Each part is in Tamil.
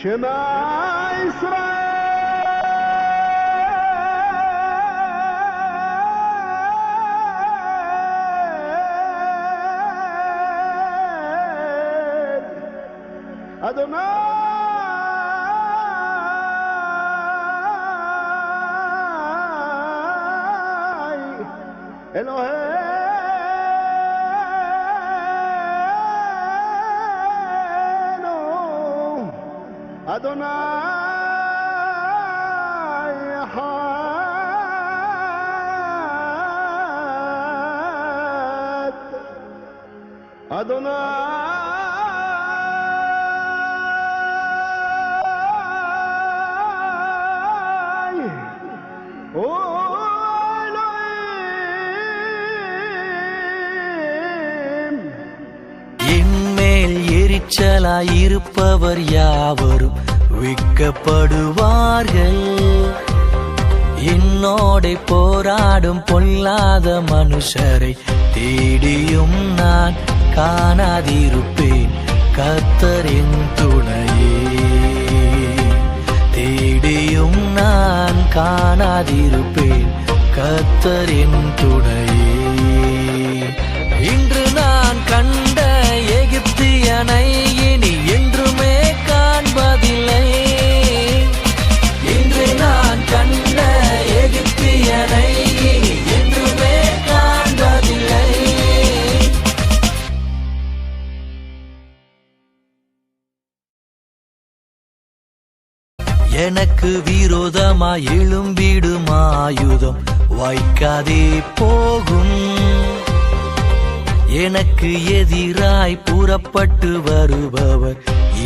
شما إسرائيل أدوناي إلهي أدوناي حاد أدوناي إلهيم என்மேல் எரிச்சலாயிருப்பவர் யாவரும் விற்கப்படுவார்கள். என்னோடே போராடும் பொல்லாத மனுஷரை தேடியும் நான் காணாதிருப்பேன். கர்த்தர் என் துணையே, தேடியும் நான் காணாதிருப்பேன். கர்த்தர் என் துணையே. இன்று நான் கண்ட எகிப்தியனை இனி என்றுமே காண்பதில்லை. இன்று நான் கண்ட எகிப்தியனை இனி என்றுமே காண்பதில்லை. எனக்கு விரோதமாய் எழும்பிடும் ஆயுதம் வைக்காதே போகும். எனக்கு எதிராய் புறப்பட்டு வருபவர்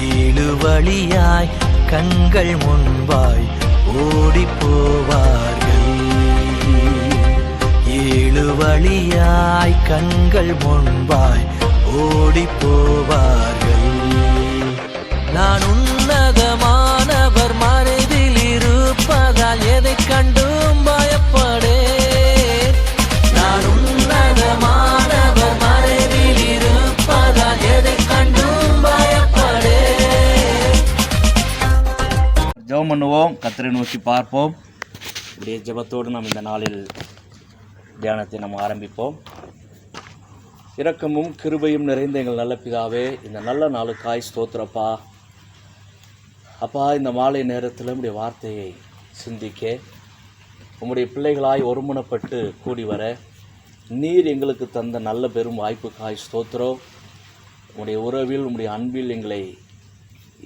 ஏழு வழியாய் கண்கள் முன்பாய் ஓடி போவார்கள். ஏழு வழியாய் கண்கள் முன்பாய் ஓடி போவார்கள். நான் உன்னதமானவர் மறைவில் இருப்பதால் எதை கண்டும் பயப்படேன். நான் உன்னதமானவர் மறைவில் இருப்பதால் எதை கண்டும் பயப்படேன். ஜெபம் பண்ணுவோம், கர்த்தரை நோக்கி பார்ப்போம். இப்படியே ஜெபத்தோடு நாம் இந்த நாளில் தியானத்தை நாம் ஆரம்பிப்போம். இரக்கமும் கிருபையும் நிறைந்த எங்கள் நல்ல பிதாவே, இந்த நல்ல நாளுக்காய் ஸ்தோத்திரப்பா. அப்பா, இந்த மாலை நேரத்தில் உம்முடைய வார்த்தையை சிந்திக்க உம்முடைய பிள்ளைகளாய் ஒருமுனப்பட்டு கூடி வர நீர் எங்களுக்கு தந்த நல்ல பெரும் வாய்ப்புக்காய் ஸ்தோத்திரம். உம்முடைய உறவில் உம்முடைய அன்பில் எங்களை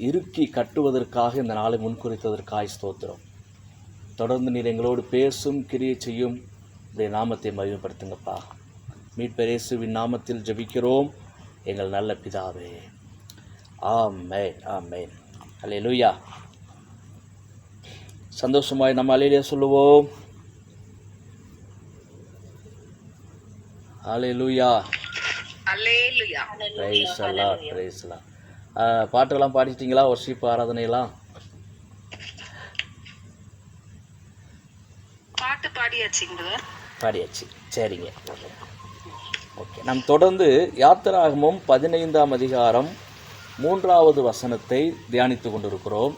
இறுக்கி கட்டுவதற்காக இந்த நாளை முன்குறித்ததற்காய் ஸ்தோத்திரம். தொடர்ந்து நீர் எங்களோடு பேசும் கிரியை செய்யும் உடைய நாமத்தை மகிமைப்படுத்துங்கப்பா. மீட்பர் இயேசுவின் நாமத்தில் ஜெபிக்கிறோம் எங்கள் நல்ல பிதாவே, ஆமென் ஆமென். அல்லேலூயா. சந்தோஷமாய் நம்ம அல்லேலூயா சொல்லுவோம். Hallelujah hallelujah. Praise the lord, praise the lord. பாட்டெல்லாம் பாடிட்டீங்களா? வர்ஷிப் ஆராதனையெல்லாம் பாட்டு பாடியாச்சு. சரிங்க, ஓகே. நாம் தொடர்ந்து யாத்திராகமம் 15ஆம் அதிகாரம் 3வது வசனத்தை தியானித்து கொண்டிருக்கிறோம்.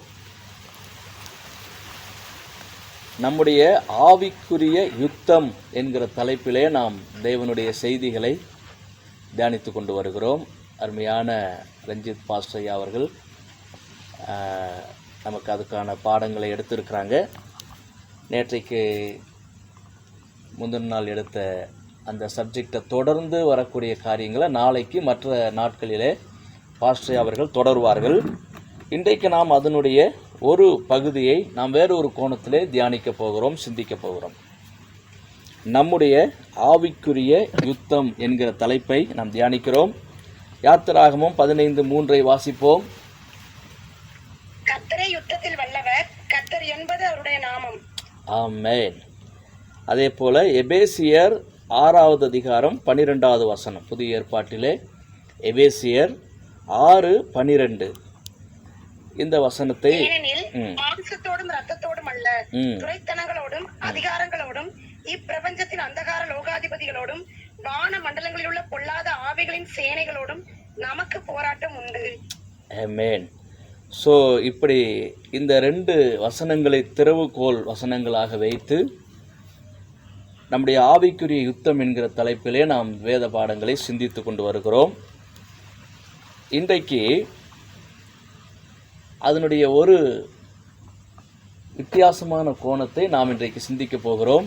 நம்முடைய ஆவிக்குரிய யுத்தம் என்கிற தலைப்பிலே நாம் தேவனுடைய செய்திகளை தியானித்து கொண்டு வருகிறோம். அருமையான ரஞ்சித் பாஸ்டர் அவர்கள் நமக்கு அதுக்கான பாடங்களை எடுத்திருக்கிறாங்க. நேற்றைக்கு முந்தின நாள் எடுத்த அந்த சப்ஜெக்டை தொடர்ந்து வரக்கூடிய காரியங்களை நாளைக்கு மற்ற நாட்களிலே பாஸ்டர் அவர்கள் தொடருவார்கள். இன்றைக்கு நாம் அதனுடைய ஒரு பகுதியை நாம் வேறொரு கோணத்திலே தியானிக்க போகிறோம், சிந்திக்க போகிறோம். நம்முடைய ஆவிக்குரிய யுத்தம் என்கிற தலைப்பை நாம் தியானிக்கிறோம். யாத்திராகமம் 15:3 வாசிப்போம். கர்த்தரே யுத்தத்தில் வல்லவர், கர்த்தர் என்பது அவருடைய நாமம். ஆமென். அதே போல எபேசியர் 6வது அதிகாரம் 12வது வசனம். புதிய ஏற்பாட்டிலே எபேசியர் 6:12 இந்த வசனத்தை, மாம்சத்தோடும் இரத்தத்தோடும் அல்ல, துரைத்தனங்களோடும் அதிகாரங்களோடும் இப்பிரபஞ்சத்தின் அந்தகார லோகாதிபதிகளோடும் வான மண்டலங்களில் உள்ள பொல்லாத ஆவிகளின் சேனைகளோடும் நமக்கு போராட்டம் உண்டு. ஆமென். ஸோ இப்படி இந்த 2 வசனங்களை திறவுகோல் வசனங்களாக வைத்து நம்முடைய ஆவிக்குரிய யுத்தம் என்கிற தலைப்பிலே நாம் வேத பாடங்களை சிந்தித்து கொண்டு வருகிறோம். இன்றைக்கு அதனுடைய ஒரு வித்தியாசமான கோணத்தை நாம் இன்றைக்கு சிந்திக்க போகிறோம்.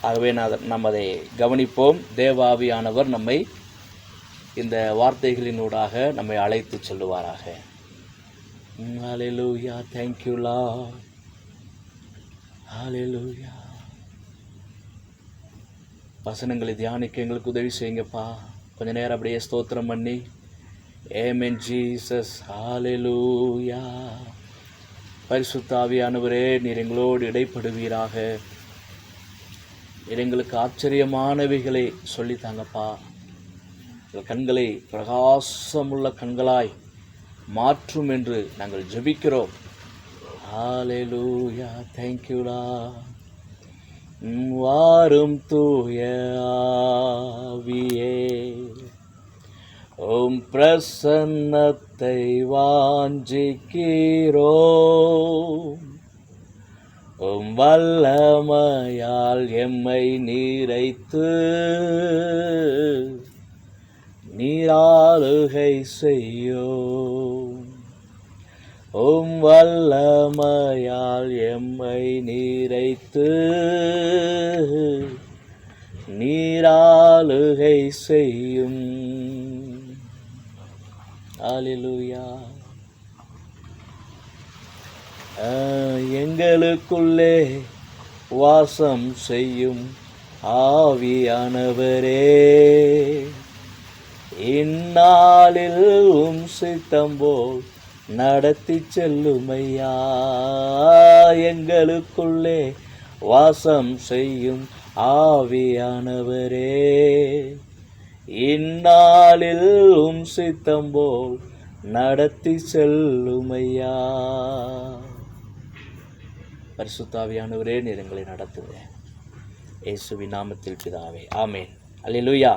ஆகவே நாம் அதை கவனிப்போம். தேவாவியானவர் நம்மை இந்த வார்த்தைகளினூடாக நம்மை அழைத்து செல்லுவாராக. ஹல்லேலூயா, thank you Lord. ஹல்லேலூயா. வசனங்களை தியானிக்க எங்களுக்கு உதவி செய்யுங்கப்பா. கொஞ்ச நேரம் அப்படியே ஸ்தோத்திரம் பண்ணி ஆமென் ஜீசஸ் ஹல்லேலூயா. பரிசுத்த ஆவியானவரே, நீர் எங்களோடு இடைப்படுவீராக. எங்களுக்கு ஆச்சரியமானவைகளை சொல்லித்தாங்கப்பா. எங்கள் கண்களை பிரகாசமுள்ள கண்களாய் மாற்றும் என்று நாங்கள் ஜெபிக்கிறோம். ஹல்லேலூயா, thank you Lord. வாரும் தூய ஆவியே, உம் பிரசன்னத்தை வாஞ்சிக்கிறோம். உம் வல்லமையால் எம்மை நீரைத்து நீராளுகை செய்யும். உம் வல்லமையால் எம்மை நீரைத்து நீராளுகை செய்யும். ஹல்லேலூயா. எங்களுக்குள்ளே வாசம் செய்யும் ஆவியானவரே, இந்நாளில் உம் சித்தம்போல் நடத்தி செல்லுமையா. எங்களுக்குள்ளே வாசம் செய்யும் ஆவியானவரே, இந்நாளில் உம் சித்தம்போல் நடத்தி செல்லுமையா. பரிசுத்த ஆவியானவரே, நீர் எங்களை நடத்துங்க. இயேசுவின் நாமத்தில் பிதாவே, ஆமென். அல்லேலூயா.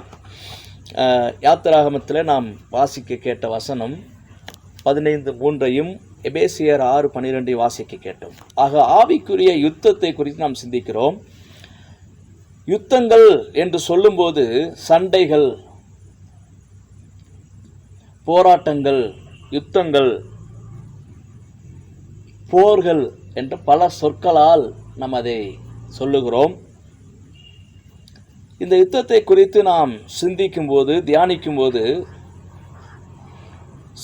யாத்திராகமத்தில் நாம் வாசிக்க கேட்ட வசனம் 15:3 எபேசியர் 6:12 வாசிக்க கேட்டோம். ஆக ஆவிக்குரிய யுத்தத்தை குறித்து நாம் சிந்திக்கிறோம். யுத்தங்கள் என்று சொல்லும்போது சண்டைகள், போராட்டங்கள், யுத்தங்கள், போர்கள் என்ற பல சொற்களால் நாம் அதை சொல்லுகிறோம். இந்த யுத்தத்தை குறித்து நாம் சிந்திக்கும்போது, தியானிக்கும்போது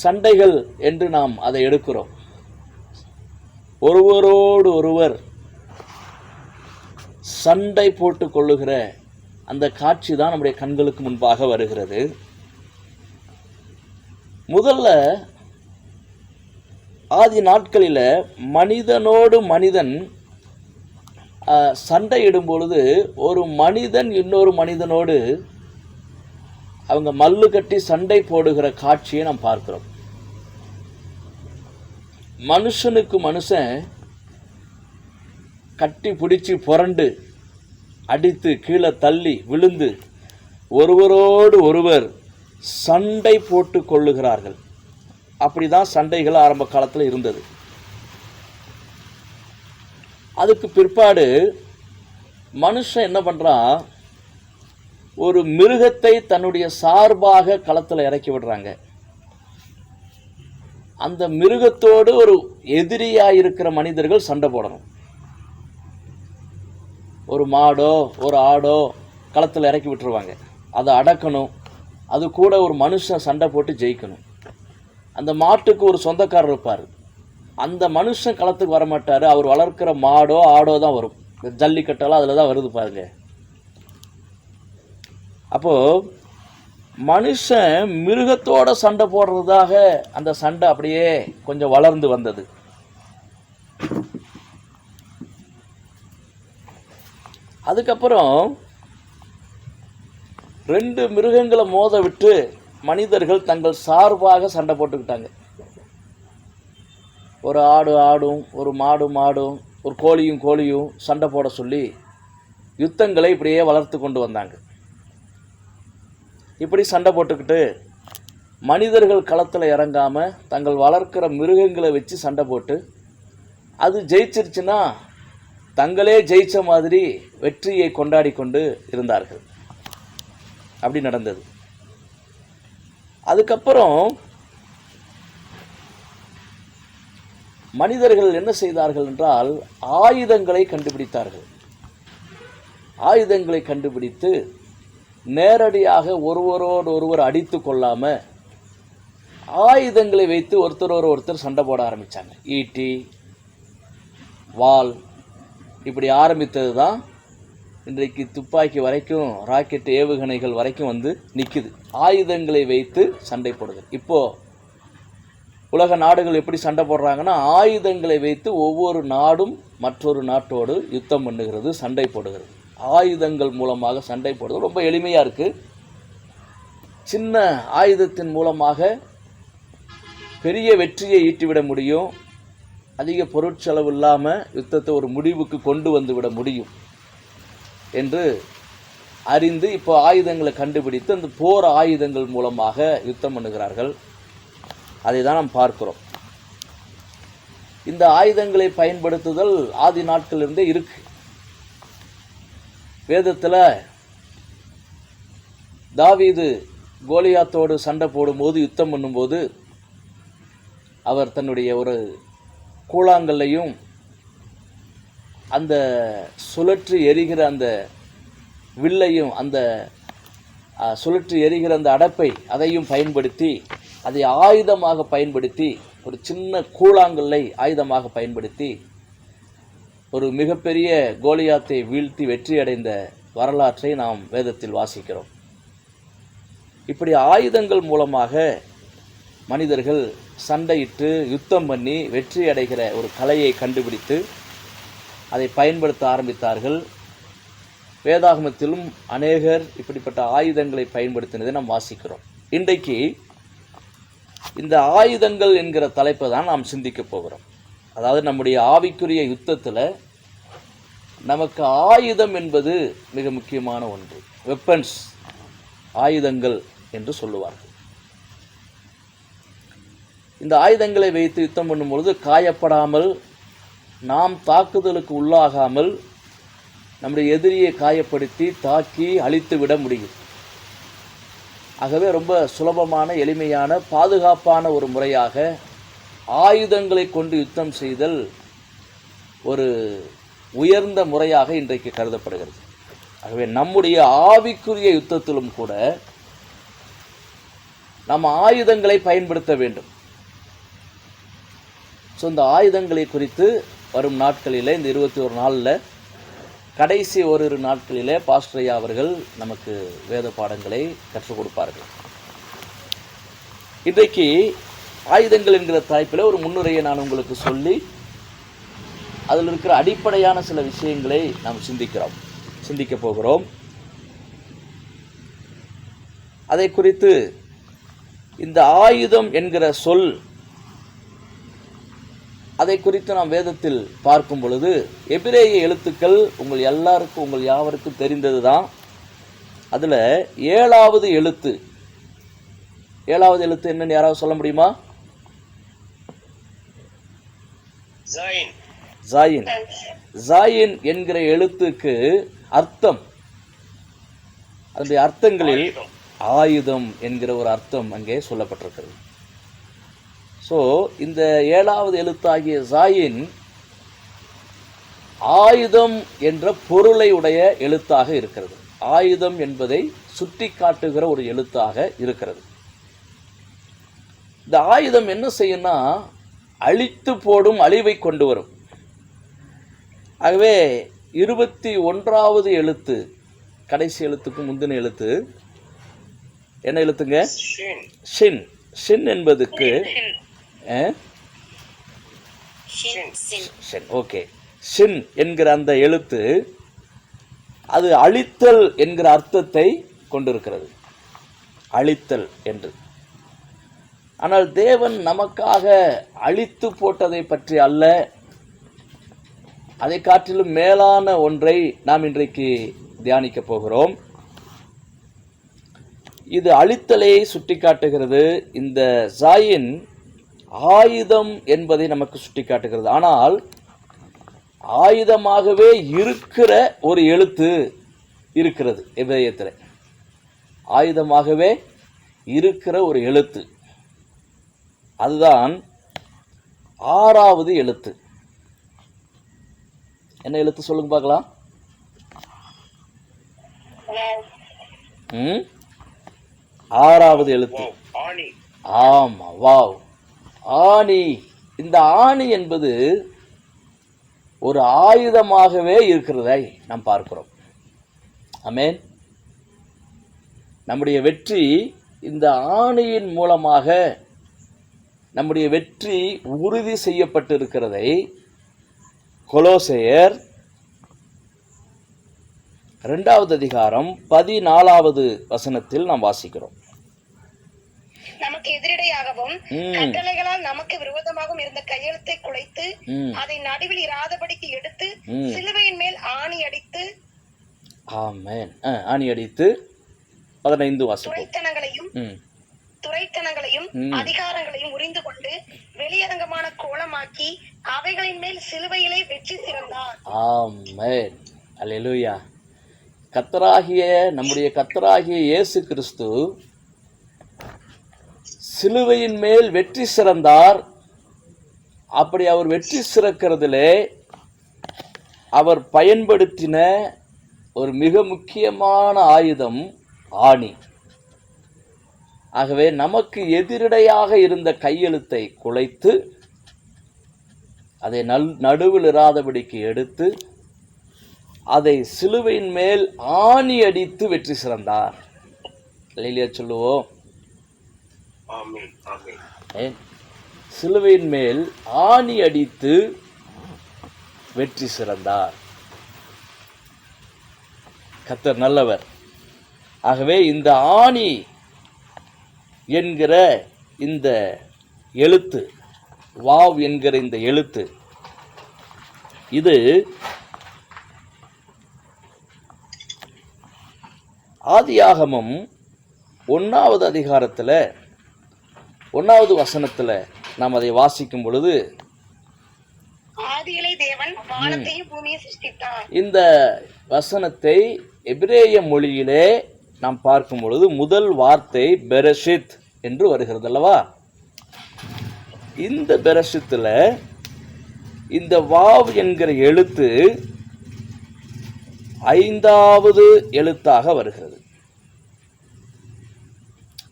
சண்டைகள் என்று நாம் அதை எடுக்கிறோம். ஒருவரோடு ஒருவர் சண்டை போட்டு கொள்ளுகிற அந்த காட்சி தான் நம்முடைய கண்களுக்கு முன்பாக வருகிறது. முதல்ல ஆதி நாட்களில் மனிதனோடு மனிதன் சண்டையிடும் பொழுது ஒரு மனிதன் இன்னொரு மனிதனோடு அவங்க மல்லு கட்டி சண்டை போடுகிற காட்சியை நாம் பார்க்கிறோம். மனுஷனுக்கு மனுஷன் கட்டி பிடிச்சி புரண்டு அடித்து கீழே தள்ளி விழுந்து ஒருவரோடு ஒருவர் சண்டை போட்டு கொள்ளுகிறார்கள். அப்படிதான் சண்டைகள் ஆரம்ப காலத்தில் இருந்தது. அதுக்கு பிற்பாடு மனுஷன் என்ன பண்ணுறான், ஒரு மிருகத்தை தன்னுடைய சார்பாக களத்தில் இறக்கி விடுறாங்க. அந்த மிருகத்தோடு ஒரு எதிரியாக இருக்கிற மனிதர்கள் சண்டை போடணும். ஒரு மாடோ ஒரு ஆடோ களத்தில் இறக்கி விட்டுருவாங்க. அதை அடக்கணும். அது கூட ஒரு மனுஷன் சண்டை போட்டு ஜெயிக்கணும். அந்த மாட்டுக்கு ஒரு சொந்தக்காரர் இருப்பார். அந்த மனுஷன் களத்துக்கு வரமாட்டார். அவர் வளர்க்குற மாடோ ஆடோ தான் வரும். இந்த ஜல்லிக்கட்டெல்லாம் அதில் தான் வருது பாருங்க. அப்போது மனுஷன் மிருகத்தோட சண்டை போடுறதாக அந்த சண்டை அப்படியே கொஞ்சம் வளர்ந்து வந்தது. அதுக்கப்புறம் 2 மிருகங்களை மோத விட்டு மனிதர்கள் தங்கள் சார்பாக சண்டை போட்டுக்கிட்டாங்க. ஒரு ஆடு ஆடும், ஒரு மாடு மாடும், ஒரு கோழியும் கோழியும் சண்டை போட சொல்லி யுத்தங்களை இப்படியே வளர்த்து கொண்டு வந்தாங்க. இப்படி சண்டை போட்டுக்கிட்டு மனிதர்கள் களத்தில் இறங்காமல் தங்கள் வளர்க்கிற மிருகங்களை வச்சு சண்டை போட்டு அது ஜெயிச்சிருச்சுன்னா தங்களே ஜெயிச்ச மாதிரி வெற்றியை கொண்டாடி கொண்டு இருந்தார்கள். அப்படி நடந்தது. அதுக்கப்புறம் மனிதர்கள் என்ன செய்தார்கள் என்றால் ஆயுதங்களை கண்டுபிடித்தார்கள். ஆயுதங்களை கண்டுபிடித்து நேரடியாக ஒருவரோடு ஒருவர் அடித்து கொள்ளாமல் ஆயுதங்களை வைத்து ஒருத்தர் சண்டை போட ஆரம்பித்தாங்க. ஈட்டி, வாள் இப்படி ஆரம்பித்தது தான் இன்றைக்கு துப்பாக்கி வரைக்கும், ராக்கெட் ஏவுகணைகள் வரைக்கும் வந்து நிற்குது. ஆயுதங்களை வைத்து சண்டை போடுது. இப்போது உலக நாடுகள் எப்படி சண்டை போடுறாங்கன்னா ஆயுதங்களை வைத்து ஒவ்வொரு நாடும் மற்றொரு நாட்டோடு யுத்தம் பண்ணுகிறது, சண்டை போடுகிறது. ஆயுதங்கள் மூலமாக சண்டை போடுறது ரொம்ப எளிமையாக இருக்குது. சின்ன ஆயுதத்தின் மூலமாக பெரிய வெற்றியை ஈட்டிவிட முடியும். அதிக பொருட்செலவு இல்லாமல் யுத்தத்தை ஒரு முடிவுக்கு கொண்டு வந்து விட முடியும் என்று அறிந்து இப்போ ஆயுதங்களை கண்டுபிடித்து அந்த போர் ஆயுதங்கள் மூலமாக யுத்தம் பண்ணுகிறார்கள். அதை தான் நாம் பார்க்கிறோம். இந்த ஆயுதங்களை பயன்படுத்துதல் ஆதி நாட்களிலிருந்தே இருக்கு. வேதத்தில் தாவீது கோலியாத்தோடு சண்டை போடும்போது, யுத்தம் பண்ணும்போது அவர் தன்னுடைய ஒரு கூழாங்கல்லையும் அந்த சுழற்றி எரிகிற அந்த வில்லையும் அந்த சுழற்றி எரிகிற அந்த அடப்பை அதையும் பயன்படுத்தி, அதை ஆயுதமாக பயன்படுத்தி, ஒரு சின்ன கூழாங்கல்லை ஆயுதமாக பயன்படுத்தி ஒரு மிகப்பெரிய கோலியாத்தை வீழ்த்தி வெற்றி அடைந்த வரலாற்றை நாம் வேதத்தில் வாசிக்கிறோம். இப்படி ஆயுதங்கள் மூலமாக மனிதர்கள் சண்டையிட்டு யுத்தம் பண்ணி வெற்றி அடைகிற ஒரு கலையை கண்டுபிடித்து அதை பயன்படுத்த ஆரம்பித்தார்கள். வேதாகமத்திலும் அநேகர் இப்படிப்பட்ட ஆயுதங்களை பயன்படுத்தினதை நாம் வாசிக்கிறோம். இன்றைக்கு இந்த ஆயுதங்கள் என்கிற தலைப்பை தான் நாம் சிந்திக்க போகிறோம். அதாவது நம்முடைய ஆவிக்குரிய யுத்தத்தில் நமக்கு ஆயுதம் என்பது மிக முக்கியமான ஒன்று. வெப்பன்ஸ், ஆயுதங்கள் என்று சொல்லுவார்கள். இந்த ஆயுதங்களை வைத்து யுத்தம் பண்ணும்பொழுது காயப்படாமல், நாம் தாக்குதலுக்கு உள்ளாகாமல் நம்முடைய எதிரியை காயப்படுத்தி தாக்கி அழித்து விட முடியும். ஆகவே ரொம்ப சுலபமான, எளிமையான, பாதுகாப்பான ஒரு முறையாக ஆயுதங்களை கொண்டு யுத்தம் செய்தல் ஒரு உயர்ந்த முறையாக இன்றைக்கு கருதப்படுகிறது. ஆகவே நம்முடைய ஆவிக்குரிய யுத்தத்திலும் கூட நாம் ஆயுதங்களை பயன்படுத்த வேண்டும். ஸோ இந்த ஆயுதங்களை குறித்து வரும் நாட்களில், இந்த 21 நாளில் கடைசி ஓரிரு நாட்களிலே பாஸ்டர் ஐயா அவர்கள் நமக்கு வேத பாடங்களை கற்றுக் கொடுப்பார்கள். இன்றைக்கு ஆயுதங்கள் என்கிற தலைப்பில் ஒரு முன்னுரையை நான் உங்களுக்கு சொல்லி அதில் இருக்கிற அடிப்படையான சில விஷயங்களை நாம் சிந்திக்க போகிறோம். அதை குறித்து இந்த ஆயுதம் என்கிற சொல், அதை குறித்து நாம் வேதத்தில் பார்க்கும் பொழுது எபிரேய எழுத்துக்கள் உங்கள் யாவருக்கும் தெரிந்தது தான். அதில் ஏழாவது எழுத்து என்னன்னு யாராவது சொல்ல முடியுமா? ஜாயின் என்கிற எழுத்துக்கு அர்த்தம், அதனுடைய அர்த்தங்களில் ஆயுதம் என்கிற ஒரு அர்த்தம் அங்கே சொல்லப்பட்டிருக்கிறது. ஸோ இந்த ஏழாவது எழுத்தாகிய ஜாயின் ஆயுதம் என்ற பொருளை உடைய எழுத்தாக இருக்கிறது. ஆயுதம் என்பதை சுட்டி காட்டுகிற ஒரு எழுத்தாக இருக்கிறது. இந்த ஆயுதம் என்ன செய்யும்னா அழித்து போடும், அழிவை கொண்டு வரும். ஆகவே 21வது எழுத்து, கடைசி எழுத்துக்கு முந்தின எழுத்து என்ன எழுத்துங்க? ஷின். ஷின் என்பதுக்கு ஓகே, ஷின் என்கிற அந்த எழுத்து அது அழித்தல் என்கிற அர்த்தத்தை கொண்டிருக்கிறது. அழித்தல் என்று. ஆனால் தேவன் நமக்காக அழித்து போட்டதை பற்றி அல்ல, அதை காட்டிலும் மேலான ஒன்றை நாம் இன்றைக்கு தியானிக்க போகிறோம். இது அழித்தலை சுட்டிக்காட்டுகிறது. இந்த ஜாயின் ஆயுதம் என்பதை நமக்கு சுட்டிக்காட்டுகிறது. ஆனால் ஆயுதமாகவே இருக்கிற ஒரு எழுத்து இருக்கிறது எபிரேயத்தில். ஆயுதமாகவே இருக்கிற ஒரு எழுத்து, அதுதான் 6வது எழுத்து. என்ன எழுத்து சொல்லுங்க பார்க்கலாம். ம் 6வது எழுத்து. ஆமா, வாவ், ஆணி. இந்த ஆணி என்பது ஒரு ஆயுதமாகவே இருக்கிறதை நாம் பார்க்கிறோம். ஆமென். நம்முடைய வெற்றி இந்த ஆணியின் மூலமாக நம்முடைய வெற்றி உறுதி செய்யப்பட்டிருக்கிறதை கொலோசையர் 2வது அதிகாரம் 14வது வசனத்தில் நாம் வாசிக்கிறோம். நமக்கு எதிரிடையாகவும் கட்டளைகளால் நமக்கு விரோதமாகவும் இருந்த கையெழுத்தை குலைத்து அதை நடுவில் இராதபடிக்கு எடுத்து சிலுவையின் மேல் ஆணி அடித்து. ஆமென். ஆணி அடித்து 15 வாசிப்போம். துரைத்தனங்களையும் அதிகாரங்களையும் உரிந்து கொண்டு வெளியரங்கமான கோலமாக்கி அவைகளின் மேல் சிலுவையிலே வெற்றி சிறந்தார். ஆமென். அல்லேலூயா. நம்முடைய கர்த்தராகிய இயேசு கிறிஸ்து சிலுவையின் மேல் வெற்றி சிறந்தார். அப்படி அவர் வெற்றி சிறக்கிறதிலே அவர் பயன்படுத்தின ஒரு மிக முக்கியமான ஆயுதம் ஆணி. ஆகவே நமக்கு எதிரடையாக இருந்த கையெழுத்தை குலைத்து அதை நடுவில் இராதபடிக்கு எடுத்து அதை சிலுவையின் மேல் ஆணி அடித்து வெற்றி சிறந்தார். இல்லையா சொல்லுவோம். சிலுவையின் மேல் ஆணி அடித்து வெற்றி சிறந்தார். கர்த்தர் நல்லவர். ஆகவே இந்த ஆணி என்கிற இந்த எழுத்து, வாவ் என்கிற இந்த எழுத்து, இது ஆதியாகமம் 1வது அதிகாரத்தில் 1வது வசனத்தில் நாம் அதை வாசிக்கும் பொழுது இந்த வசனத்தை எபிரேய மொழியிலே நாம் பார்க்கும் பொழுது முதல் வார்த்தை பெரஷித் என்று வருகிறது அல்லவா. இந்த பெரஷித்தில் இந்த வாவ் என்கிற எழுத்து 5வது எழுத்தாக வருகிறது.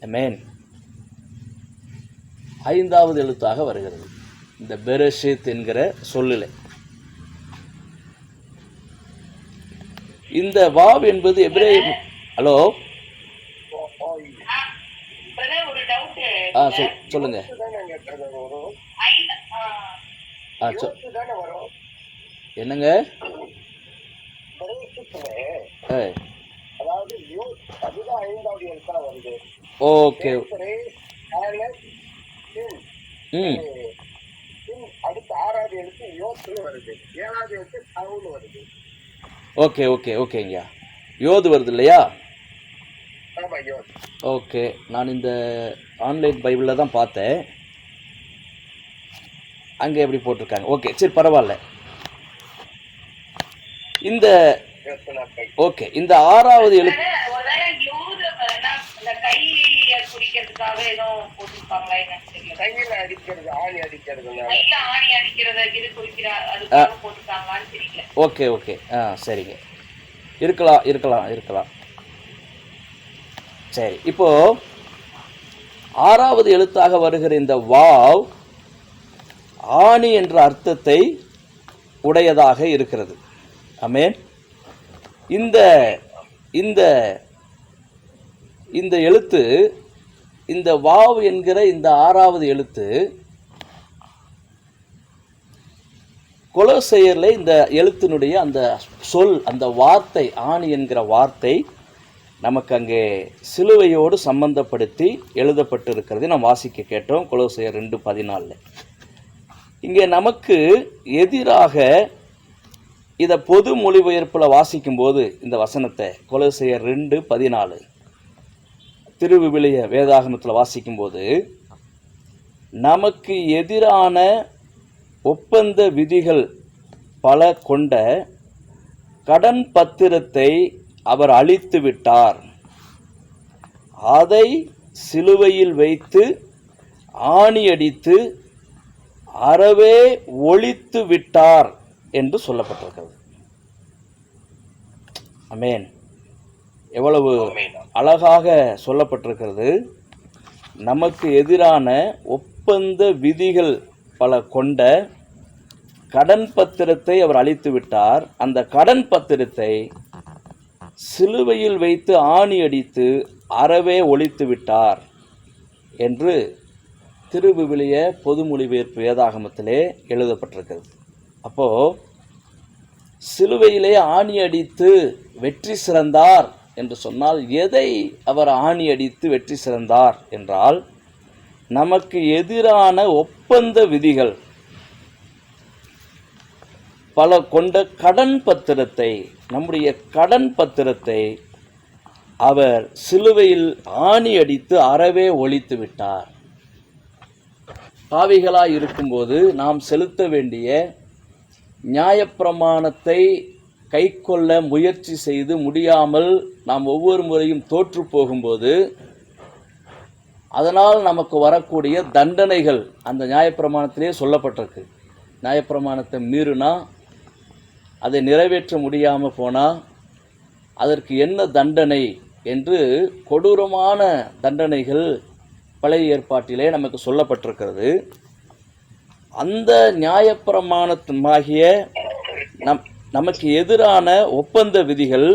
ஆமென். 5வது எழுத்தாக வருகிறது இந்த பெரஷித் என்கிற சொல்லில். இந்த வாவ் என்பது எபிரேய. ஹலோ, சொல்லுங்க. என்னங்க? ஓகே. ஓகே ஓகே ஓகேங்கய்யா. யோது வருது இல்லையா? ஓகே. நான் இந்த ஆன்லைன் பைபிளில் தான் பார்த்தேன், அங்கே எப்படி போட்டிருக்காங்க. ஓகே, சரி, பரவாயில்ல. இந்த ஓகே, இந்த 6வது எழுத்து ஓகே ஓகே சரிங்க. இருக்கலாம். சரி, இப்போ 6வது எழுத்தாக வருகிற இந்த வாவ் ஆணி என்ற அர்த்தத்தை உடையதாக இருக்கிறது. ஆமென். இந்த இந்த இந்த எழுத்து, இந்த வாவ் என்கிற இந்த 6வது எழுத்து கொலோசையரில் இந்த எழுத்தினுடைய அந்த சொல், அந்த வார்த்தை, ஆணி என்கிற வார்த்தை நமக்கு அங்கே சிலுவையோடு சம்பந்தப்படுத்தி எழுதப்பட்டு இருக்கிறதை நாம் வாசிக்க கேட்டோம். கொலோசையர் 2:14. இங்கே நமக்கு எதிராக இதை பொது மொழிபெயர்ப்பில் வாசிக்கும்போது இந்த வசனத்தை கொலோசையர் 2:14 திருவிவிலிய வேதாகமத்தில் வாசிக்கும்போது நமக்கு எதிரான ஒப்பந்த விதிகள் பல கொண்ட கடன் பத்திரத்தை அவர் அழித்து விட்டார், அதை சிலுவையில் வைத்து ஆணியடித்து அறவே ஒழித்து விட்டார் என்று சொல்லப்பட்டிருக்கிறது. ஆமென். எவ்வளவு அழகாக சொல்லப்பட்டிருக்கிறது. நமக்கு எதிரான ஒப்பந்த விதிகள் பல கொண்ட கடன் பத்திரத்தை அவர் அழித்து விட்டார், அந்த கடன் பத்திரத்தை சிலுவையில் வைத்து ஆணி அடித்து அறவே ஒழித்து விட்டார் என்று திருவிவிலிய பொது மொழிபெயர்ப்பு வேதாகமத்திலே எழுதப்பட்டிருக்கிறது. அப்போது சிலுவையிலே ஆணி அடித்து வெற்றி சிறந்தார் என்று சொன்னால் எதை அவர் ஆணி அடித்து வெற்றி சிறந்தார் என்றால், நமக்கு எதிரான ஒப்பந்த விதிகள் பல கொண்ட கடன் பத்திரத்தை, நம்முடைய கடன் பத்திரத்தை அவர் சிலுவையில் ஆணி அடித்து அறவே ஒழித்து விட்டார். பாவிகளாய் இருக்கும்போது நாம் செலுத்த வேண்டிய நியாயப்பிரமாணத்தை கைக்கொள்ள முயற்சி செய்து முடியாமல் நாம் ஒவ்வொரு முறையும் தோற்று போகும்போது அதனால் நமக்கு வரக்கூடிய தண்டனைகள் அந்த நியாயப்பிரமாணத்திலே சொல்லப்பட்டிருக்கு. நியாயப்பிரமாணத்தை மீறினா, அதை நிறைவேற்ற முடியாமல் போனால் அதற்கு என்ன தண்டனை என்று கொடூரமான தண்டனைகள் பழைய ஏற்பாட்டிலே நமக்கு சொல்லப்பட்டிருக்கிறது. அந்த நியாயப்பிரமாணமாகிய நமக்கு எதிரான ஒப்பந்த விதிகள்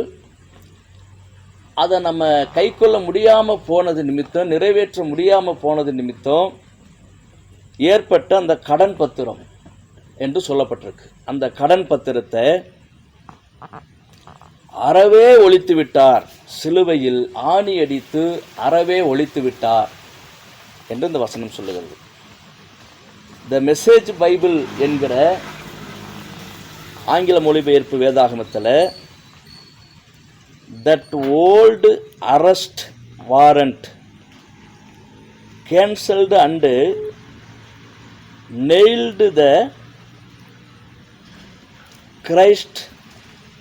அதை நம்ம கைக்கொள்ள முடியாமல் போனது நிமித்தம், நிறைவேற்ற முடியாமல் போனது நிமித்தம் ஏற்பட்ட அந்த கடன் பத்திரம் என்று சொல்லப்பட்டிருக்கு. அந்த கடன் பத்திரத்தை அறவே ஒழித்து விட்டார், சிலுவையில் ஆணி அடித்து அறவே ஒழித்து விட்டார் என்று இந்த வசனம் சொல்லுகிறது. த மெசேஜ் பைபிள் என்கிற ஆங்கில மொழிபெயர்ப்பு வேதாகமத்தில் that old arrest warrant cancelled and nailed the Christ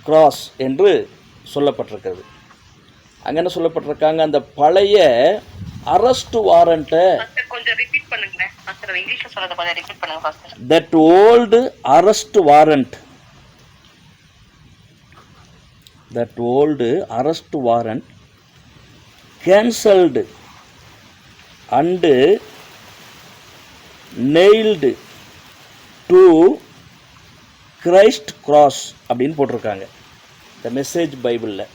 cross என்று சொல்லப்பட்டிருக்கிறது. அங்கே என்ன சொல்லப்பட்டிருக்காங்க, அந்த பழைய அரெஸ்ட் வாரண்ட்டை கொஞ்சம் ரிப்பீட் பண்ணுங்க பாஸ்டர், இங்கிலீஷ்ல சொல்றத கொஞ்சம் ரிப்பீட் பண்ணுங்க pastor. that old arrest warrant, that old arrest warrant cancelled and nailed to Christ cross அப்படின்னு போட்டிருக்காங்க த மெசேஜ் பைபிளில்.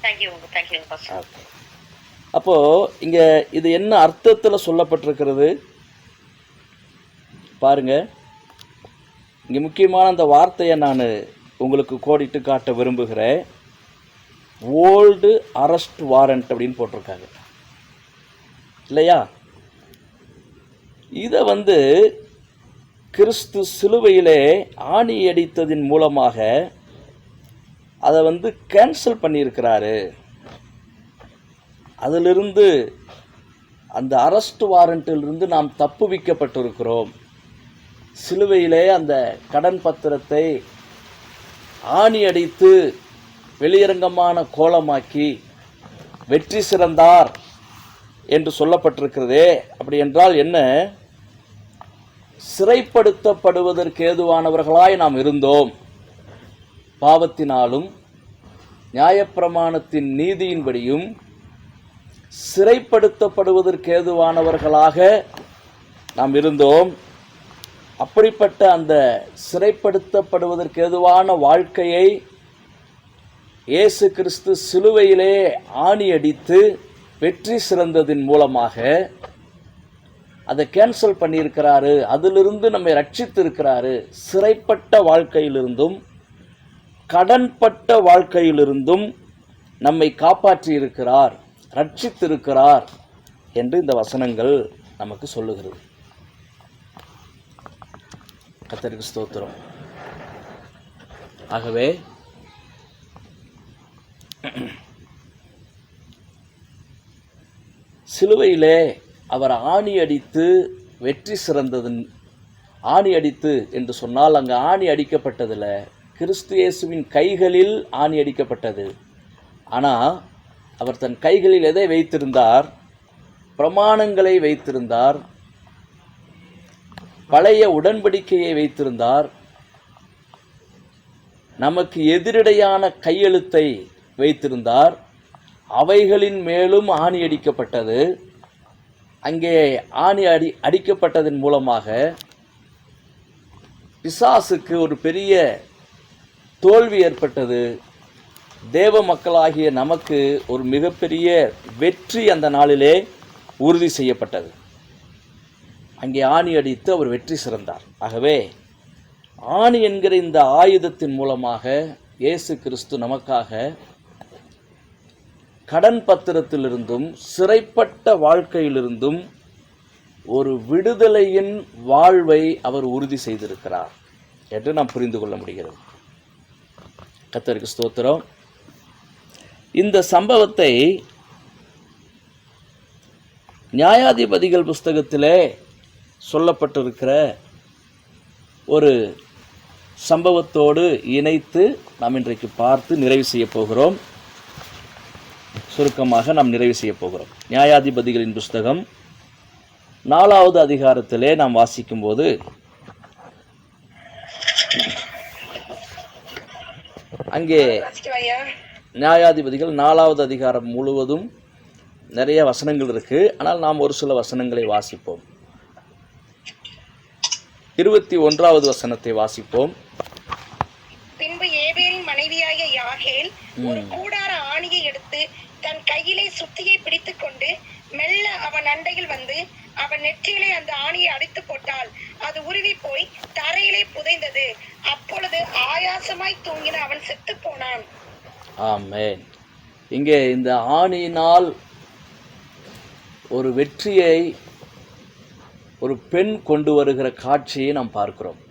Thank you pastor. ஓகே, அப்போது இங்கே இது என்ன அர்த்தத்தில் சொல்லப்பட்டிருக்கிறது பாருங்க. இங்கே முக்கியமான அந்த வார்த்தையை நான் உங்களுக்கு கோடிட்டு காட்ட விரும்புகிறேன். ஓல்டு அரெஸ்ட் வாரண்ட் அப்படின்னு போட்டிருக்காங்க இல்லையா? இதை கிறிஸ்து சிலுவையிலே ஆணி அடித்ததின் மூலமாக அதை கேன்சல் பண்ணியிருக்கிறாரு. அதிலிருந்து, அந்த அரெஸ்ட் வாரண்ட்டிலிருந்து நாம் தப்புவிக்கப்பட்டிருக்கிறோம். சிலுவையிலே அந்த கடன் பத்திரத்தை ஆணி அடித்து வெளியரங்கமான கோலமாக்கி வெற்றி சிறந்தார் என்று சொல்லப்பட்டிருக்கிறதே. அப்படி என்றால் என்ன? சிறைப்படுத்தப்படுவதற்கு ஏதுவானவர்களாய் நாம் இருந்தோம். பாவத்தினாலும் நியாயப்பிரமாணத்தின் நீதியின்படியும் சிறைப்படுத்தப்படுவதற்கு ஏதுவானவர்களாக நாம் இருந்தோம். அப்படிப்பட்ட அந்த சிறைப்படுத்தப்படுவதற்கு ஏதுவான வாழ்க்கையை இயேசு கிறிஸ்து சிலுவையிலே ஆணி அடித்து வெற்றி சிறந்ததின் மூலமாக அதை கேன்சல் பண்ணியிருக்கிறாரு. அதிலிருந்து நம்மை ரட்சித்திருக்கிறாரு. சிறைப்பட்ட வாழ்க்கையிலிருந்தும் கடன்பட்ட வாழ்க்கையிலிருந்தும் நம்மை காப்பாற்றி இருக்கிறார், ரட்சித்திருக்கிறார் என்று இந்த வசனங்கள் நமக்கு சொல்லுகிறது. கர்த்தருக்கு ஸ்தோத்திரம். ஆகவே சிலுவையிலே அவர் ஆணி அடித்து வெற்றி சிறந்ததன் ஆணி அடித்து என்று சொன்னால் அங்கே ஆணி அடிக்கப்பட்டதில் கிறிஸ்து இயேசுவின் கைகளில் ஆணி அடிக்கப்பட்டது. ஆனால் அவர் தன் கைகளில் எதை வைத்திருந்தார்? பிரமாணங்களை வைத்திருந்தார், பழைய உடன்படிக்கையை வைத்திருந்தார், நமக்கு எதிரடையான கையெழுத்தை வைத்திருந்தார். அவைகளின் மேலும் ஆணி அடிக்கப்பட்டது. அங்கே ஆணி அடிக்கப்பட்டதன் மூலமாக பிசாசுக்கு ஒரு பெரிய தோல்வி ஏற்பட்டது. தேவ மக்களாகிய நமக்கு ஒரு மிகப்பெரிய வெற்றி அந்த நாளிலே உறுதி செய்யப்பட்டது. அங்கே ஆணி அடித்து அவர் வெற்றி சிறந்தார். ஆகவே ஆணி என்கிற இந்த ஆயுதத்தின் மூலமாக இயேசு கிறிஸ்து நமக்காக கடன் பத்திரத்திலிருந்தும் சிறைப்பட்ட வாழ்க்கையிலிருந்தும் ஒரு விடுதலையின் வாழ்வை அவர் உறுதி செய்திருக்கிறார் என்று நாம் புரிந்து கொள்ள முடிகிறது. கர்த்தருக்கு ஸ்தோத்திரம். இந்த சம்பவத்தை நியாயாதிபதிகள் புஸ்தகத்திலே சொல்லப்பட்டிருக்கிற ஒரு சம்பவத்தோடு இணைத்து நாம் இன்றைக்கு பார்த்து நிறைவு செய்ய போகிறோம். சுருக்கமாக நாம் நிறைவு செய்ய போகிறோம். நியாயாதிபதிகளின் புஸ்தகம் 4வது அதிகாரத்திலே நாம் வாசிக்கும்போது அங்கே நியாயாதிபதிகள் 4வது அதிகாரம் முழுவதும் நிறைய வசனங்கள் இருக்கு. ஆனால் நாம் ஒரு சில வசனங்களை வாசிப்போம். 21வது வசனத்தை வாசிப்போம். பின்பு ஏபேரின் மனைவியாகிய யாகேல் ஒரு கூடார ஆணியை எடுத்து தன் கையிலே சுத்தியை பிடித்துக் கொண்டு மெல்ல அவன் அண்டையில் வந்து அவன் நெற்றியிலே அந்த ஆணியை அடித்து போட்டாள். அது உருவி போய் தரையிலே புதைந்தது. அப்பொழுது ஆயாசமாய் தூங்கின அவன் செத்து போனான். ஆமென். இங்கே இந்த ஆணியினால் ஒரு வெற்றியை ஒரு பெண் கொண்டு வருகிற காட்சியை நாம் பார்க்கிறோம்.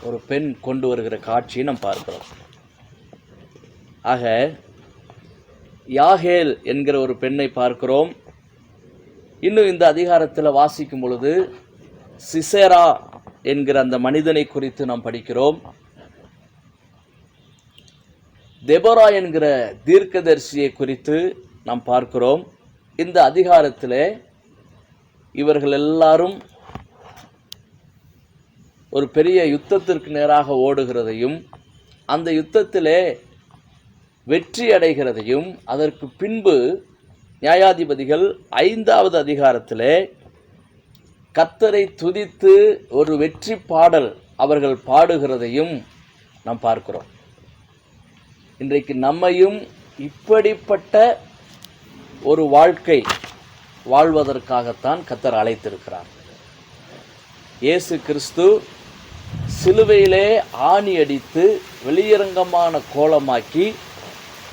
ஒரு பெண் கொண்டு வருகிற காட்சியை நாம் பார்க்கிறோம். ஆக யாகேல் என்கிற ஒரு பெண்ணை பார்க்கிறோம். இன்னும் இந்த அதிகாரத்தில் வாசிக்கும் பொழுது சிசேரா என்கிற அந்த மனிதனை குறித்து நாம் படிக்கிறோம். தெபோரா என்கிற தீர்க்கதரிசியை குறித்து நாம் பார்க்கிறோம். இந்த அதிகாரத்தில் இவர்கள் எல்லாரும் ஒரு பெரிய யுத்தத்திற்கு நேராக ஓடுகிறதையும் அந்த யுத்தத்திலே வெற்றி அடைகிறதையும் அதற்கு பின்பு நியாயாதிபதிகள் 5வது அதிகாரத்திலே கர்த்தரை துதித்து ஒரு வெற்றி பாடல் அவர்கள் பாடுகிறதையும் நாம் பார்க்கிறோம். இன்றைக்கு நம்மையும் இப்படிப்பட்ட ஒரு வாழ்க்கை வாழ்வதற்காகத்தான் கர்த்தர் அழைத்திருக்கிறார். இயேசு கிறிஸ்து சிலுவையிலே ஆணி அடித்து வெளியரங்கமான கோலமாக்கி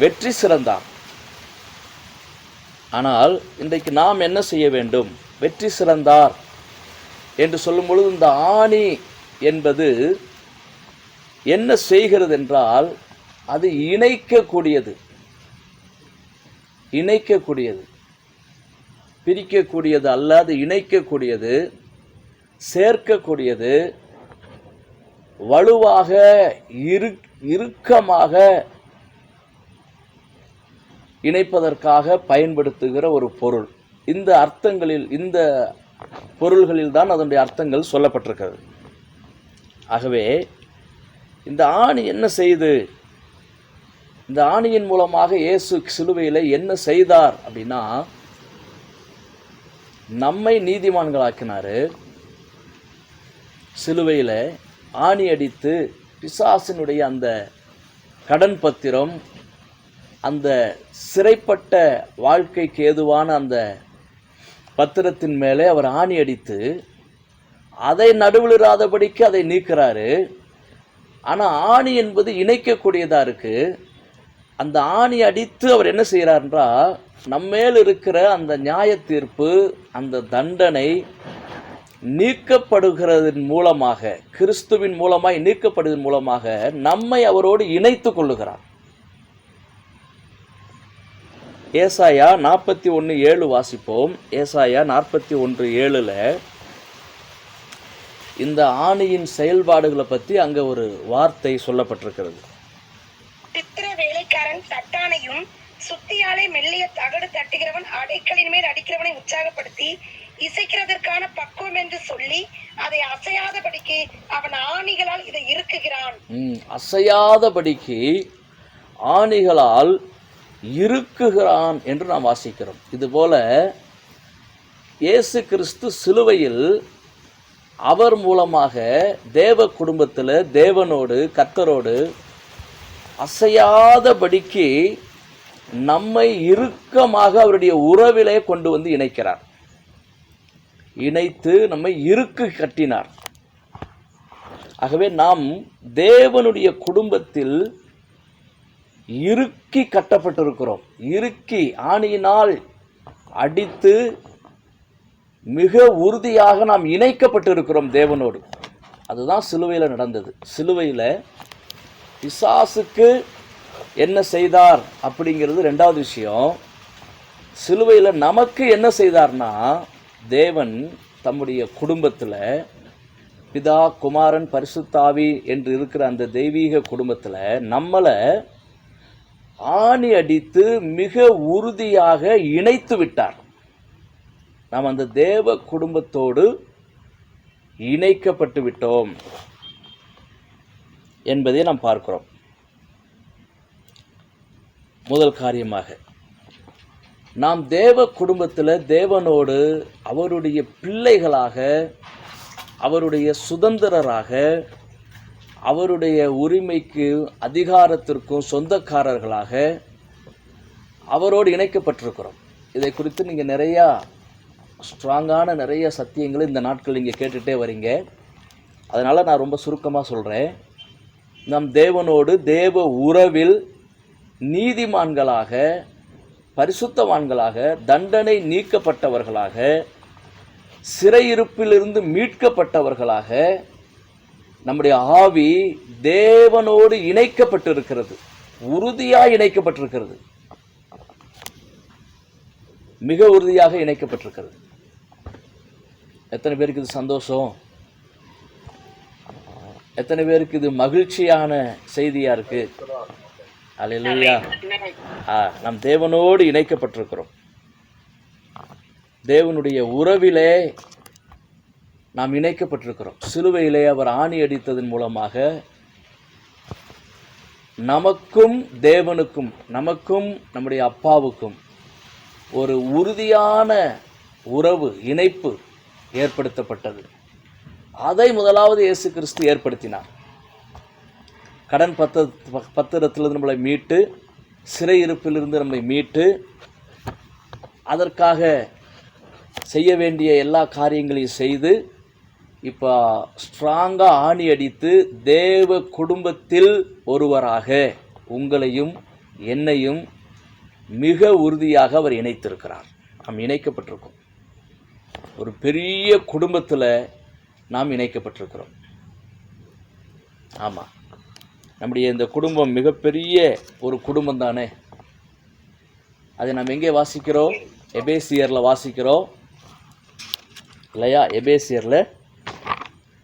வெற்றி சிறந்தார். ஆனால் இன்றைக்கு நாம் என்ன செய்ய வேண்டும்? வெற்றி சிறந்தார் என்று சொல்லும் பொழுது இந்த ஆணி என்பது என்ன செய்கிறது என்றால் அது இணைக்கக்கூடியது. இணைக்கக்கூடியது, பிரிக்கக்கூடியது அல்ல. அது இணைக்கக்கூடியது, சேர்க்கக்கூடியது, வலுவாக இறுக்கமாக இணைப்பதற்காக பயன்படுத்துகிற ஒரு பொருள். இந்த அர்த்தங்களில், இந்த பொருள்களில் தான் அதனுடைய அர்த்தங்கள் சொல்லப்பட்டிருக்கிறது. ஆகவே இந்த ஆணி என்ன செய்து, இந்த ஆணியின் மூலமாக இயேசு சிலுவையில் என்ன செய்தார் அப்படின்னா, நம்மை நீதிமான்களாக்கினார். சிலுவையில் ஆணி அடித்து பிசாசினுடைய அந்த கடன் பத்திரம், அந்த சிறைப்பட்ட வாழ்க்கைக்கு ஏதுவான அந்த பத்திரத்தின் மேலே அவர் ஆணி அடித்து அதை நடுவிலிராதபடிக்கு அதை நீக்கிறாரு. ஆனால் ஆணி என்பது இணைக்கக்கூடியதாக இருக்குது. அந்த ஆணி அடித்து அவர் என்ன செய்கிறார்ன்றா, நம்மேல் இருக்கிற அந்த நியாய தீர்ப்பு, அந்த தண்டனை நீக்கப்படுகிறதன் மூலமாக, கிறிஸ்துவின் மூலமாய் நீக்கப்படுவதன் மூலமாக நம்மை அவரோடு இணைத்து கொள்ளுகிறார். ஏசாயா 41:7 வாசிப்போம். ஏசாயா 41:7 இந்த ஆணியின் செயல்பாடுகளை பற்றி அங்கே ஒரு வார்த்தை சொல்லப்பட்டிருக்கிறது. சித்திர வேலைக்காரன் தட்டானையும் சுத்தியாலே மெல்லிய தகடு தட்டுகிறவன் அடைக்கலின் மேல் அடிக்கிறவனை உற்சாகப்படுத்தி இசைக்கிறதற்கான பக்குவம் என்று சொல்லி அதை அசையாதபடிக்கு அவன் ஆணிகளால் இதை இறுக்குகிறான். அசையாதபடிக்கு ஆணிகளால் இறுக்குகிறான் என்று நாம் வாசிக்கிறோம். இதுபோல இயேசு கிறிஸ்து சிலுவையில் அவர் மூலமாக தேவ குடும்பத்தில் தேவனோடு கர்த்தரோடு அசையாதபடிக்கு நம்மை இறுக்கமாக அவருடைய உறவிலே கொண்டு வந்து இணைக்கிறார். இணைத்து நம்மை இறுக்கு கட்டினார். ஆகவே நாம் தேவனுடைய குடும்பத்தில் இறுக்கி கட்டப்பட்டிருக்கிறோம். இறுக்கி ஆணியினால் அடித்து மிக உறுதியாக நாம் இணைக்கப்பட்டிருக்கிறோம் தேவனோடு. அதுதான் சிலுவையில் நடந்தது. சிலுவையில் பிசாசுக்கு என்ன செய்தார் அப்படிங்கிறது ரெண்டாவது விஷயம். சிலுவையில் நமக்கு என்ன செய்தார்னா, தேவன் தம்முடைய குடும்பத்தில் பிதா குமாரன் பரிசுத்தாவி என்று இருக்கிற அந்த தெய்வீக குடும்பத்தில் நம்மளை ஆணி அடித்து மிக உறுதியாக இணைத்து விட்டார். நாம் அந்த தேவ குடும்பத்தோடு இணைக்கப்பட்டு விட்டோம் என்பதை நாம் பார்க்கிறோம். முதல் காரியமாக நாம் தேவ குடும்பத்தில் தேவனோடு அவருடைய பிள்ளைகளாக, அவருடைய சுதந்திரராக, அவருடைய உரிமைக்கு அதிகாரத்திற்கும் சொந்தக்காரர்களாக அவரோடு இணைக்கப்பட்டிருக்கிறோம். இதை குறித்து நீங்கள் நிறையா ஸ்ட்ராங்கான நிறைய சத்தியங்களை இந்த நாட்கள் நீங்கள் கேட்டுகிட்டே வரீங்க. அதனால் நான் ரொம்ப சுருக்கமாக சொல்கிறேன். நம் தேவனோடு தேவ உறவில் நீதிமான்களாக, பரிசுத்தவான்களாக, தண்டனை நீக்கப்பட்டவர்களாக, சிறையிருப்பிலிருந்து மீட்கப்பட்டவர்களாக நம்முடைய ஆவி தேவனோடு இணைக்கப்பட்டிருக்கிறது. உறுதியாக இணைக்கப்பட்டிருக்கிறது. மிக உறுதியாக இணைக்கப்பட்டிருக்கிறது. எத்தனை பேருக்கு இது சந்தோஷம்? எத்தனை பேருக்கு இது மகிழ்ச்சியான செய்தியா இருக்கு? அல்லேலூயா. நாம் தேவனோடு இணைக்கப்பட்டிருக்கிறோம். தேவனுடைய உறவிலே நாம் இணைக்கப்பட்டிருக்கிறோம். சிலுவையிலே அவர் ஆணி அடித்ததன் மூலமாக நமக்கும் தேவனுக்கும், நமக்கும் நம்முடைய அப்பாவுக்கும் ஒரு உறுதியான உறவு, இணைப்பு ஏற்படுத்தப்பட்டது. அதை முதலாவது இயேசு கிறிஸ்து ஏற்படுத்தினார். கடன் பத்திரத்திலிருந்து நம்மளை மீட்டு, சிறையிருப்பிலிருந்து நம்மை மீட்டு, அதற்காக செய்ய வேண்டிய எல்லா காரியங்களையும் செய்து, இப்போ ஸ்ட்ராங்காக ஆணி அடித்து தேவ குடும்பத்தில் ஒருவராக உங்களையும் என்னையும் மிக உறுதியாக அவர் இணைத்திருக்கிறார். நாம் இணைக்கப்பட்டிருக்கோம். ஒரு பெரிய குடும்பத்தில் நாம் இணைக்கப்பட்டிருக்கிறோம். ஆமாம், நம்முடைய இந்த குடும்பம் மிகப்பெரிய ஒரு குடும்பம் தானே. அதை நாம் எங்கே வாசிக்கிறோம்? எபேசியரில் வாசிக்கிறோம் இல்லையா? எபேசியரில்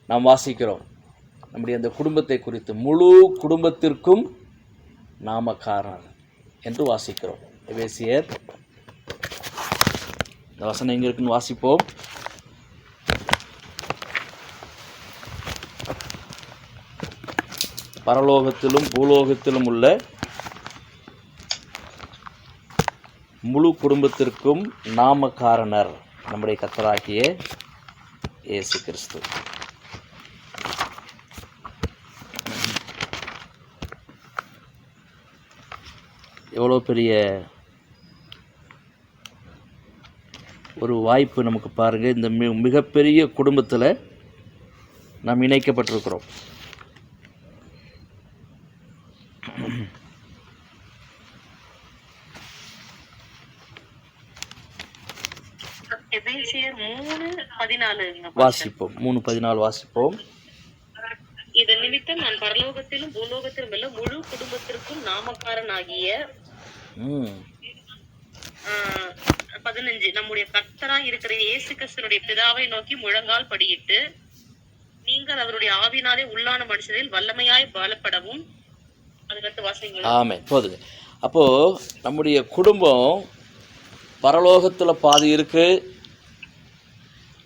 நாம் வாசிக்கிறோம் நம்முடைய அந்த குடும்பத்தை குறித்து. முழு குடும்பத்திற்கும் நாமக்காரர் என்று வாசிக்கிறோம். எபேசியர், இந்த வசனம் எங்கே இருக்குன்னு வாசிப்போம். பரலோகத்திலும் பூலோகத்திலும் உள்ள முழு குடும்பத்திற்கும் நாமக்காரனர் நம்முடைய கர்த்தராகிய இயேசு கிறிஸ்து. எவ்வளோ பெரிய ஒரு வாய்ப்பு நமக்கு பாருங்கள். இந்த மிகப்பெரிய குடும்பத்தில் நாம் இணைக்கப்பட்டிருக்கிறோம். வாசிப்போம். 3:14 வாசிப்போம். இதன் நிமித்தம் நான் பரலோகத்திலும் பூலோகத்திலும் உள்ள முழு குடும்பத்திற்கும் நாமக்காரனாகிய 15 நம்முடைய கர்த்தராய் இருக்கிற இயேசு கிறிஸ்துவினுடைய பிதாவை நோக்கி முழங்கால் படியிட்டு நீங்கள் அவருடைய ஆவினாலே உள்ளான மனுஷரில் வல்லமையாய் பலப்படவும். அதுக்கடுத்து வாசிங்க. ஆமே, போதுங்க. அப்போ நம்முடைய குடும்பம் பரலோகத்தில் பாதி இருக்கு,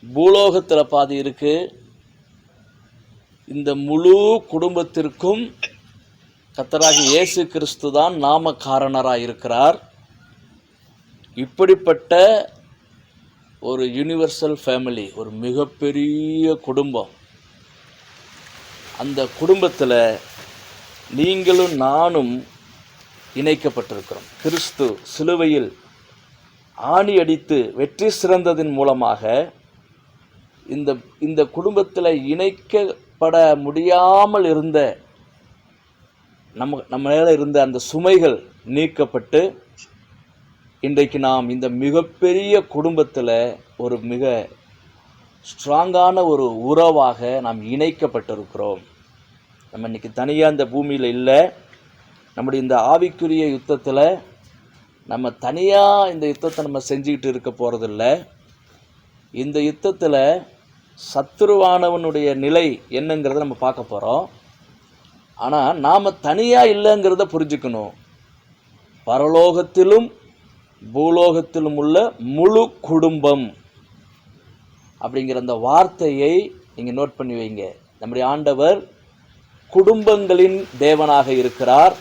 பூலோகத்தில் பாதி இருக்கு. இந்த முழு குடும்பத்திற்கும் கர்த்தராகிய இயேசு கிறிஸ்து தான் நாமக்காரணராக இருக்கிறார். இப்படிப்பட்ட ஒரு யூனிவர்சல் ஃபேமிலி, ஒரு மிகப்பெரிய குடும்பம். அந்த குடும்பத்தில் நீங்களும் நானும் இணைக்கப்பட்டிருக்கிறோம். கிறிஸ்து சிலுவையில் ஆணி அடித்து வெற்றி சிறந்ததின் மூலமாக இந்த குடும்பத்தில் இணைக்கப்பட முடியாமல் இருந்த நம்ம மேலே இருந்த அந்த சுமைகள் நீக்கப்பட்டு இன்றைக்கு நாம் இந்த மிகப்பெரிய குடும்பத்தில் ஒரு மிக ஸ்ட்ராங்கான ஒரு உறவாக நாம் இணைக்கப்பட்டிருக்கிறோம். நம்ம இன்றைக்கி தனியாக இந்த பூமியில் இல்லை. நம்முடைய இந்த ஆவிக்குரிய யுத்தத்தில் நம்ம தனியாக இந்த யுத்தத்தை நம்ம செஞ்சுக்கிட்டு இருக்க போகிறதில்ல. இந்த யுத்தத்தில் சத்துருவானவனுடைய நிலை என்னங்கிறத நம்ம பார்க்க போகிறோம். ஆனால் நாம் தனியாக இல்லைங்கிறத புரிஞ்சுக்கணும். பரலோகத்திலும் பூலோகத்திலும் உள்ள முழு குடும்பம் அப்படிங்கிற அந்த வார்த்தையை நீங்கள் நோட் பண்ணி வைங்க. நம்முடைய ஆண்டவர் குடும்பங்களின் தேவனாக இருக்கிறார்.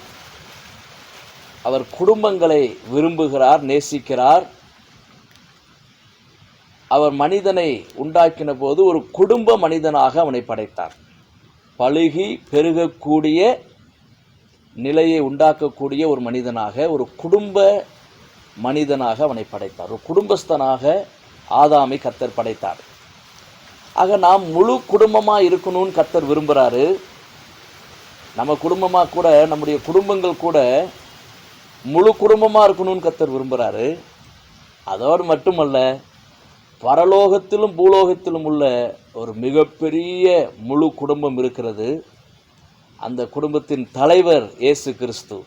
அவர் குடும்பங்களை விரும்புகிறார், நேசிக்கிறார். அவர் மனிதனை உண்டாக்கின போது ஒரு குடும்ப மனிதனாக அவனை படைத்தார். பழுகி பெருகக்கூடிய நிலையை உண்டாக்கக்கூடிய ஒரு மனிதனாக, ஒரு குடும்ப மனிதனாக அவனை படைத்தார். ஒரு குடும்பஸ்தனாக ஆதாமை கர்த்தர் படைத்தார். ஆக நாம் முழு குடும்பமாக இருக்கணும்னு கர்த்தர் விரும்புகிறாரு. நம்ம குடும்பமாக கூட, நம்முடைய குடும்பங்கள் கூட முழு குடும்பமாக இருக்கணும்னு கர்த்தர் விரும்புகிறாரு. அதோடு மட்டுமல்ல, பரலோகத்திலும் பூலோகத்திலும் உள்ள ஒரு மிகப்பெரிய முழு குடும்பம் இருக்கிறது. அந்த குடும்பத்தின் தலைவர் இயேசு கிறிஸ்து.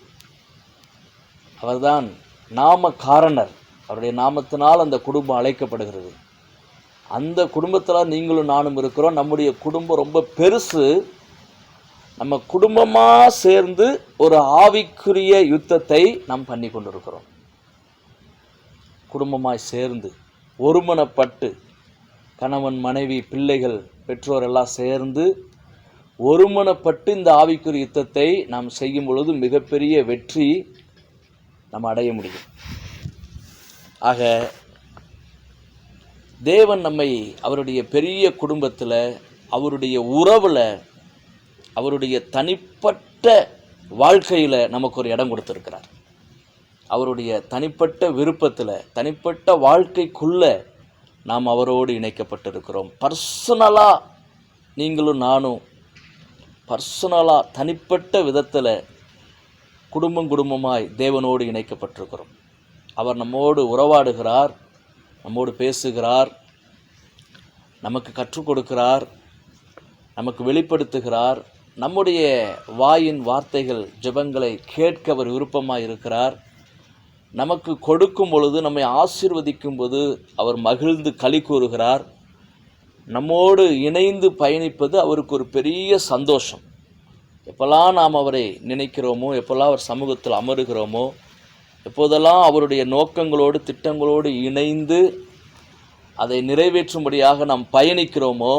அவர்தான் நாமக்காரணர். அவருடைய நாமத்தினால் அந்த குடும்பம் அழைக்கப்படுகிறது. அந்த குடும்பத்தில் நீங்களும் நானும் இருக்கிறோம். நம்முடைய குடும்பம் ரொம்ப பெருசு. நம்ம குடும்பமாக சேர்ந்து ஒரு ஆவிக்குரிய யுத்தத்தை நாம் பண்ணி கொண்டிருக்கிறோம். குடும்பமாய் சேர்ந்து ஒருமனப்பட்டு கணவன், மனைவி, பிள்ளைகள், பெற்றோர் எல்லாம் சேர்ந்து ஒருமனப்பட்டு இந்த ஆவிக்குரிய யுத்தத்தை நாம் செய்யும் பொழுது மிகப்பெரிய வெற்றி நம்ம அடைய முடியும். ஆக தேவன் நம்மை அவருடைய பெரிய குடும்பத்தில், அவருடைய உறவில், அவருடைய தனிப்பட்ட வாழ்க்கையில் நமக்கு ஒரு இடம் கொடுத்துருக்கிறார். அவருடைய தனிப்பட்ட விருப்பத்தில், தனிப்பட்ட வாழ்க்கைக்குள்ளே நாம் அவரோடு இணைக்கப்பட்டிருக்கிறோம். பர்சனலாக நீங்களும் நானும் பர்சனலாக தனிப்பட்ட விதத்தில் குடும்பமாய் தேவனோடு இணைக்கப்பட்டிருக்கிறோம். அவர் நம்மோடு உறவாடுகிறார், நம்மோடு பேசுகிறார், நமக்கு கற்றுக் கொடுக்கிறார், நமக்கு வெளிப்படுத்துகிறார். நம்முடைய வாயின் வார்த்தைகள், ஜெபங்களை கேட்க அவர் விருப்பமாக இருக்கிறார். நமக்கு கொடுக்கும் பொழுது, நம்மை ஆசீர்வதிக்கும் போது அவர் மகிழ்ந்து களி கூறுகிறார். நம்மோடு இணைந்து பயணிப்பது அவருக்கு ஒரு பெரிய சந்தோஷம். எப்போல்லாம் நாம் அவரை நினைக்கிறோமோ, எப்போல்லாம் அவர் சமூகத்தில் அமருகிறோமோ, எப்போதெல்லாம் அவருடைய நோக்கங்களோடு திட்டங்களோடு இணைந்து அதை நிறைவேற்றும்படியாக நாம் பயணிக்கிறோமோ,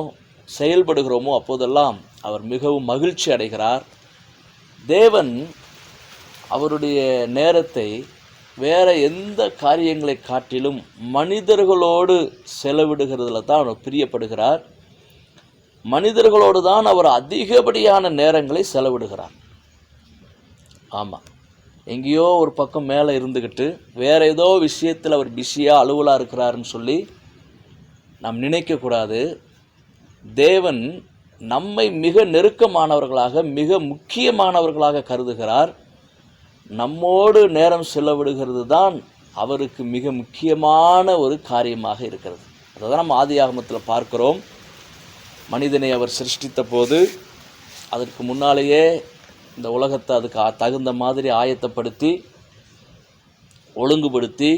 செயல்படுகிறோமோ, அப்போதெல்லாம் அவர் மிகவும் மகிழ்ச்சி அடைகிறார். தேவன் அவருடைய நேரத்தை வேறு எந்த காரியங்களை காட்டிலும் மனிதர்களோடு செலவிடுகிறதுல தான் அவர் பிரியப்படுகிறார். மனிதர்களோடு தான் அவர் அதிகப்படியான நேரங்களை செலவிடுகிறார். ஆமாம், எங்கேயோ ஒரு பக்கம் மேலே இருந்துக்கிட்டு வேறு ஏதோ விஷயத்தில் அவர் பிஸியாக அலுவலாக இருக்கிறாருன்னு சொல்லி நாம் நினைக்கக்கூடாது. தேவன் நம்மை மிக நெருக்கமானவர்களாக, மிக முக்கியமானவர்களாக கருதுகிறார். நம்மோடு நேரம் செலவிடுகிறது தான் அவருக்கு மிக முக்கியமான ஒரு காரியமாக இருக்கிறது. அதை தான் நம்ம ஆதியாகமத்தில் பார்க்கிறோம். மனிதனை அவர் சிருஷ்டித்த போது அதற்கு முன்னாலேயே இந்த உலகத்தை அதுக்கு தகுந்த மாதிரி ஆயத்தப்படுத்தி, ஒழுங்குபடுத்தி,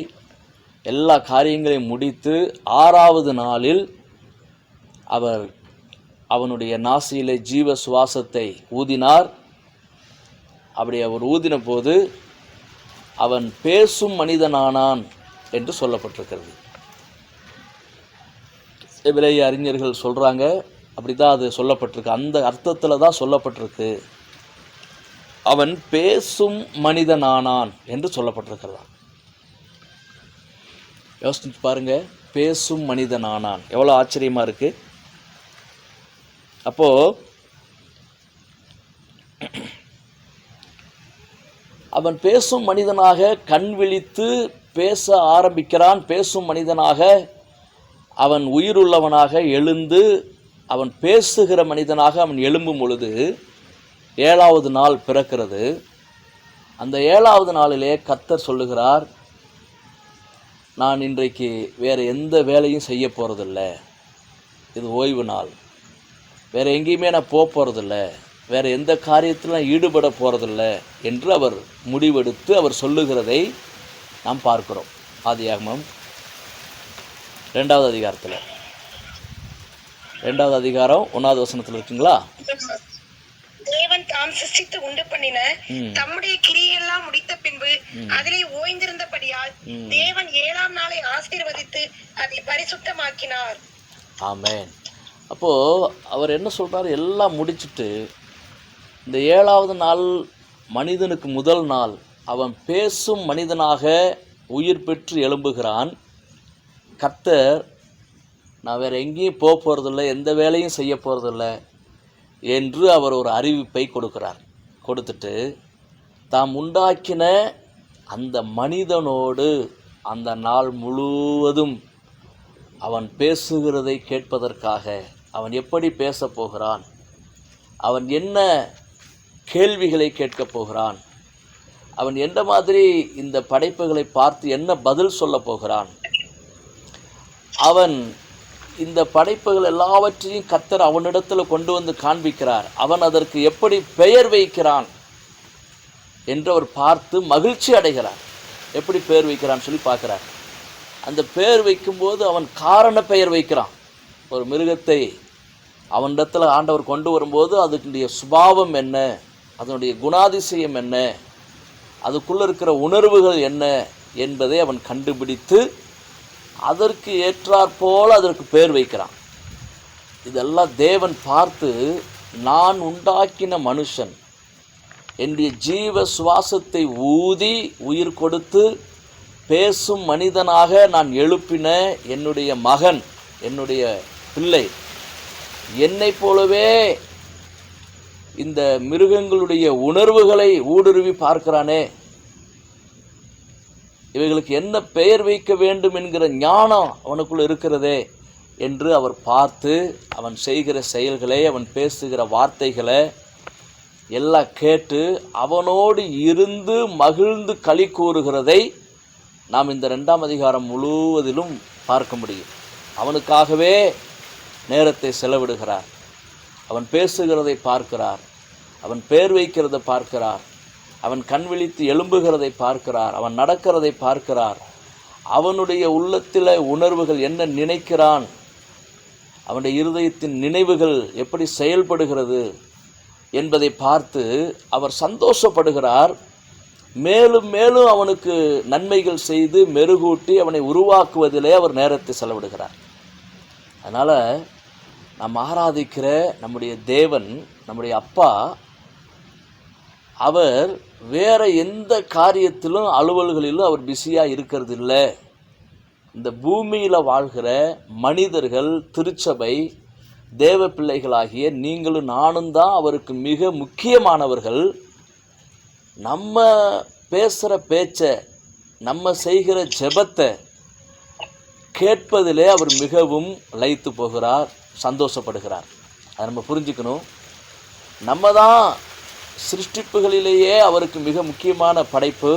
எல்லா காரியங்களையும் முடித்து 6வது நாளில் அவனுடைய நாசியிலே ஜீவ சுவாசத்தை ஊதினார். அப்படி அவர் ஊதின போது அவன் பேசும் மனிதனானான் என்று சொல்லப்பட்டிருக்கிறது. எபிரேய அறிஞர்கள் சொல்கிறாங்க, அப்படி தான் அது சொல்லப்பட்டிருக்கு, அந்த அர்த்தத்தில் தான் சொல்லப்பட்டிருக்கு. அவன் பேசும் மனிதனானான் என்று சொல்லப்பட்டிருக்கிறதா. யோசிச்சு பாருங்க, பேசும் மனிதனானான், எவ்வளோ ஆச்சரியமாக இருக்குது. அப்போது அவன் பேசும் மனிதனாக கண் விழித்து பேச ஆரம்பிக்கிறான். பேசும் மனிதனாக அவன் உயிருள்ளவனாக எழுந்து அவன் பேசுகிற மனிதனாக அவன் எழும்பும் பொழுது 7வது நாள் பிறக்கிறது. அந்த 7வது நாளிலே கர்த்தர் சொல்லுகிறார், நான் இன்றைக்கு வேறு எந்த வேலையும் செய்ய போகிறதில்ல, இது ஓய்வு நாள், வேறு எங்கேயுமே நான் போகிறதில்ல, வேறு எந்த காரியத்திலும் ஈடுபட போகிறதில்ல என்று அவர் முடிவெடுத்து அவர் சொல்லுகிறதை நாம் பார்க்கிறோம். ஆதியாகமம் 2வது அதிகாரத்தில் 2வது அதிகாரம் 1வது வசனத்தில் இருக்குங்களா? தேவன் தாம் சிருஷ்டித்து உண்டு பண்ணின தம்முடைய கிரியையெல்லாம் முடித்த பின்பு அதிலே ஓய்ந்திருந்தபடியால் தேவன் 7ஆம் நாளை ஆசீர்வதித்து அதை பரிசுத்தமாக்கினார். ஆமென். அப்போது அவர் என்ன சொல்கிறார், எல்லாம் முடிச்சுட்டு இந்த 7வது நாள் மனிதனுக்கு முதல் நாள் அவன் பேசும் மனிதனாக உயிர் பெற்று எழும்புகிறான். கர்த்தர் நான் வேறு எங்கேயும் போக போகிறதில்ல, எந்த வேலையும் செய்ய போகிறதில்ல என்று அவர் ஒரு அறிவிப்பை கொடுக்கிறார். கொடுத்துட்டு தாம் உண்டாக்கின அந்த மனிதனோடு அந்த நாள் முழுவதும் அவன் பேசுகிறதை கேட்பதற்காக, அவன் எப்படி பேசப் போகிறான், அவன் என்ன கேள்விகளை கேட்கப் போகிறான், அவன் எந்த மாதிரி இந்த படைப்புகளை பார்த்து என்ன பதில் சொல்ல போகிறான், அவன் இந்த படைப்புகள் எல்லாவற்றையும் கர்த்தர் அவனிடத்தில் கொண்டு வந்து காண்பிக்கிறார், அவன் அதற்கு எப்படி பெயர் வைக்கிறான் என்று அவர் பார்த்து மகிழ்ச்சி அடைகிறார். எப்படி பெயர் வைக்கிறான்னு சொல்லி பார்க்குறார். அந்த பெயர் வைக்கும்போது அவன் காரண பெயர் வைக்கிறான். ஒரு மிருகத்தை அவனிடத்தில் ஆண்டவர் கொண்டு வரும்போது அதனுடைய சுபாவம் என்ன, அதனுடைய குணாதிசயம் என்ன, அதுக்குள்ளே இருக்கிற உணர்வுகள் என்ன என்பதை அவன் கண்டுபிடித்து அதற்கு ஏற்றாற்போல் அதற்கு பெயர் வைக்கிறான். இதெல்லாம் தேவன் பார்த்து, நான் உண்டாக்கின மனுஷன் என்னுடைய ஜீவ சுவாசத்தை ஊதி உயிர் கொடுத்து பேசும் மனிதனாக நான் எழுப்பின என்னுடைய மகன், என்னுடைய பிள்ளை, என்னைப் போலவே இந்த மிருகங்களுடைய உணர்வுகளை ஊடுருவி பார்க்கிறானே, இவைகளுக்கு என்ன பெயர் வைக்க வேண்டும் என்கிற ஞானம் அவனுக்குள் இருக்கிறதே என்று அவர் பார்த்து அவன் செய்கிற செயல்களை, அவன் பேசுகிற வார்த்தைகளை எல்லாம் கேட்டு அவனோடு இருந்து மகிழ்ந்து களி கூறுகிறதை நாம் இந்த 2ஆம் அதிகாரம் முழுவதிலும் பார்க்க முடியும். அவனுக்காகவே நேரத்தை செலவிடுகிறார். அவன் பேசுகிறதை பார்க்கிறார், அவன் பெயர் வைக்கிறதை பார்க்கிறார், அவன் கண் விழித்து எழும்புகிறதை பார்க்கிறார், அவன் நடக்கிறதை பார்க்கிறார், அவனுடைய உள்ளத்தில் உணர்வுகள் என்ன நினைக்கிறான், அவனுடைய இருதயத்தின் நினைவுகள் எப்படி செயல்படுகிறது என்பதை பார்த்து அவர் சந்தோஷப்படுகிறார். மேலும் மேலும் அவனுக்கு நன்மைகள் செய்து மெருகூட்டி அவனை உருவாக்குவதிலே அவர் நேரத்தை செலவிடுகிறார். அதனால் நாம் ஆராதிக்கிற நம்முடைய தேவன், நம்முடைய அப்பா, அவர் வேறு எந்த காரியத்திலும் அலுவல்களிலும் அவர் பிஸியாக இருக்கிறது இல்லை. இந்த பூமியில் வாழ்கிற மனிதர்கள், திருச்சபை, தேவ பிள்ளைகளாகிய நீங்களும் நானும் தான் அவருக்கு மிக முக்கியமானவர்கள். நம்ம பேசுகிற பேச்சை, நம்ம செய்கிற ஜெபத்தை கேட்பதிலே அவர் மிகவும் லயித்து போகிறார், சந்தோஷப்படுகிறார். அதை நம்ம புரிஞ்சுக்கணும். நம்ம தான் சிருஷ்டிப்புகளிலேயே அவருக்கு மிக முக்கியமான படைப்பு.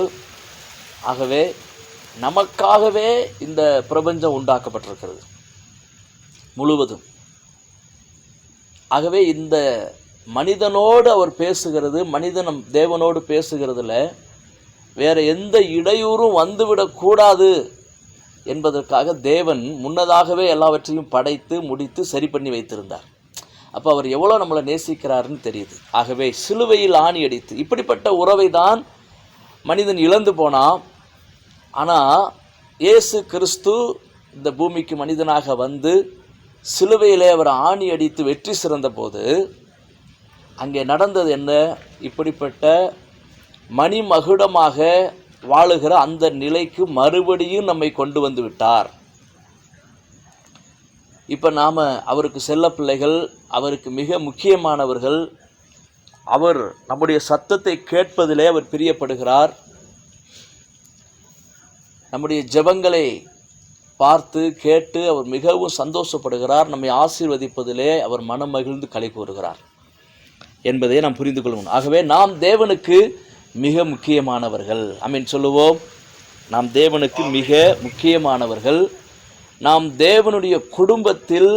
ஆகவே நமக்காகவே இந்த பிரபஞ்சம் உண்டாக்கப்பட்டிருக்கிறது முழுவதும். ஆகவே இந்த மனிதனோடு அவர் பேசுகிறது, மனிதன் தேவனோடு பேசுகிறதுல வேறு எந்த இடையூறும் வந்துவிடக்கூடாது என்பதற்காக தேவன் முன்னதாகவே எல்லாவற்றையும் படைத்து முடித்து சரி பண்ணி வைத்திருந்தார். அப்போ அவர் எவ்வளோ நம்மளை நேசிக்கிறாருன்னு தெரியுது. ஆகவே சிலுவையில் ஆணி அடித்து இப்படிப்பட்ட உறவை தான் மனிதன் இழந்து போனான். ஆனால் இயேசு கிறிஸ்து இந்த பூமிக்கு மனிதனாக வந்து சிலுவையிலே அவர் ஆணி அடித்து வெற்றி சிறந்த போது அங்கே நடந்தது என்ன? இப்படிப்பட்ட மணிமகுடமாக வாழுகிற அந்த நிலைக்கு மறுபடியும் நம்மை கொண்டு வந்து விட்டார். இப்போ நாம் அவருக்கு செல்ல பிள்ளைகள், அவருக்கு மிக முக்கியமானவர்கள். அவர் நம்முடைய சத்தத்தை கேட்பதிலே அவர் பிரியப்படுகிறார். நம்முடைய ஜெபங்களை பார்த்து கேட்டு அவர் மிகவும் சந்தோஷப்படுகிறார். நம்மை ஆசீர்வதிப்பதிலே அவர் மனம் மகிழ்ந்து களி கூறுகிறார் என்பதை நாம் புரிந்து கொள்ளணும். ஆகவே நாம் தேவனுக்கு மிக முக்கியமானவர்கள். ஆமென் சொல்லுவோம். நாம் தேவனுக்கு மிக முக்கியமானவர்கள். நாம் தேவனுடைய குடும்பத்தில்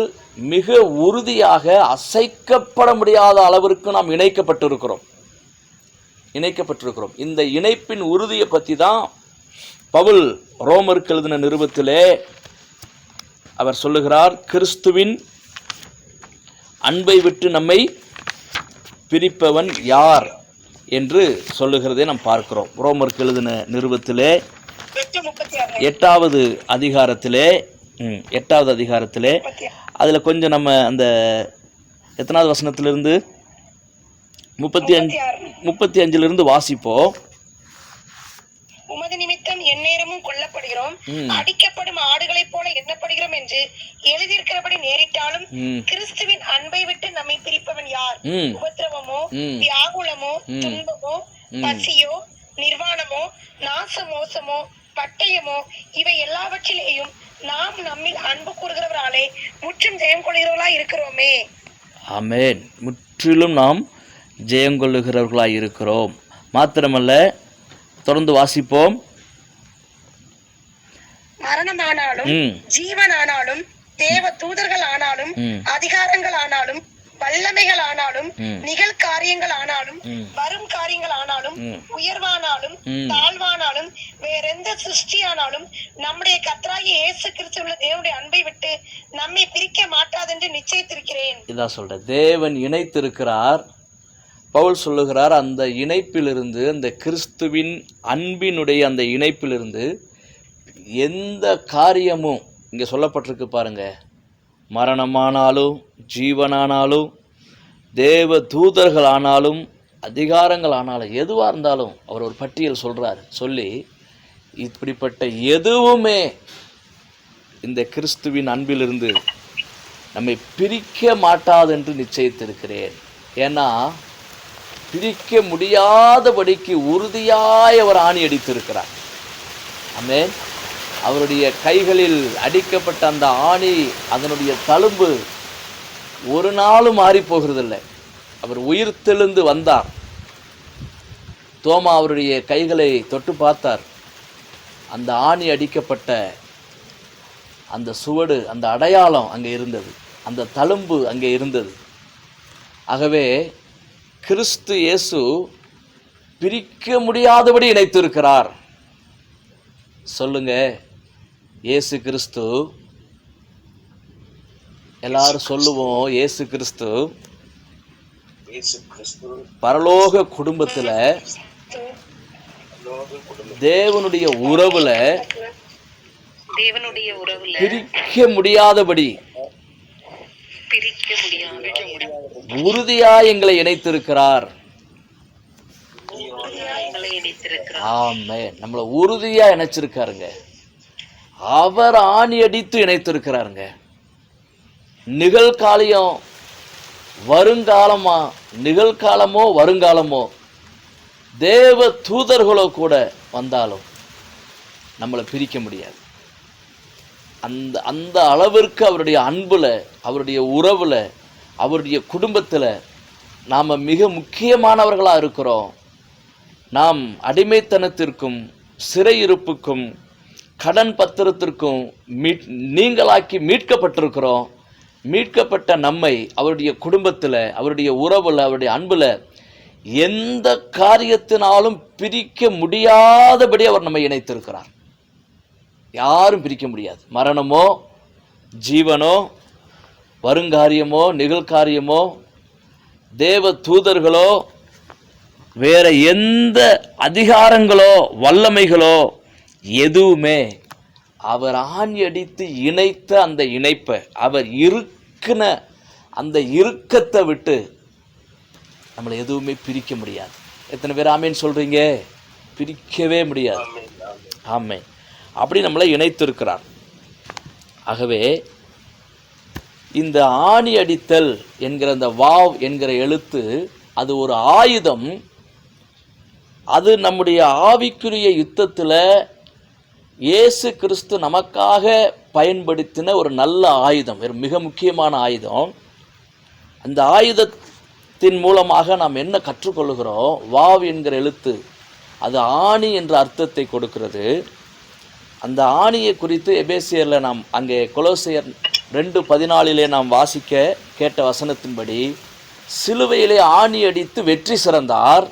மிக உறுதியாக அசைக்கப்பட முடியாத அளவிற்கு நாம் இணைக்கப்பட்டிருக்கிறோம். இந்த இணைப்பின் உறுதியை பற்றி தான் பவுல் ரோமருக்கு எழுதின நிருபத்திலே அவர் சொல்லுகிறார். கிறிஸ்துவின் அன்பை விட்டு நம்மை பிரிப்பவன் யார் என்று சொல்லுகிறதை நாம் பார்க்கிறோம். ரோமருக்கு எழுதின நிருபத்திலே 8வது அதிகாரத்திலே அதில் கொஞ்சம் நம்ம அந்த எத்தனாவது வசனத்திலிருந்து 35 வாசிப்போம். உமது நிமித்தம் எந்நேரமும் கொல்லப்படுகிறோம், அடிக்கப்படும் ஆடுகளைப் போல எண்ணப்படுகிறோம் என்று எழுதியிருக்கிறபடி நேரிட்டாலும் கிறிஸ்துவின் அன்பை விட்டு நம்மை பிரிப்பவன் யார்? உபத்திரவமோ, வியாகுலமோ, துன்பமோ, பசியோ, நிர்வாணமோ, நாசமோசமோ, பட்டயமோ, இவை எல்லாவற்றிலேயும் நாம் நம்மில் அன்பு கூறுகிறவராலே முற்றும் ஜெயம் கொள்கிறவர்களாய் இருக்கிறோமே. ஆமென். முற்றிலும் நாம் ஜெயம் கொள்ளுகிறவர்களாய் இருக்கிறோம். மாத்திரமல்ல, தொடர்ந்து வாசிப்போம். மரணமானாலும் ஜீவனானாலும் தேவ தூதர்கள் ஆனாலும் அதிகாரங்கள் ஆனாலும் வல்லமைகள் ஆனாலும் நிகழ்காரியங்கள் ஆனாலும் வரும் காரியங்கள் ஆனாலும் உயர்வானாலும் தாழ்வானாலும் வேறெந்த சிருஷ்டியானாலும் நம்முடைய கர்த்தராகிய இயேசு கிறிஸ்துவுள்ள தேவனுடைய அன்பை விட்டு நம்மை பிரிக்க மாட்டாதென்று நிச்சயித்திருக்கிறேன். இதான் சொல்ற, தேவன் இணைத்திருக்கிறார். பவுல் சொல்லுகிறார், அந்த இணைப்பிலிருந்து, அந்த கிறிஸ்துவின் அன்பினுடைய அந்த இணைப்பிலிருந்து எந்த காரியமும் இங்கே சொல்லப்பட்டிருக்கு பாருங்க, மரணமானாலும் ஜீவனானாலும் தேவ தூதர்கள் ஆனாலும் அதிகாரங்கள் ஆனாலும் எதுவாக இருந்தாலும் அவர் ஒரு பட்டியல் சொல்கிறார். சொல்லி இப்படிப்பட்ட எதுவுமே இந்த கிறிஸ்துவின் அன்பிலிருந்து நம்மை பிரிக்க மாட்டாது என்று நிச்சயித்திருக்கிறேன். ஏன்னா பிரிக்க முடியாதபடிக்கு உறுதியாய் அவர் ஆணி அடித்திருக்கிறார். ஆமென். அவருடைய கைகளில் அடிக்கப்பட்ட அந்த ஆணி, அதனுடைய தழும்பு ஒரு நாளும் மாறி போகிறதில்லை. அவர் உயிர் தெழுந்து வந்தார். தோமா அவருடைய கைகளை தொட்டு பார்த்தார். அந்த ஆணி அடிக்கப்பட்ட அந்த சுவடு, அந்த அடையாளம் அங்கே இருந்தது, அந்த தழும்பு அங்கே இருந்தது. ஆகவே கிறிஸ்து இயேசு பிரிக்க முடியாதபடி இணைத்திருக்கிறார். சொல்லுங்க, இயேசு கிறிஸ்து. எல்லாரும் சொல்லுவோம், இயேசு கிறிஸ்து பரலோக குடும்பத்துல, தேவனுடைய உறவுல பிரிக்க முடியாதபடி உறுதியா எங்களை இணைத்திருக்கிறார். ஆமென். நம்மளை உறுதியா இணைச்சிருக்காருங்க. அவர் ஆணி அடித்து இணைத்திருக்கிறாருங்க. நிகழ்காலம் வருங்காலமா, நிகழ்காலமோ வருங்காலமோ, தேவ தூதர்களோ கூட வந்தாலும் நம்மளை பிரிக்க முடியாது. அந்த அளவிற்கு அவருடைய அன்புல, அவருடைய உறவுல, அவருடைய குடும்பத்தில் நாம் மிக முக்கியமானவர்களாக இருக்கிறோம். நாம் அடிமைத்தனத்திற்கும் சிறையிருப்புக்கும் கடன் பத்திரத்திற்கும் நீங்களாக்கி மீட்கப்பட்டிருக்கிறோம். மீட்கப்பட்ட நம்மை அவருடைய குடும்பத்தில், அவருடைய உறவில், அவருடைய அன்பில் எந்த காரியத்தினாலும் பிரிக்க முடியாதபடி அவர் நம்மை இணைத்திருக்கிறார். யாரும் பிரிக்க முடியாது. மரணமோ ஜீவனோ வருங்காரியமோ நிகழ்காரியமோ தேவ தூதர்களோ வேற எந்த அதிகாரங்களோ வல்லமைகளோ எதுவுமே அவர் ஆணி அடித்து இணைத்த அந்த இணைப்பை, அவர் இருக்குன அந்த இறுக்கத்தை விட்டு நம்மளை எதுவுமே பிரிக்க முடியாது. எத்தனை பேர் ஆமேன்னு சொல்றீங்க? பிரிக்கவே முடியாது. ஆமே, அப்படி நம்மளை இணைத்திருக்கிறார். ஆகவே இந்த ஆணி அடித்தல் என்கிற அந்த வாவ் என்கிற எழுத்து அது ஒரு ஆயுதம். அது நம்முடைய ஆவிக்குரிய யுத்தத்தில் இயேசு கிறிஸ்து நமக்காக பயன்படுத்தின ஒரு நல்ல ஆயுதம், ஒரு மிக முக்கியமான ஆயுதம். அந்த ஆயுதத்தின் மூலமாக நாம் என்ன கற்றுக்கொள்கிறோம்? வாவ் என்கிற எழுத்து அது ஆணி என்ற அர்த்தத்தை கொடுக்கிறது. அந்த ஆணியை குறித்து எபேசியரில் நாம் அங்கே கொலோசையர் 2:14 நாம் வாசிக்க கேட்ட வசனத்தின்படி சிலுவையிலே ஆணி அடித்து வெற்றி சிறந்தார்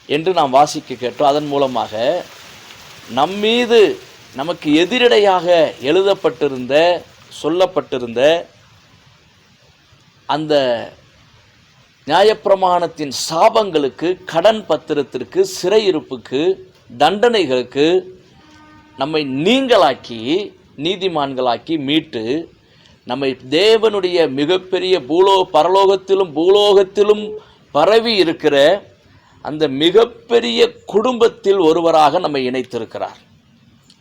என்று நாம் வாசிக்க கேட்டோம். அதன் மூலமாக நம்மீது நமக்கு எதிரடையாக எழுதப்பட்டிருந்த சொல்லப்பட்டிருந்த அந்த நியாயப்பிரமாணத்தின் சாபங்களுக்கு, கடன் பத்திரத்திற்கு, சிறையிருப்புக்கு, தண்டனைகளுக்கு நம்மை நீங்களாக்கி நீதிமான்களாக்கி மீட்டு நம்மை தேவனுடைய மிகப்பெரிய பரலோகத்திலும் பூலோகத்திலும் பரவி இருக்கிற அந்த மிகப்பெரிய குடும்பத்தில் ஒருவராக நம்மை இணைத்திருக்கிறார்.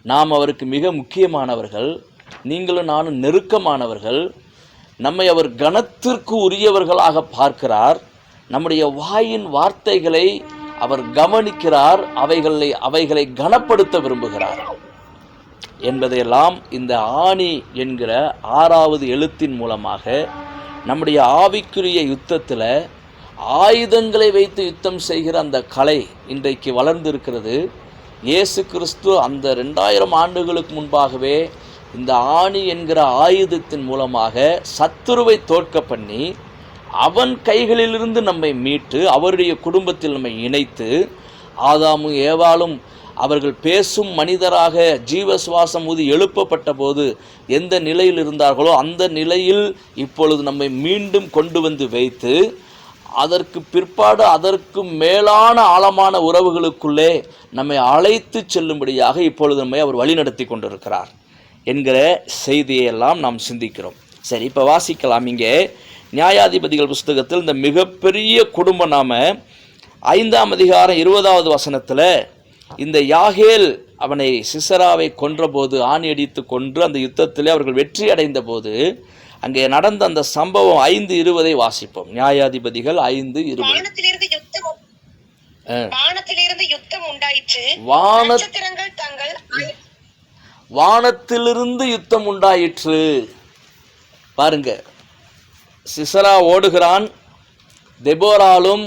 நாம் அவருக்கு மிக முக்கியமானவர்கள். நீங்களும் நானும் நெருக்கமானவர்கள். நம்மை அவர் கனத்திற்கு உரியவர்களாக பார்க்கிறார். நம்முடைய வாயின் வார்த்தைகளை அவர் கவனிக்கிறார். அவைகளை கனப்படுத்த விரும்புகிறார் என்பதையெல்லாம் இந்த ஆணி என்கிற 6வது எழுத்தின் மூலமாக நம்முடைய ஆவிக்குரிய யுத்தத்தில் ஆயுதங்களை வைத்து யுத்தம் செய்கிற அந்த கலை இன்றைக்கு வளர்ந்திருக்கிறது. இயேசு கிறிஸ்து அந்த 2000 ஆண்டுகளுக்கு முன்பாகவே இந்த ஆணி என்கிற ஆயுதத்தின் மூலமாக சத்துருவை தோற்க பண்ணி அவன் கைகளிலிருந்து நம்மை மீட்டு அவருடைய குடும்பத்தில் நம்மை இணைத்து, ஆதாமும் ஏவாளும் அவர்கள் பேசும் மனிதராக ஜீவ சுவாசம் ஊதி எழுப்பப்பட்ட போது எந்த நிலையில் இருந்தார்களோ அந்த நிலையில் இப்பொழுது நம்மை மீண்டும் கொண்டு வந்து வைத்து, அதற்கு பிற்பாடு அதற்கு மேலான ஆழமான உறவுகளுக்குள்ளே நம்மை அழைத்து செல்லும்படியாக இப்பொழுது நம்மை அவர் வழிநடத்தி கொண்டிருக்கிறார் என்கிற செய்தியெல்லாம் நாம் சிந்திக்கிறோம். சரி, இப்போ வாசிக்கலாம். இங்கே நியாயாதிபதிகள் புஸ்தகத்தில் இந்த மிகப்பெரிய குடும்பம் நாம 5ஆம் அதிகாரம் 20வது வசனத்தில் இந்த யாகேல் அவனை சிசராவை கொன்றபோது, ஆணி அடித்து கொன்று அந்த யுத்தத்திலே அவர்கள் வெற்றி அடைந்த போது அங்கே நடந்த அந்த சம்பவம் 5:20 வாசிப்போம். நியாயாதிபதிகள் 5:20. வானத்திலிருந்து யுத்தம் உண்டாயிற்று. வானத்திலிருந்து யுத்தம் உண்டாயிற்று. பாருங்க, சிசரா ஓடுகிறான். தெபோராலும்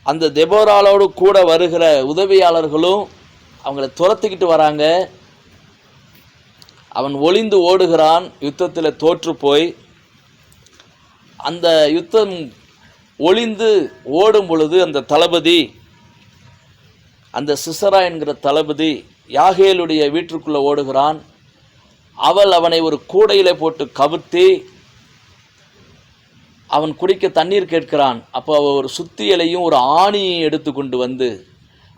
அந்த தெபோராலோடு கூட வருகிற உதவியாளர்களும் அவங்கள துரத்திக்கிட்டு வராங்க. அவன் ஒளிந்து ஓடுகிறான். யுத்தத்தில் தோற்று போய் அந்த யுத்தம் ஒளிந்து ஓடும் பொழுது அந்த தளபதி, அந்த சிசரா என்கிற தளபதி யாகேலுடைய வீட்டிற்குள்ளே ஓடுகிறான். அவனை ஒரு கூடையிலே போட்டு கவுத்தி அவன் குடிக்க தண்ணீர் கேட்கிறான். அப்போ ஒரு சுத்தியலையும் ஒரு ஆணியை எடுத்து கொண்டு வந்து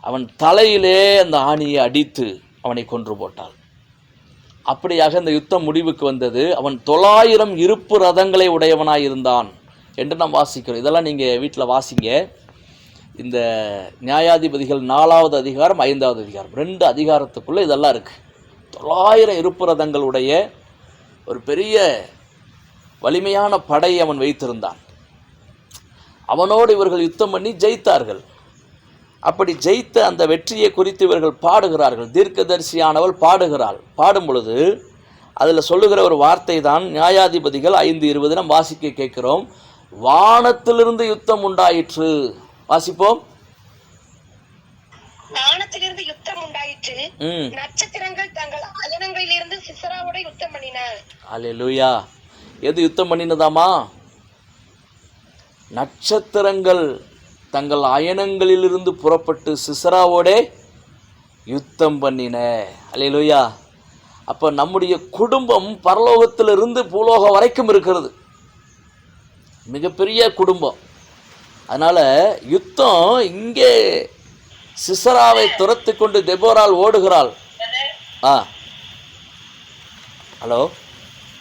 அவன் தலையிலே அந்த ஆணியை அடித்து அவனை கொன்று போட்டாள். அப்படியாக இந்த யுத்தம் முடிவுக்கு வந்தது. அவன் 900 இருப்பு ரதங்களை உடையவனாய் இருந்தான் என்று நாம் வாசிக்கிறோம். இதெல்லாம் நீங்கள் வீட்டில் வாசிங்க. இந்த நியாயாதிபதிகள் 4வது அதிகாரம் 5வது அதிகாரம் 2 அதிகாரத்துக்குள்ளே இதெல்லாம் இருக்குது. 900 இருப்பு ரதங்களுடைய ஒரு பெரிய வலிமையான படை அவன் வைத்திருந்தான். அவனோடு இவர்கள் யுத்தம் பண்ணி ஜெயித்தார்கள். அப்படி ஜெயித்த அந்த வெற்றியை குறித்து இவர்கள் பாடுகிறார்கள். தீர்க்கதரிசியானவள் பாடும் பொழுது அதில் சொல்லுகிற ஒரு வார்த்தை தான் நியாயாதிபதிகள் 5:20 நாம் வாசிக்க கேட்கிறோம். வானத்திலிருந்து யுத்தம் உண்டாயிற்று. வாசிப்போம். வானத்திலிருந்து யுத்தம் உண்டாயிற்று. நட்சத்திரங்கள் தங்கள் அயனங்களிலிருந்து சிசராவோட யுத்தம் பண்ணின. அல்லேலூயா. எது யுத்தம் பண்ணினதாமா? நட்சத்திரங்கள் தங்கள் அயனங்களிலிருந்து புறப்பட்டு சிசராவோடே யுத்தம் பண்ணின. அல்லேலூயா. அப்போ நம்முடைய குடும்பம் பரலோகத்திலிருந்து பூலோகம் வரைக்கும் இருக்கிறது, மிகப்பெரிய குடும்பம். அதனால் யுத்தம் இங்கே சிசராவை துரத்து கொண்டு தெபோரால் ஓடுகிறாள். ஹலோ,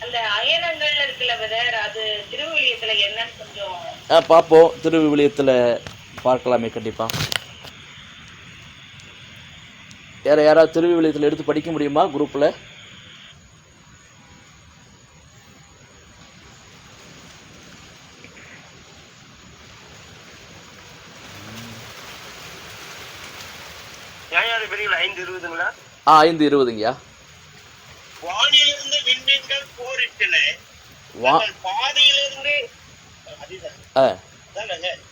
அந்த அயனங்கள் இருக்குல்ல பிரதர், அது திருவிவிலியத்துல என்னன்னு கொஞ்சம் பார்ப்போம். திருவிவிலியத்தில் பார்க்கலாமே கண்டிப்பாக. யாராவது திருவிவிலியத்தில் எடுத்து படிக்க முடியுமா குரூப்பில்? (5:20) 5:20ங்கய்யா. வானிலிருந்து விண்மீன்கள் போரிட்டன, பாதியிலிருந்து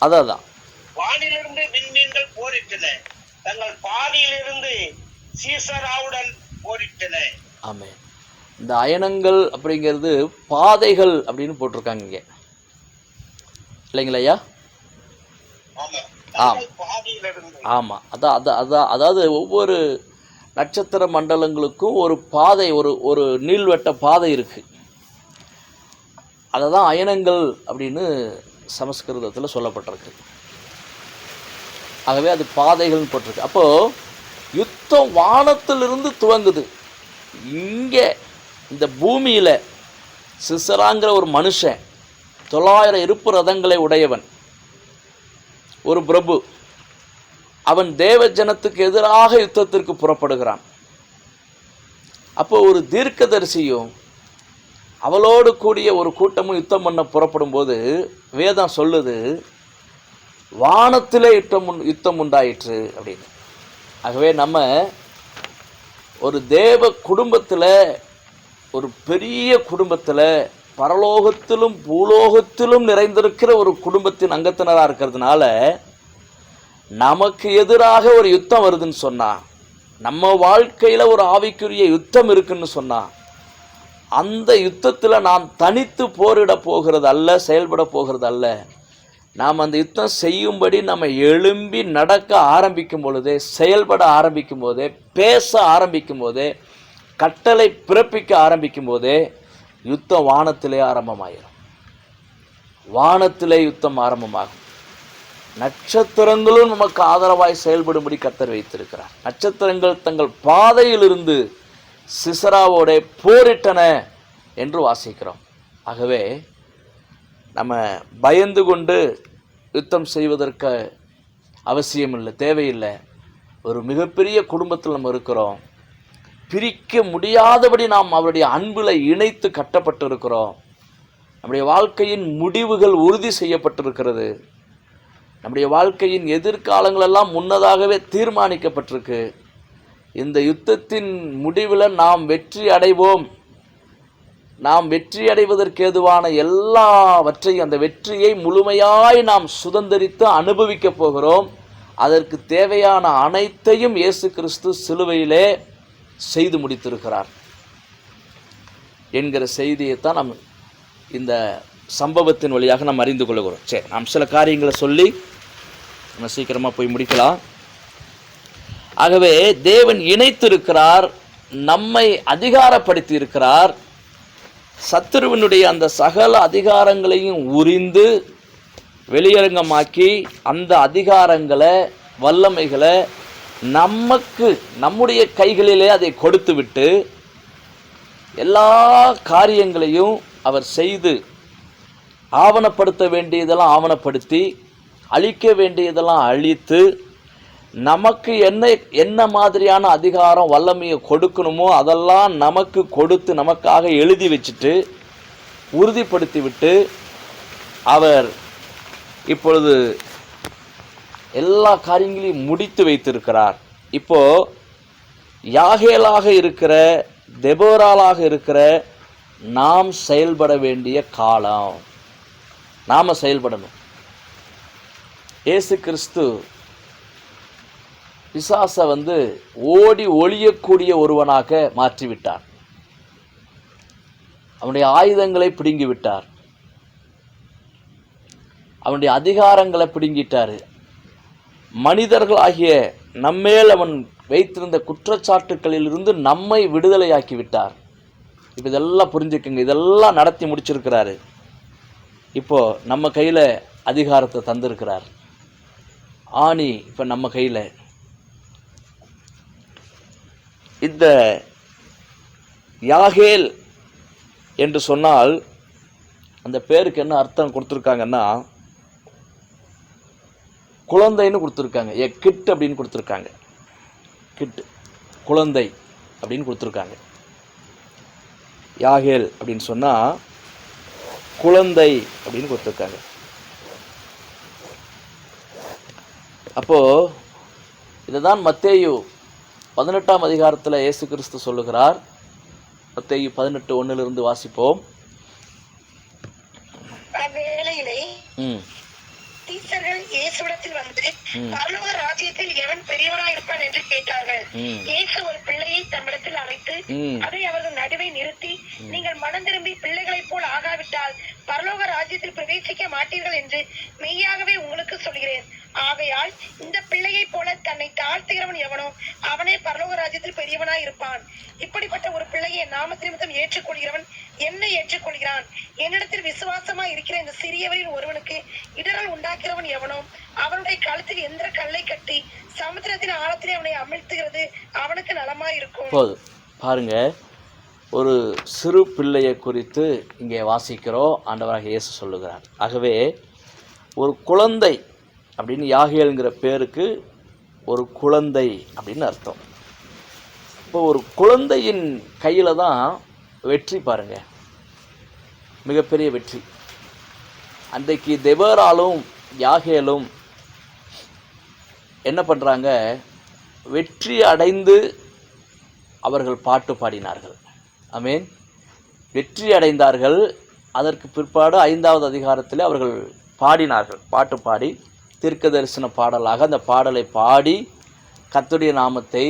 அதான் வானிலிருந்து விண்மீன்கள் போரிட்டன, தங்கள் பாதியிலிருந்து சீசராவுடன் போரிட்டன. ஆமே. இந்த அயனங்கள் அப்படிங்கிறது பாதைகள் அப்படின்னு போட்டிருக்காங்க இங்கே, இல்லைங்களா ஐயா? ஆமாம். அதாவது ஒவ்வொரு நட்சத்திர மண்டலங்களுக்கும் ஒரு பாதை, ஒரு நீள்வட்ட பாதை இருக்குது. அதை தான் அயனங்கள் அப்படின்னு சமஸ்கிருதத்தில் சொல்லப்பட்டிருக்கு. ஆகவே அது பாதைகள்னு போட்டிருக்கு. அப்போது யுத்தம் வானத்திலிருந்து துவங்குது. இங்கே இந்த பூமியில் சிசராங்கிற ஒரு மனுஷன் 900 இருப்பு ரதங்களை உடையவன், ஒரு பிரபு. அவன் தேவ ஜனத்துக்கு எதிராக யுத்தத்திற்கு புறப்படுகிறான். அப்போ ஒரு தீர்க்கதரிசியும் அவளோடு கூடிய ஒரு கூட்டமும் யுத்தம் பண்ண புறப்படும் போது வேதம் சொல்லுது, வானத்திலே யுத்தம் உண்டாயிற்று அப்படின்னு. ஆகவே நம்ம ஒரு தேவ குடும்பத்தில், ஒரு பெரிய குடும்பத்தில், பரலோகத்திலும் பூலோகத்திலும் நிறைந்திருக்கிற ஒரு குடும்பத்தின் அங்கத்தினராக இருக்கிறதுனால நமக்கு எதிராக ஒரு யுத்தம் வருதுன்னு சொன்னால், நம்ம வாழ்க்கையில் ஒரு ஆவிக்குரிய யுத்தம் இருக்குன்னு சொன்னால், அந்த யுத்தத்தில் நாம் தனித்து போரிட போகிறது அல்ல, செயல்பட போகிறது அல்ல. நாம் அந்த யுத்தம் செய்யும்படி நம்ம எழும்பி நடக்க ஆரம்பிக்கும் பொழுதே, செயல்பட ஆரம்பிக்கும் போதே, பேச ஆரம்பிக்கும் போதே, கட்டளை பிறப்பிக்க ஆரம்பிக்கும் போதே யுத்தம் வானத்திலே ஆரம்பமாயிரும். வானத்திலே யுத்தம் ஆரம்பமாகும். நட்சத்திரங்களும் நமக்கு ஆதரவாய் செயல்படும்படி கர்த்தர் வைத்திருக்கிறார். நட்சத்திரங்கள் தங்கள் பாதையிலிருந்து சிசராவோட போரிட்டன என்று வாசிக்கிறோம். ஆகவே நம்ம பயந்து கொண்டு யுத்தம் செய்வதற்கு அவசியம் இல்லை, தேவையில்லை. ஒரு மிகப்பெரிய குடும்பத்தில் நம்ம இருக்கிறோம். பிரிக்க முடியாதபடி நாம் அவருடைய அன்பில் இணைத்து கட்டப்பட்டு இருக்கிறோம். நம்முடைய வாழ்க்கையின் முடிவுகள் உறுதி செய்யப்பட்டிருக்கிறது. நம்முடைய வாழ்க்கையின் எதிர்காலங்களெல்லாம் முன்னதாகவே தீர்மானிக்கப்பட்டிருக்கு. இந்த யுத்தத்தின் முடிவில் நாம் வெற்றி அடைவோம். நாம் வெற்றி அடைவதற்கு ஏதுவான எல்லாவற்றையும், அந்த வெற்றியை முழுமையாய் நாம் சுதந்திரித்து அனுபவிக்கப் போகிறோம். அதற்கு தேவையான அனைத்தையும் இயேசு கிறிஸ்து சிலுவையிலே செய்து முடித்திருக்கிறார் என்கிற செய்தியைத்தான் நாம் இந்த சம்பவத்தின் வழியாக நாம் அறிந்து கொள்கிறோம். சரி, நாம் சில காரியங்களை சொல்லி நம்ம சீக்கிரமாக போய் முடிக்கலாம். ஆகவே தேவன் இணைத்திருக்கிறார், நம்மை அதிகாரப்படுத்தி இருக்கிறார். சத்துருவினுடைய அந்த சகல அதிகாரங்களையும் உரிந்து வெளியரங்கமாக்கி அந்த அதிகாரங்களை, வல்லமைகளை நமக்கு, நம்முடைய கைகளிலே அதை கொடுத்து விட்டு எல்லா காரியங்களையும் அவர் செய்து ஆவணப்படுத்த வேண்டியதெல்லாம் ஆவணப்படுத்தி, அழிக்க வேண்டியதெல்லாம் அழித்து, நமக்கு என்ன மாதிரியான அதிகாரம் வல்லமையை கொடுக்கணுமோ அதெல்லாம் நமக்கு கொடுத்து, நமக்காக எழுதி வச்சுட்டு உறுதிப்படுத்தி விட்டு அவர் இப்பொழுது எல்லா காரியங்களையும் முடித்து வைத்திருக்கிறார். இப்போ யாகேலாக இருக்கிற, தெபோராலாக இருக்கிற நாம் செயல்பட வேண்டிய காலம். நாம் செயல்படணும். இயேசு கிறிஸ்து பிசாசை ஓடி ஒளியக்கூடிய ஒருவனாக மாற்றிவிட்டார். அவனுடைய ஆயுதங்களை பிடுங்கிவிட்டார். அவனுடைய அதிகாரங்களை பிடுங்கிட்டார். மனிதர்களாகிய நம்மேல் அவன் வைத்திருந்த குற்றச்சாட்டுக்களிலிருந்து நம்மை விடுதலையாக்கி விட்டார். இப்போ இதெல்லாம் புரிஞ்சுக்குங்க, இதெல்லாம் நடத்தி முடிச்சிருக்கிறாரு. இப்போ நம்ம கையில் அதிகாரத்தை தந்திருக்கிறார். ஆணி இப்போ நம்ம கையில். இந்த யாகேல் என்று சொன்னால் அந்த பேருக்கு என்ன அர்த்தம் கொடுத்துருக்காங்கன்னா, குழந்தைன்னு கொடுத்துருக்காங்க. கிட் அப்படின்னு கொடுத்துருக்காங்க. கிட் குழந்தை அப்படின்னு கொடுத்துருக்காங்க. யாகேல் அப்படின்னு சொன்னால் குழந்தை அப்படின்னு கொடுத்துருக்காங்க. அப்போது இதை தான் மத்தேயு 18ஆம் அதிகாரத்தில் இயேசு கிறிஸ்து சொல்லுகிறார். மத்தேயு 18:1 வாசிப்போம். அவ்வேளையிலே சீசர்கள் இயேசுவிடத்தில் வந்து பரலோக ராஜ்யத்தில் எவன் பெரியவராய் இருப்பான் என்று கேட்டார்கள். இயேசு ஒரு பிள்ளையை தம்மிடத்தில் அழைத்து அதை அவர்கள் நடுவே நிறுத்தி, நீங்கள் மனம் திரும்பி பிள்ளைகளைப் போல் ஆகாவிட்டால் பரலோக ராஜ்யத்தில் பிரவேசிக்க மாட்டீர்கள் என்று மெய்யாகவே உங்களுக்கு சொல்கிறேன். ஆகையால் இந்த பிள்ளையை போல தன்னை தாழ்த்துகிறவன் எவனோ அவனே பரலோக ராஜ்யத்தில் பெரியவனாய் இருப்பான். இப்படிப்பட்ட ஒரு பிள்ளையை நாம நிமித்தம் ஏற்றுக்கொள்கிறவன் என்னை ஏற்றுக்கொள்கிறான். என்னிடத்தில் விசுவாசமாய் இருக்கிற இந்த சிறியவரின் ஒருவனுக்கு இடரல் உண்டாக்கிறவன் எவனோ அவனுடைய கழுத்தில் எந்த கல்லை கட்டி சமுத்திரத்தின் ஆழத்திலே அவனை அமிழ்த்துகிறது அவனுக்கு நலமாய் இருக்கும். பாருங்க, ஒரு சிறு பிள்ளையை குறித்து இங்கே வாசிக்கிறோம். ஆண்டவராக இயேசு சொல்லுகிறார். ஆகவே ஒரு குழந்தை அப்படின்னு யாகேல்ங்கிற பேருக்கு ஒரு குழந்தை அப்படின்னு அர்த்தம். இப்போ ஒரு குழந்தையின் கையில் தான் வெற்றி. பாருங்க, மிகப்பெரிய வெற்றி. அன்றைக்கு தெபோராலும் யாகேலும் என்ன பண்ணுறாங்க, வெற்றி அடைந்து அவர்கள் பாட்டு பாடினார்கள். ஆமென். வெற்றி அடைந்தார்கள். அதற்கு பிற்பாடு 5ஆவது அதிகாரத்தில் அவர்கள் பாடினார்கள். பாட்டு பாடி தீர்க்க தரிசன பாடலாக அந்த பாடலை பாடி கர்த்தருடைய நாமத்தை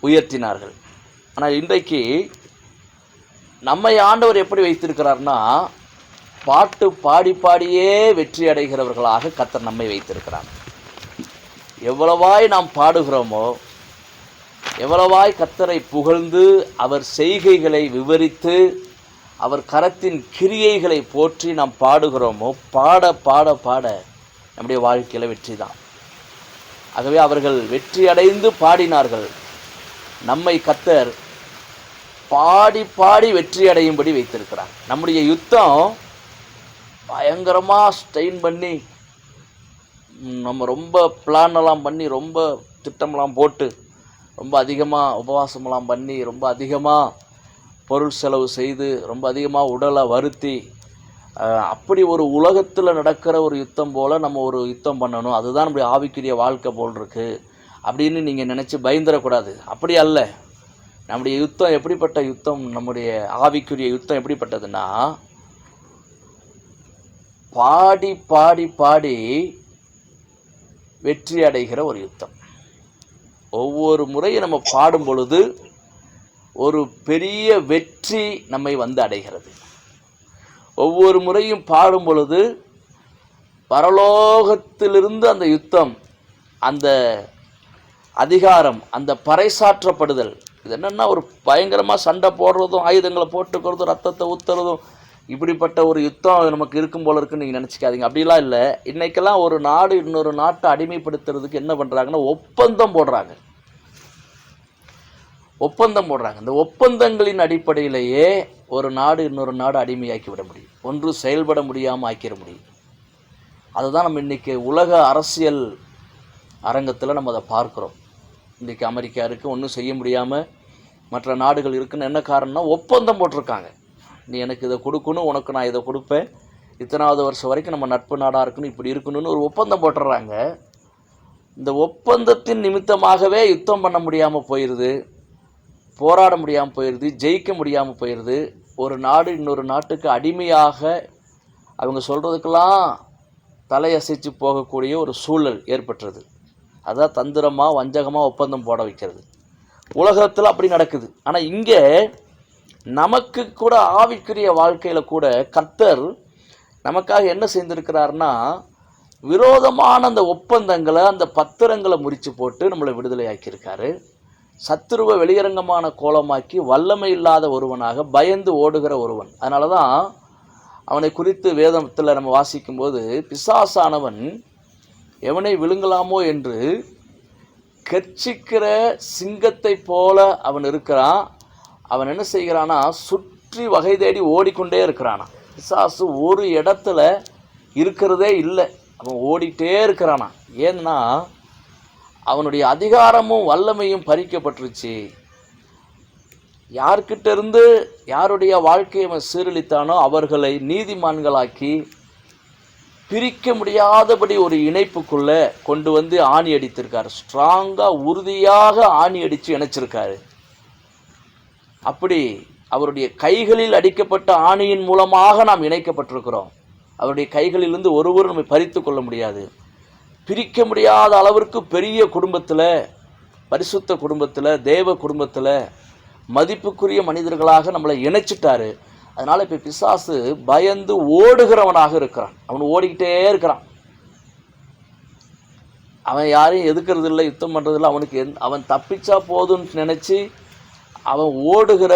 உயர்த்தினார்கள். ஆனால் இன்றைக்கு நம்மை ஆண்டவர் எப்படி வைத்திருக்கிறார்னா, பாட்டு பாடி பாடியே வெற்றி அடைகிறவர்களாக கர்த்தர் நம்மை வைத்திருக்கிறார். எவ்வளவாய் நாம் பாடுகிறோமோ, எவ்வளவாய் கர்த்தரை புகழ்ந்து அவர் செய்கைகளை விவரித்து அவர் கரத்தின் கிரியைகளை போற்றி நாம் பாடுகிறோமோ, பாட பாட பாட நம்முடைய வாழ்க்கையில் வெற்றி தான். ஆகவே அவர்கள் வெற்றி அடைந்து பாடினார்கள். நம்மை கர்த்தர் பாடி பாடி வெற்றி அடையும்படி வைத்திருக்கிறார். நம்முடைய யுத்தம் பயங்கரமாக ஸ்ட்ரெயின் பண்ணி நம்ம ரொம்ப பிளானெல்லாம் பண்ணி ரொம்ப திட்டமெல்லாம் போட்டு ரொம்ப அதிகமாக உபவாசமெல்லாம் பண்ணி ரொம்ப அதிகமாக பொருள் செலவு செய்து ரொம்ப அதிகமாக உடலை வருத்தி அப்படி ஒரு உலகத்தில் நடக்கிற ஒரு யுத்தம் போல் நம்ம ஒரு யுத்தம் பண்ணணும், அதுதான் நம்முடைய ஆவிக்குரிய வாழ்க்கை போல் இருக்குது அப்படின்னு நீங்கள் நினச்சி பயந்துடக்கூடாது. அப்படி அல்ல. நம்முடைய யுத்தம் எப்படிப்பட்ட யுத்தம், நம்முடைய ஆவிக்குரிய யுத்தம் எப்படிப்பட்டதுன்னா, பாடி பாடி பாடி வெற்றி அடைகிற ஒரு யுத்தம். ஒவ்வொரு முறையும் நம்ம பாடும் பொழுது ஒரு பெரிய வெற்றி நம்மை வந்து அடைகிறது. ஒவ்வொரு முறையும் பாடும் பொழுது பரலோகத்திலிருந்து அந்த யுத்தம், அந்த அதிகாரம், அந்த பறைசாற்றப்படுதல், இது என்னென்னா ஒரு பயங்கரமாக சண்டை போடுறதும் ஆயுதங்களை போட்டுக்கிறதும் ரத்தத்தை ஊற்றுறதும் இப்படிப்பட்ட ஒரு யுத்தம் நமக்கு இருக்கும் போல இருக்குன்னு நீங்கள் நினச்சிக்காதீங்க. அப்படிலாம் இல்லை. இன்றைக்கெல்லாம் ஒரு நாடு இன்னொரு நாட்டை அடிமைப்படுத்துறதுக்கு என்ன பண்ணுறாங்கன்னா ஒப்பந்தம் போடுறாங்க. இந்த ஒப்பந்தங்களின் அடிப்படையிலேயே ஒரு நாடு இன்னொரு நாடு அடிமையாக்கி விட முடியும், ஒன்று செயல்பட முடியாமல் ஆக்கிட முடியும். அதுதான் நம்ம இன்றைக்கி உலக அரசியல் அரங்கத்தில் நம்ம அதை பார்க்குறோம். இன்றைக்கி அமெரிக்கா இருக்குது, ஒன்றும் செய்ய முடியாமல் மற்ற நாடுகள் இருக்குன்னு. என்ன காரணம்னா ஒப்பந்தம் போட்டிருக்காங்க. நீ எனக்கு இதை கொடுக்கணும், உனக்கு நான் இதை கொடுப்பேன், இத்தனாவது வருஷம் வரைக்கும் நம்ம நட்பு நாடாக இருக்கணும், இப்படி இருக்கணும்னு ஒரு ஒப்பந்தம் போட்டுடுறாங்க. இந்த ஒப்பந்தத்தின் நிமித்தமாகவே யுத்தம் பண்ண முடியாமல் போயிடுது, போராட முடியாமல் போயிடுது, ஜெயிக்க முடியாமல் போயிடுது. ஒரு நாடு இன்னொரு நாட்டுக்கு அடிமையாக அவங்க சொல்கிறதுக்கெல்லாம் தலையசைச்சு போகக்கூடிய ஒரு சூழல் ஏற்பட்டுறது. அதான் தந்திரமாக வஞ்சகமாக ஒப்பந்தம் போட வைக்கிறது. உலகத்தில் அப்படி நடக்குது. ஆனால் இங்கே நமக்கு கூட ஆவிக்குரிய வாழ்க்கையில் கூட கர்த்தர் நமக்காக என்ன செய்திருக்கிறார்னா, விரோதமான அந்த ஒப்பந்தங்களை, அந்த பத்திரங்களை முறித்து போட்டு நம்மளை விடுதலை ஆக்கியிருக்காரு. சத்துருவை வெளியரங்கமான கோலமாக்கி வல்லமை இல்லாத ஒருவனாக பயந்து ஓடுகிற ஒருவன். அதனால தான் அவனை குறித்து வேதத்தில் நம்ம வாசிக்கும்போது, பிசாசானவன் எவனை விழுங்கலாமோ என்று கர்ச்சிக்கிற சிங்கத்தை போல அவன் இருக்கிறான். அவன் என்ன செய்கிறானா, சுற்றி வகை தேடி ஓடிக்கொண்டே இருக்கிறானா. பிசாசு ஒரு இடத்துல இருக்கிறதே இல்லை, அவன் ஓடிட்டே இருக்கிறானா. ஏன்னா அவனுடைய அதிகாரமும் வல்லமையும் பறிக்கப்பட்டுருச்சு. யார்கிட்ட இருந்து யாருடைய வாழ்க்கையை அவன் சீரழித்தானோ அவர்களை நீதிமான்களாக்கி பிரிக்க முடியாதபடி ஒரு இணைப்புக்குள்ளே கொண்டு வந்து ஆணி அடித்திருக்காரு. ஸ்ட்ராங்காக உறுதியாக ஆணி அடித்து இணைச்சிருக்காரு. அப்படி அவருடைய கைகளில் அடிக்கப்பட்ட ஆணியின் மூலமாக நாம் இணைக்கப்பட்டிருக்கிறோம். அவருடைய கைகளிலிருந்து ஒருவரும் நம்மை பறித்து கொள்ள முடியாது. பிரிக்க முடியாத அளவிற்கு பெரிய குடும்பத்தில், பரிசுத்த குடும்பத்தில், தேவ குடும்பத்தில் மதிப்புக்குரிய மனிதர்களாக நம்மளை இணைச்சிட்டாரு. அதனால் இப்போ பிசாசு பயந்து ஓடுகிறவனாக இருக்கிறான். அவன் ஓடிக்கிட்டே இருக்கிறான். அவன் யாரையும் எதுக்கிறது இல்லை, யுத்தம் பண்ணுறதில்லை. அவனுக்கு அவன் தப்பிச்சா போதுன்னு நினச்சி அவன் ஓடுகிற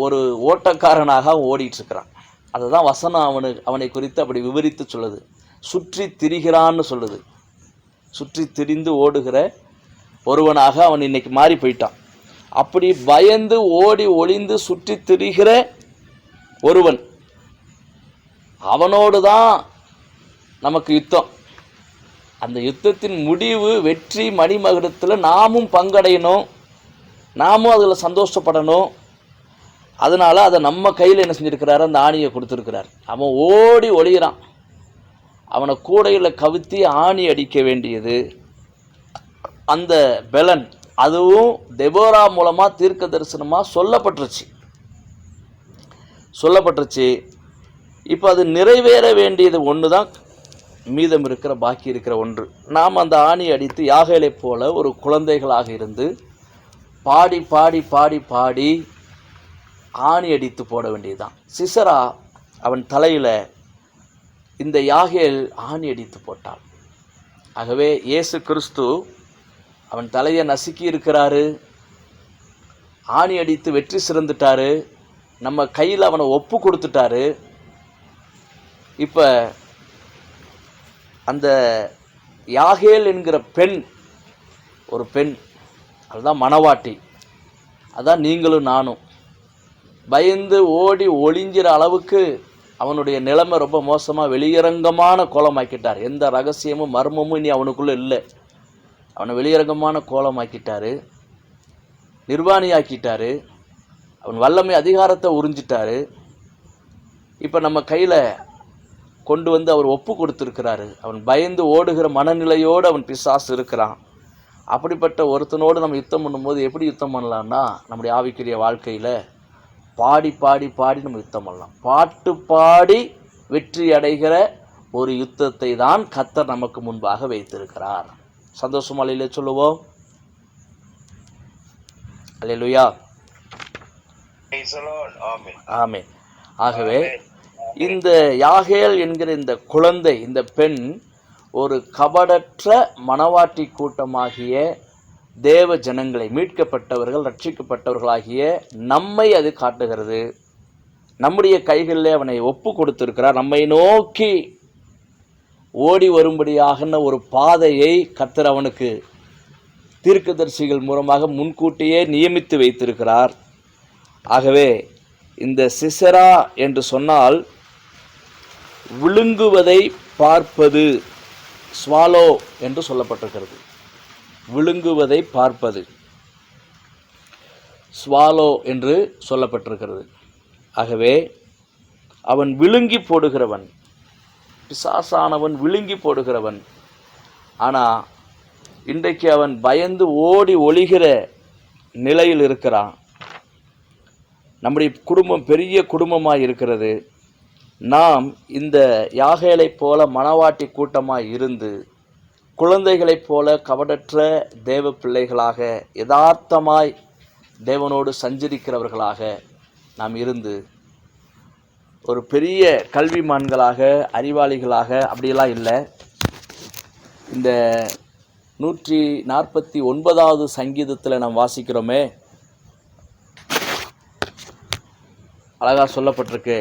ஒரு ஓட்டக்காரனாக அவன் ஓடிட்டு இருக்கிறான். அதை தான் வசனம் அவனை குறித்து அப்படி விவரித்து சொல்லுது. சுற்றி திரிகிறான்னு சொல்லுது. சுற்றி திரிந்து ஓடுகிற ஒருவனாக அவன் இன்னைக்கு மாறி போயிட்டான். அப்படி பயந்து ஓடி ஒளிந்து சுற்றி திரிகிற ஒருவன், அவனோடு தான் நமக்கு யுத்தம். அந்த யுத்தத்தின் முடிவு வெற்றி மணிமகுடத்தில் நாமும் பங்கடையணும், நாமும் அதில் சந்தோஷப்படணும். அதனால் அதை நம்ம கையில் என்ன செஞ்சுருக்கிறாரு, அந்த ஆணியை கொடுத்துருக்கிறார். அவன் ஓடி ஒளிகிறான். அவனை கூடையில் கவுத்தி ஆணி அடிக்க வேண்டியது அந்த பெலன், அதுவும் தெபோரா மூலமாக தீர்க்க தரிசனமாக சொல்லப்பட்டுருச்சு. இப்போ அது நிறைவேற வேண்டியது ஒன்று தான் மீதம் இருக்கிற, பாக்கி இருக்கிற ஒன்று. நாம் அந்த ஆணி அடித்து யாகேலை போல ஒரு குழந்தைகளாக இருந்து பாடி பாடி பாடி பாடி ஆணி அடித்து போட வேண்டியதுதான். சிசரா அவன் தலையில் இந்த யாகேல் ஆணி அடித்து போட்டாள். ஆகவே இயேசு கிறிஸ்து அவன் தலையை நசுக்கி இருக்கிறாரு, ஆணி அடித்து வெற்றி சிறந்துட்டாரு, நம்ம கையில் அவனை ஒப்பு கொடுத்துட்டாரு. இப்போ அந்த யாகேல் என்கிற பெண், ஒரு பெண், அதுதான் மணவாட்டி, அதான் நீங்களும் நானும். பயந்து ஓடி ஒளிஞ்சிற அளவுக்கு அவனுடைய நிலைமை ரொம்ப மோசமாக வெளியரங்கமான கோலமாக்கிட்டார். எந்த ரகசியமும் மர்மமும் இனி அவனுக்குள்ளே இல்லை. அவனை வெளியரங்கமான கோலமாக்கிட்டாரு, நிர்வாணியாக்கிட்டாரு. அவன் வல்லமை அதிகாரத்தை உறிஞ்சிட்டாரு. இப்போ நம்ம கையில் கொண்டு வந்து அவர் ஒப்பு கொடுத்துருக்கிறாரு. அவன் பயந்து ஓடுகிற மனநிலையோடு அவன் பிசாசு இருக்கிறான். அப்படிப்பட்ட ஒருத்தனோடு நம்ம யுத்தம் பண்ணும்போது எப்படி யுத்தம் பண்ணலான்னா, நம்முடைய ஆவிக்குரிய வாழ்க்கையில் பாடி பாடி பாடி நம்ம யுத்தம் பண்ணலாம். பாட்டு பாடி வெற்றி அடைகிற ஒரு யுத்தத்தை தான் கர்த்தர் நமக்கு முன்பாக வைத்திருக்கிறார். சந்தோஷமா அல்லேலூயா சொல்லுவோம். அல்லேலூயா, ஆமென். ஆகவே இந்த யாகேல் என்கிற இந்த குழந்தை, இந்த பெண் ஒரு கபடற்ற மணவாட்டி கூட்டமாகிய தேவ ஜனங்களை, மீட்கப்பட்டவர்கள், ரட்சிக்கப்பட்டவர்களாகிய நம்மை அது காட்டுகிறது. நம்முடைய கைகளில் அவனை ஒப்பு கொடுத்திருக்கிறார். நம்மை நோக்கி ஓடி வரும்படியாக ஒரு பாதையை கர்த்தர் அவனுக்கு தீர்க்கதரிசிகள் மூலமாக முன்கூட்டியே நியமித்து வைத்திருக்கிறார். ஆகவே இந்த சிசரா என்று சொன்னால் விழுங்குவதை பார்ப்பது, ஸ்வாலோ என்று சொல்லப்பட்டிருக்கிறது. விழுங்குவதை பார்ப்பது, ஸ்வாலோ என்று சொல்லப்பட்டிருக்கிறது. ஆகவே அவன் விழுங்கி போடுகிறவன், பிசாசானவன் விழுங்கி போடுகிறவன். ஆனால் இன்றைக்கு அவன் பயந்து ஓடி ஒளிகிற நிலையில் இருக்கிறான். நம்முடைய குடும்பம் பெரிய குடும்பமாக இருக்கிறது. நாம் இந்த யாகேலைப் போல மணவாட்டி கூட்டமாக இருந்து, குழந்தைகளைப் போல கபடற்ற தேவ பிள்ளைகளாக யதார்த்தமாய் தேவனோடு சஞ்சரிக்கிறவர்களாக நாம் இருந்து, ஒரு பெரிய கல்விமான்களாக அறிவாளிகளாக அப்படியெல்லாம் இல்லை, இந்த 149வது சங்கீதத்தில் நாம் வாசிக்கிறோமே, அழகாக சொல்லப்பட்டிருக்கு.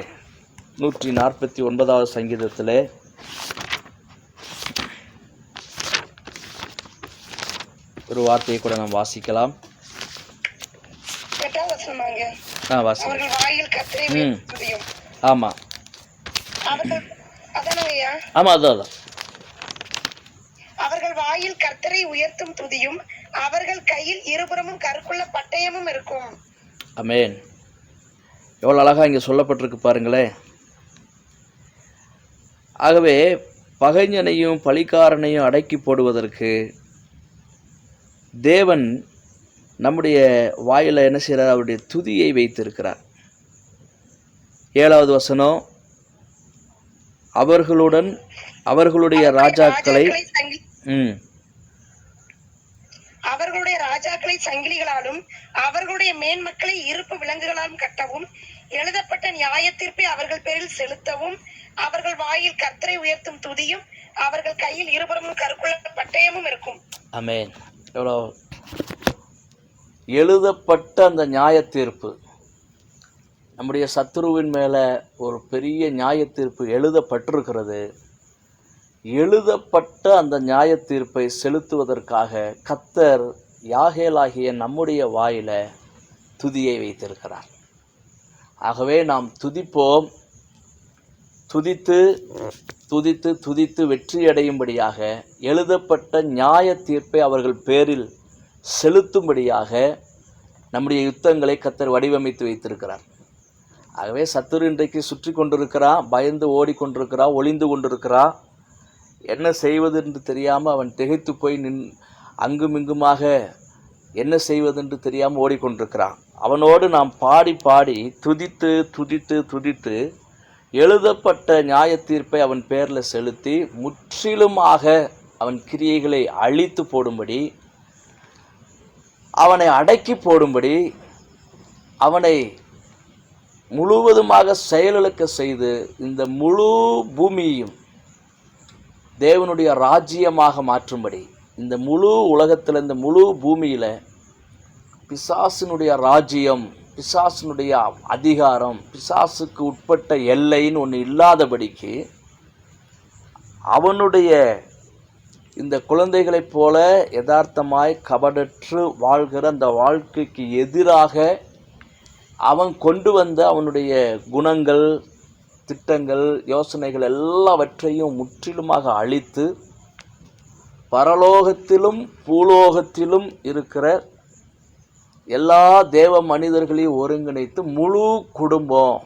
149வது சங்கீதத்தில் ஒரு வார்த்தையை கூட நாம் வாசிக்கலாம். வாசி. ஆமாம் ஆமாம் அதான். அவர்கள் வாயில் கர்த்தரை உயர்த்தும் துதியும் அவர்கள் கையில் இருபுறமும் கருக்குள்ள பட்டயமும் இருக்கும். ஆமென். எவ்வளோ அழகாக இங்கே சொல்லப்பட்டிருக்கு பாருங்களேன். ஆகவே பகைஞனையும் பழிக்காரனையும் அடக்கி போடுவதற்கு தேவன் நம்முடைய வாயில் என்ன செய்கிறார்? அவருடைய துதியை வைத்திருக்கிறார். 7வது வசனம், அவர்களுடைய ராஜாக்களை அவர்களுடைய ராஜாக்களை சங்கிலிகளாலும் அவர்களுடைய மேன்மக்களை இருப்பு விலங்குகளாலும் கட்டவும் எழுதப்பட்ட நியாய தீர்ப்பை அவர்கள் பேரில் செலுத்தவும் அவர்கள் வாயில் கர்த்தரை உயர்த்தும் துதியும் அவர்கள் கையில் இருபுறமும் கருக்குள்ள பட்டயமும் இருக்கும். ஆமென். எவ்வளோ எழுதப்பட்ட அந்த நியாய தீர்ப்பு, நம்முடைய சத்துருவின் மேலே ஒரு பெரிய நியாய தீர்ப்பு எழுதப்பட்டிருக்கிறது. எழுதப்பட்ட அந்த நியாய தீர்ப்பை செலுத்துவதற்காக கர்த்தர் யாகேலாகிய நம்முடைய வாயில துதியை வைத்திருக்கிறார். ஆகவே நாம் துதிப்போம். துதித்து துதித்து துதித்து வெற்றியடையும்படியாக எழுதப்பட்ட நியாய தீர்ப்பை அவர்கள் பேரில் செலுத்தும்படியாக நம்முடைய யுத்தங்களை கர்த்தர் வடிவமைத்து வைத்திருக்கிறார். ஆகவே சத்துரு இன்றைக்கு சுற்றி கொண்டிருக்கிறான், பயந்து ஓடிக்கொண்டிருக்கிறான், ஒளிந்து கொண்டிருக்கிறான். என்ன செய்வதென்று தெரியாமல் அவன் திகைத்து போய் அங்குமிங்குமாக என்ன செய்வதென்று தெரியாமல் ஓடிக்கொண்டிருக்கிறான். அவனோடு நாம் பாடி பாடி துதித்து துதித்து துதித்து எழுதப்பட்ட நியாய தீர்ப்பை அவன் பேரில் செலுத்தி முற்றிலுமாக அவன் கிரியைகளை அழித்து போடும்படி, அவனை அடக்கி போடும்படி, அவனை முழுவதுமாக செயலிழக்க செய்து இந்த முழு பூமியையும் தேவனுடைய ராஜ்யமாக மாற்றும்படி, இந்த முழு உலகத்தில் இந்த முழு பூமியில் பிசாசினுடைய ராஜ்யம், பிசாசினுடைய அதிகாரம், பிசாசுக்கு உட்பட்ட எல்லைன்னு ஒன்று இல்லாதபடிக்கு அவனுடைய இந்த குழந்தைகளைப் போல யதார்த்தமாய் கபடற்று வாழ்கிற அந்த வாழ்க்கைக்கு எதிராக அவன் கொண்டு வந்த அவனுடைய குணங்கள், திட்டங்கள், யோசனைகள் எல்லாவற்றையும் முற்றிலுமாக அழித்து பரலோகத்திலும் பூலோகத்திலும் இருக்கிற எல்லா தேவ மனிதர்களையும் ஒருங்கிணைத்து முழு குடும்பம்,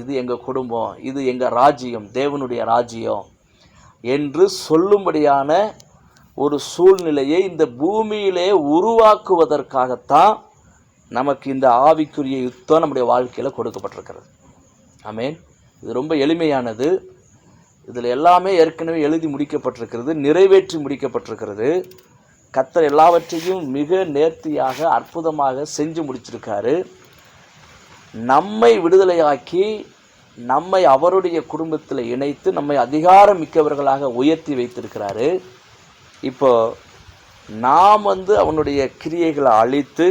இது எங்கள் குடும்பம், இது எங்கள் ராஜ்யம், தேவனுடைய ராஜ்யம் என்று சொல்லும்படியான ஒரு சூழ்நிலையை இந்த பூமியிலே உருவாக்குவதற்காகத்தான் நமக்கு இந்த ஆவிக்குரிய யுத்தம் நம்முடைய வாழ்க்கையில் கொடுக்கப்பட்டிருக்கிறது. ஆமென். இது ரொம்ப எளிமையானது. இதில் எல்லாமே ஏற்கனவே எழுதி முடிக்கப்பட்டிருக்கிறது, நிறைவேற்றி முடிக்கப்பட்டிருக்கிறது. கர்த்தர் எல்லாவற்றையும் மிக நேர்த்தியாக அற்புதமாக செஞ்சு முடிச்சிருக்காரு. நம்மை விடுதலையாக்கி நம்மை அவருடைய குடும்பத்தில் இணைத்து நம்மை அதிகாரம் மிக்கவர்களாக உயர்த்தி வைத்திருக்கிறாரு. இப்போ நாம் அவனுடைய கிரியைகளை அழித்து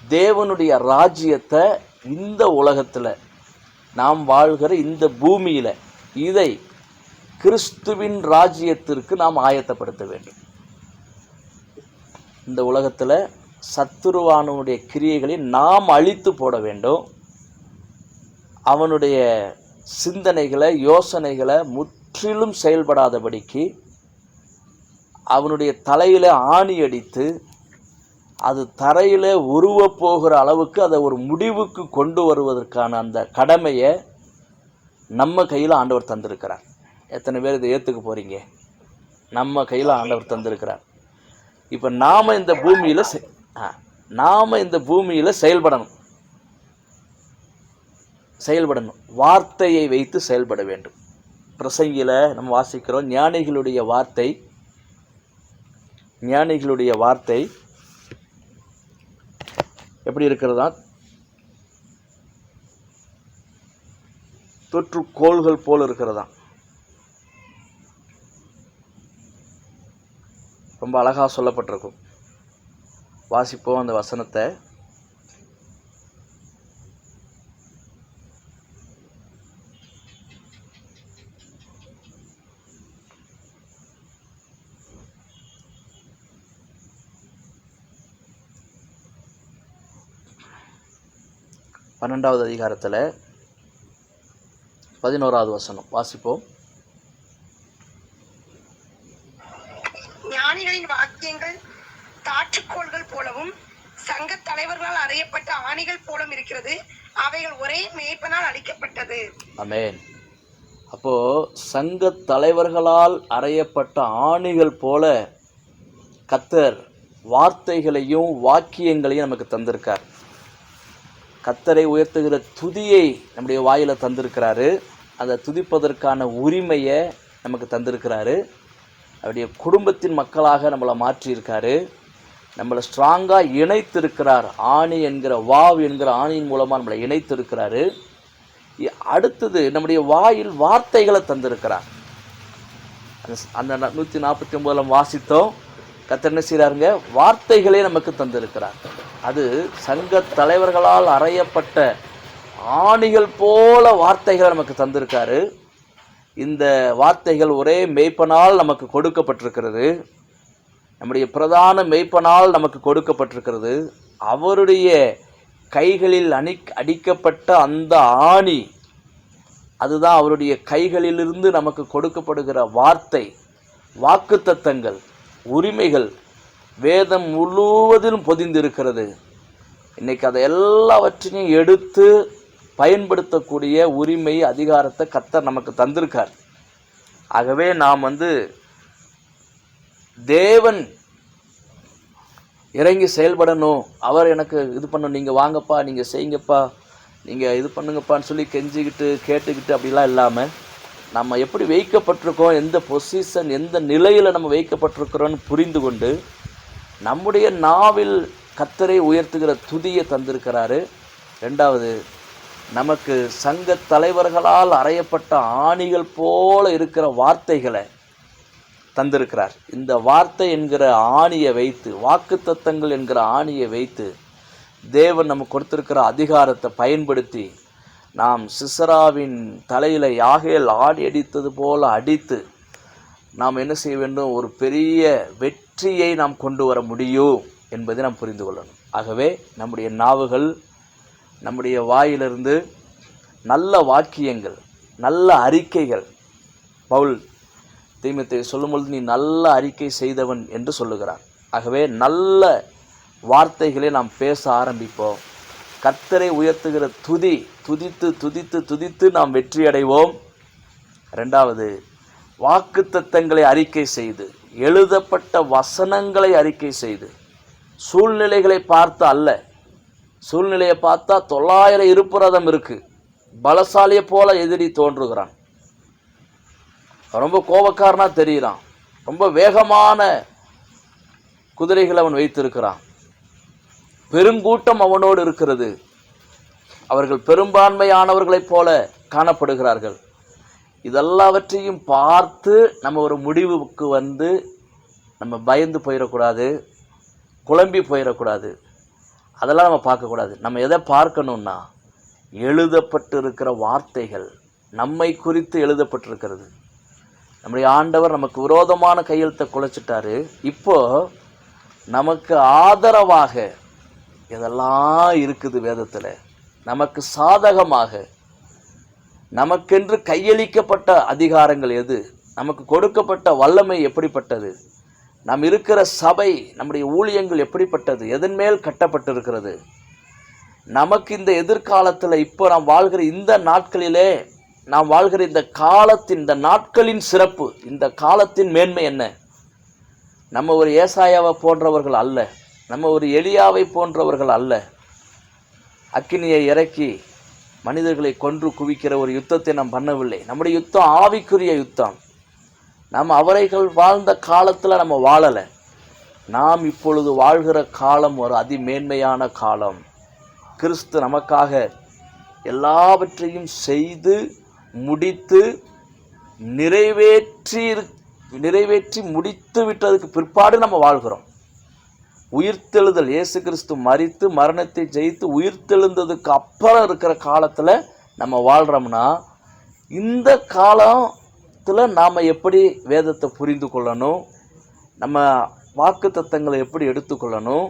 தேவனுடைய ராஜ்யத்தை இந்த உலகத்தில் நாம் வாழ்கிற இந்த பூமியில் இதை கிறிஸ்துவின் ராஜ்யத்திற்கு நாம் ஆயத்தப்படுத்த வேண்டும். இந்த உலகத்தில் சத்துருவானவனுடைய கிரியைகளை நாம் அழித்து போட வேண்டும். அவனுடைய சிந்தனைகளை, யோசனைகளை முற்றிலும் செயல்படாதபடிக்கு அவனுடைய தலையில் ஆணி அடித்து அது தரையில் உருவ போகிற அளவுக்கு அதை ஒரு முடிவுக்கு கொண்டு வருவதற்கான அந்த கடமையை நம்ம கையில் ஆண்டவர் தந்திருக்கிறார். எத்தனை பேர் இதை ஏற்றுக்க போகிறீங்க? நம்ம கையில் ஆண்டவர் தந்திருக்கிறார். இப்போ நாம் இந்த பூமியில் செயல்படணும். வார்த்தையை வைத்து செயல்பட வேண்டும். பிரசங்கியில் நம்ம வாசிக்கிறோம், ஞானிகளுடைய வார்த்தை எப்படி இருக்கிறதா? தொற்று கோள்கள் போல் இருக்கிறதா. ரொம்ப அழகாக சொல்லப்பட்டிருக்கும். வாசிப்போம் அந்த வசனத்தை. பன்னெண்டாவது அதிகாரத்தில் 11வது வசனம் வாசிப்போம். ஞானிகளின் வாக்கியங்கள் தாற்றுக்கோள்கள் போலவும் சங்க தலைவர்களால் அறியப்பட்ட ஆணிகள் போலும் இருக்கிறது. அவைகள் ஒரே மேய்ப்பனால் அளிக்கப்பட்டது. ஆமென். அப்போ சங்க தலைவர்களால் அறையப்பட்ட ஆணிகள் போல கர்த்தர் வார்த்தைகளையும் வாக்கியங்களையும் நமக்கு தந்திருக்கார். கர்த்தரை உயர்த்துகிற துதியை நம்முடைய வாயில தந்திருக்கிறாரு. அதை துதிப்பதற்கான உரிமையை நமக்கு தந்திருக்கிறாரு. அவருடைய குடும்பத்தின் மக்களாக நம்மளை மாற்றியிருக்காரு. நம்மளை ஸ்ட்ராங்காக இணைத்திருக்கிறார். ஆணி என்கிற வாவ் என்கிற ஆணியின் மூலமாக நம்மளை இணைத்திருக்கிறாரு. அடுத்தது நம்முடைய வாயில் வார்த்தைகளை தந்திருக்கிறார். அந்த 149 வாசித்தோம். கர்த்தர் என்ன செய்கிறாருங்க? வார்த்தைகளே நமக்கு தந்திருக்கிறார். அது சங்க தலைவர்களால் அறையப்பட்ட ஆணிகள் போல வார்த்தைகளை நமக்கு தந்திருக்காரு. இந்த வார்த்தைகள் ஒரே மேய்ப்பனால் நமக்கு கொடுக்கப்பட்டிருக்கிறது. நம்முடைய பிரதான மேய்ப்பனால் நமக்கு கொடுக்கப்பட்டிருக்கிறது. அவருடைய கைகளில் அடிக்கப்பட்ட அந்த ஆணி, அதுதான் அவருடைய கைகளிலிருந்து நமக்கு கொடுக்கப்படுகிற வார்த்தை, வாக்குத்தத்தங்கள், உரிமைகள் வேதம் முழுவதிலும் பொதிந்திருக்கிறது. இன்னைக்கு அதை எல்லாவற்றையும் எடுத்து பயன்படுத்தக்கூடிய உரிமை, அதிகாரத்தை கர்த்தர் நமக்கு தந்திருக்கார். ஆகவே நாம் தேவன் இறங்கி செயல்படணும், அவர் எனக்கு இது பண்ணணும், நீங்கள் வாங்கப்பா, நீங்கள் செய்யுங்கப்பா, நீங்கள் இது பண்ணுங்கப்பான்னு சொல்லி கெஞ்சிக்கிட்டு கேட்டுக்கிட்டு அப்படிலாம் இல்லாமல் நம்ம எப்படி வைக்கப்பட்டிருக்கோம், எந்த பொசிஷன், எந்த நிலையில் நம்ம வைக்கப்பட்டிருக்கிறோன்னு புரிந்து கொண்டு நம்முடைய நாவில் கர்த்தரை உயர்த்துகிற துதியை தந்திருக்கிறாரு. ரெண்டாவது, நமக்கு சங்க தலைவர்களால் அறையப்பட்ட ஆணிகள் போல இருக்கிற வார்த்தைகளை தந்திருக்கிறார். இந்த வார்த்தை என்கிற ஆணியை வைத்து, வாக்குத்தத்தங்கள் என்கிற ஆணியை வைத்து தேவன் நமக்கு கொடுத்திருக்கிற அதிகாரத்தை பயன்படுத்தி நாம் சிசராவின் தலையில் யாகேல் ஆடி அடித்தது போல அடித்து நாம் என்ன செய்ய வேண்டும்? ஒரு பெரிய வெற்றியை நாம் கொண்டு வர முடியும் என்பதை நாம் புரிந்து கொள்ளணும். ஆகவே நம்முடைய நாவுகள், நம்முடைய வாயிலிருந்து நல்ல வாக்கியங்கள், நல்ல அறிக்கைகள், பவுல் தீமோத்தேயுவை சொல்லும்பொழுது நீ நல்ல அறிக்கை செய்தவன் என்று சொல்லுகிறார். ஆகவே நல்ல வார்த்தைகளை நாம் பேச ஆரம்பிப்போம். கர்த்தரை உயர்த்துகிற துதித்து துதித்து துதித்து நாம் வெற்றி அடைவோம். ரெண்டாவது, வாக்குத்தத்தங்களை அறிக்கை செய்து, எழுதப்பட்ட வசனங்களை அறிக்கை செய்து, சூழ்நிலைகளை பார்த்து அல்ல. சூழ்நிலையை பார்த்தா 900 இருப்புரதம் இருக்கு, பலசாலியை போல எதிரி தோன்றுகிறான், ரொம்ப கோபக்காரனா தெரிகிறான், ரொம்ப வேகமான குதிரைகளை அவன் வைத்திருக்கிறான், பெருங்கூட்டம் அவனோடு இருக்கிறது, அவர்கள் பெரும்பான்மையானவர்களைப் போல காணப்படுகிறார்கள். இதெல்லாவற்றையும் பார்த்து நம்ம ஒரு முடிவுக்கு நம்ம பயந்து போயிடக்கூடாது, குழம்பி போயிடக்கூடாது. அதெல்லாம் நம்ம பார்க்கக்கூடாது. நம்ம எதை பார்க்கணும்னா, எழுதப்பட்டு இருக்கிற வார்த்தைகள் நம்மை குறித்து எழுதப்பட்டிருக்கிறது. நம்முடைய ஆண்டவர் நமக்கு விரோதமான கையெழுத்தை குலைச்சிட்டாரு. இப்போ நமக்கு ஆதரவாக இதெல்லாம் இருக்குது வேதத்தில். நமக்கு சாதகமாக நமக்கென்று கையளிக்கப்பட்ட அதிகாரங்கள் எது, நமக்கு கொடுக்கப்பட்ட வல்லமை எப்படிப்பட்டது, நாம் இருக்கிற சபை, நம்முடைய ஊழியங்கள் எப்படிப்பட்டது, எதன் மேல் கட்டப்பட்டிருக்கிறது, நமக்கு இந்த எதிர்காலத்தில் இப்போ நாம் வாழ்கிற இந்த நாட்களிலே, நாம் வாழ்கிற இந்த காலத்தின், இந்த நாட்களின் சிறப்பு, இந்த காலத்தின் மேன்மை என்ன? நம்ம ஒரு ஏசாயாவை போன்றவர்கள் அல்ல, நம்ம ஒரு எலியாவை போன்றவர்கள் அல்ல. அக்கினியை இறக்கி மனிதர்களை கொன்று குவிக்கிற ஒரு யுத்தத்தை நாம் பண்ணவில்லை. நம்முடைய யுத்தம் ஆவிக்குரிய யுத்தம். நாம் அவர்கள் வாழ்ந்த காலத்தில் நம்ம வாழலை. நாம் இப்பொழுது வாழ்கிற காலம் ஒரு அதிமேன்மையான காலம். கிறிஸ்து நமக்காக எல்லாவற்றையும் செய்து முடித்து நிறைவேற்றி நிறைவேற்றி முடித்து விட்டதுக்கு பிற்பாடு நம்ம வாழ்கிறோம். உயிர்த்தெழுதல், இயேசு கிறிஸ்து மரித்து மரணத்தை ஜெயித்து உயிர்த்தெழுந்ததுக்கு அப்புறம் இருக்கிற காலத்தில் நம்ம வாழ்கிறோம்னா, இந்த காலத்தில் நாம் எப்படி வேதத்தை புரிந்து கொள்ளணும், நம்ம வாக்குத்தத்தங்களை எப்படி எடுத்துக்கொள்ளணும்,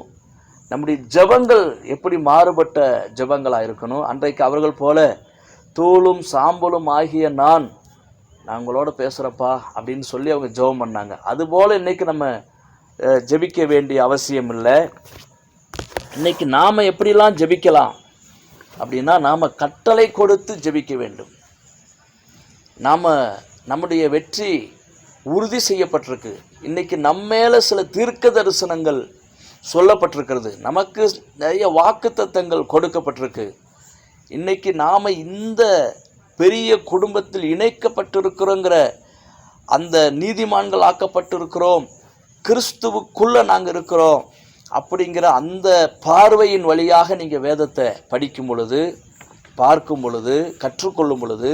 நம்முடைய ஜெபங்கள் எப்படி மாறுபட்ட ஜெபங்களாக இருக்கணும். அன்றைக்கு அவர்கள் போல தூளும் சாம்பலும் ஆகிய நான் உங்களோட பேசுகிறப்பா அப்படின்னு சொல்லி அவங்க ஜெபம் பண்ணாங்க. அதுபோல் இன்றைக்கி நம்ம ஜெபிக்க வேண்டிய அவசியம் இல்லை. இன்றைக்கி நாம் எப்படிலாம் ஜெபிக்கலாம் அப்படின்னா, நாம் கட்டளை கொடுத்து ஜெபிக்க வேண்டும். நம்முடைய வெற்றி உறுதி செய்யப்பட்டிருக்கு. இன்றைக்கி நம்ம மேலே சில தீர்க்க தரிசனங்கள் சொல்லப்பட்டிருக்கிறது, நமக்கு நிறைய வாக்குத்தத்தங்கள் கொடுக்கப்பட்டிருக்கு. இன்றைக்கி நாம் இந்த பெரிய குடும்பத்தில் இணைக்கப்பட்டிருக்கிறோங்கிற அந்த நீதிமான்கள் ஆக்கப்பட்டிருக்கிறோம், கிறிஸ்துவுக்குள்ளே நாங்கள் இருக்கிறோம் அப்படிங்கிற அந்த பார்வையின் வழியாக நீங்கள் வேதத்தை படிக்கும் பொழுது, பார்க்கும் பொழுது, கற்றுக்கொள்ளும் பொழுது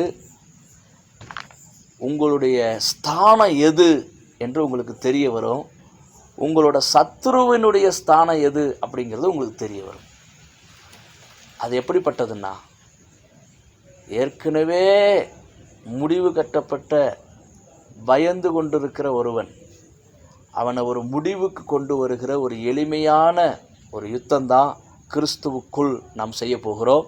உங்களுடைய ஸ்தானம் எது என்று உங்களுக்கு தெரிய வரும். உங்களோட சத்துருவினுடைய ஸ்தானம் எது அப்படிங்கிறது உங்களுக்கு தெரிய வரும். அது எப்படிப்பட்டதுன்னா, ஏற்கனவே முடிவு கட்டப்பட்ட பயந்து கொண்டிருக்கிற ஒருவன் அவனை ஒரு முடிவுக்கு கொண்டு வருகிற ஒரு எளிமையான ஒரு யுத்தம்தான் கிறிஸ்துவுக்குள் நாம் செய்ய போகிறோம்.